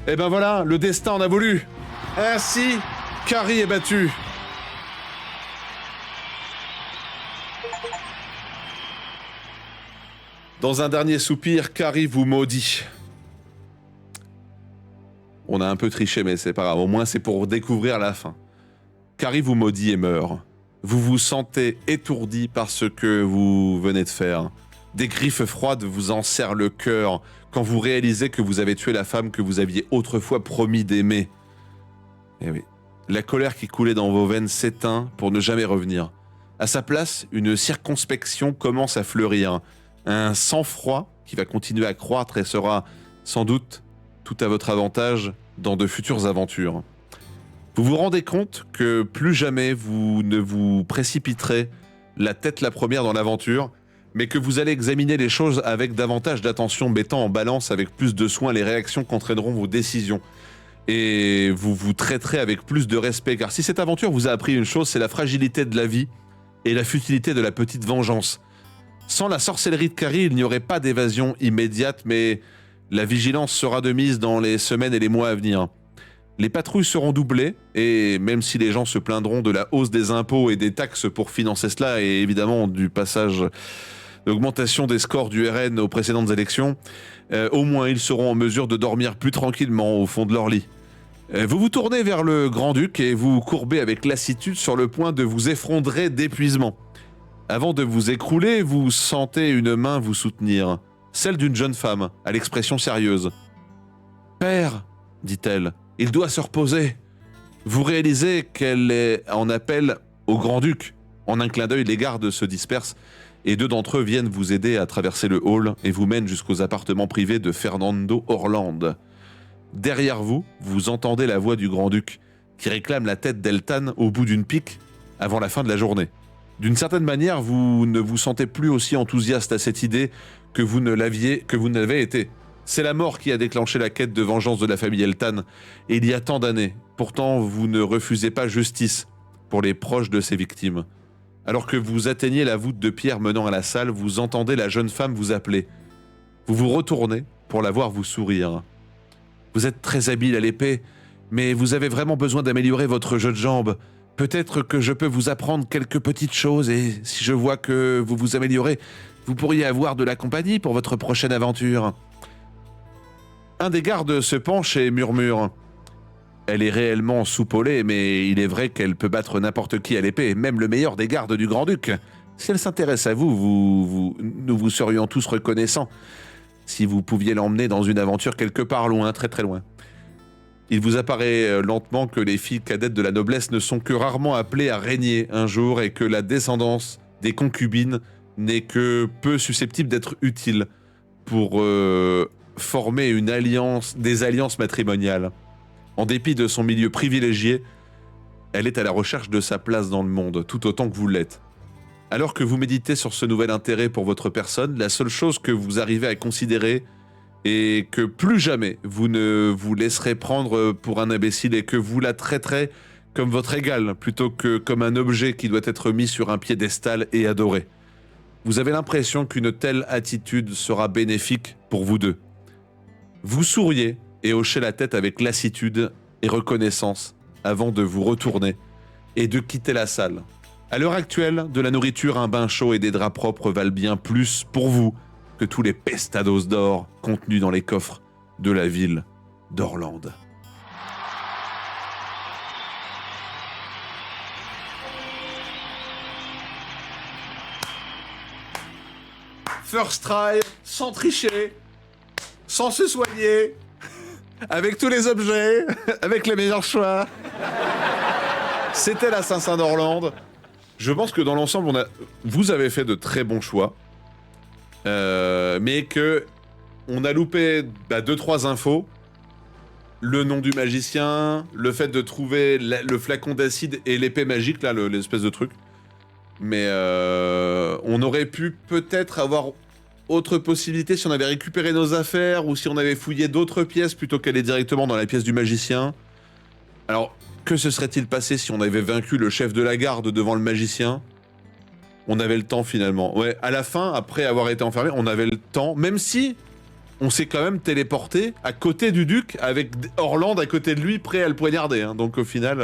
Eh ben voilà, le destin en a voulu. Ainsi, Carrie est battue. Dans un dernier soupir, Carrie vous maudit. On a un peu triché, mais c'est pas grave. Au moins, c'est pour découvrir la fin. Carrie vous maudit et meurt. Vous vous sentez étourdi par ce que vous venez de faire. Des griffes froides vous enserrent le cœur quand vous réalisez que vous avez tué la femme que vous aviez autrefois promis d'aimer. Eh oui, la colère qui coulait dans vos veines s'éteint pour ne jamais revenir. À sa place, une circonspection commence à fleurir. Un sang-froid qui va continuer à croître et sera sans doute tout à votre avantage dans de futures aventures. Vous vous rendez compte que plus jamais vous ne vous précipiterez la tête la première dans l'aventure, mais que vous allez examiner les choses avec davantage d'attention, mettant en balance avec plus de soin les réactions qu'entraîneront vos décisions. Et vous vous traiterez avec plus de respect, car si cette aventure vous a appris une chose, c'est la fragilité de la vie et la futilité de la petite vengeance. Sans la sorcellerie de Carrie, il n'y aurait pas d'évasion immédiate, mais la vigilance sera de mise dans les semaines et les mois à venir. Les patrouilles seront doublées, et même si les gens se plaindront de la hausse des impôts et des taxes pour financer cela, et évidemment du passage d'augmentation des scores du RN aux précédentes élections, au moins ils seront en mesure de dormir plus tranquillement au fond de leur lit. Vous vous tournez vers le Grand-Duc et vous courbez avec lassitude sur le point de vous effondrer d'épuisement. Avant de vous écrouler, vous sentez une main vous soutenir, celle d'une jeune femme, à l'expression sérieuse. « Père, dit-elle, il doit se reposer. » Vous réalisez qu'elle est en appel au Grand-Duc. En un clin d'œil, les gardes se dispersent et 2 d'entre eux viennent vous aider à traverser le hall et vous mènent jusqu'aux appartements privés de Fernando Orland. Derrière vous, vous entendez la voix du Grand-Duc qui réclame la tête d'Eltan au bout d'une pique avant la fin de la journée. D'une certaine manière, vous ne vous sentez plus aussi enthousiaste à cette idée que vous ne l'avez été. C'est la mort qui a déclenché la quête de vengeance de la famille Eltan, et il y a tant d'années. Pourtant, vous ne refusez pas justice pour les proches de ces victimes. Alors que vous atteignez la voûte de pierre menant à la salle, vous entendez la jeune femme vous appeler. Vous vous retournez pour la voir vous sourire. Vous êtes très habile à l'épée, mais vous avez vraiment besoin d'améliorer votre jeu de jambes. Peut-être que je peux vous apprendre quelques petites choses et si je vois que vous vous améliorez, vous pourriez avoir de la compagnie pour votre prochaine aventure. » Un des gardes se penche et murmure. Elle est réellement soupolée, mais il est vrai qu'elle peut battre n'importe qui à l'épée, même le meilleur des gardes du Grand-Duc. Si elle s'intéresse à vous, nous vous serions tous reconnaissants si vous pouviez l'emmener dans une aventure quelque part loin, très très loin. Il vous apparaît lentement que les filles cadettes de la noblesse ne sont que rarement appelées à régner un jour et que la descendance des concubines n'est que peu susceptible d'être utile pour former des alliances matrimoniales. En dépit de son milieu privilégié, elle est à la recherche de sa place dans le monde, tout autant que vous l'êtes. Alors que vous méditez sur ce nouvel intérêt pour votre personne, la seule chose que vous arrivez à considérer est que plus jamais vous ne vous laisserez prendre pour un imbécile et que vous la traiterez comme votre égal, plutôt que comme un objet qui doit être mis sur un piédestal et adoré. Vous avez l'impression qu'une telle attitude sera bénéfique pour vous deux. Vous souriez et hochez la tête avec lassitude et reconnaissance avant de vous retourner et de quitter la salle. À l'heure actuelle, de la nourriture, un bain chaud et des draps propres valent bien plus pour vous que tous les pestados d'or contenus dans les coffres de la ville d'Orlande. First try, sans tricher, sans se soigner, avec tous les objets, avec les meilleurs choix. C'était l'assassin d'Orlande. Je pense que dans l'ensemble, vous avez fait de très bons choix, mais que on a loupé 2-3 infos. Le nom du magicien, le fait de trouver le flacon d'acide et l'épée magique, là, l'espèce de truc. Mais on aurait pu peut-être avoir autre possibilité si on avait récupéré nos affaires ou si on avait fouillé d'autres pièces plutôt qu'aller directement dans la pièce du magicien. Alors, que se serait-il passé si on avait vaincu le chef de la garde devant le magicien? On avait le temps finalement. Ouais, à la fin, après avoir été enfermé, on avait le temps, même si on s'est quand même téléporté à côté du duc avec Orlande à côté de lui, prêt à le poignarder. Hein. Donc au final...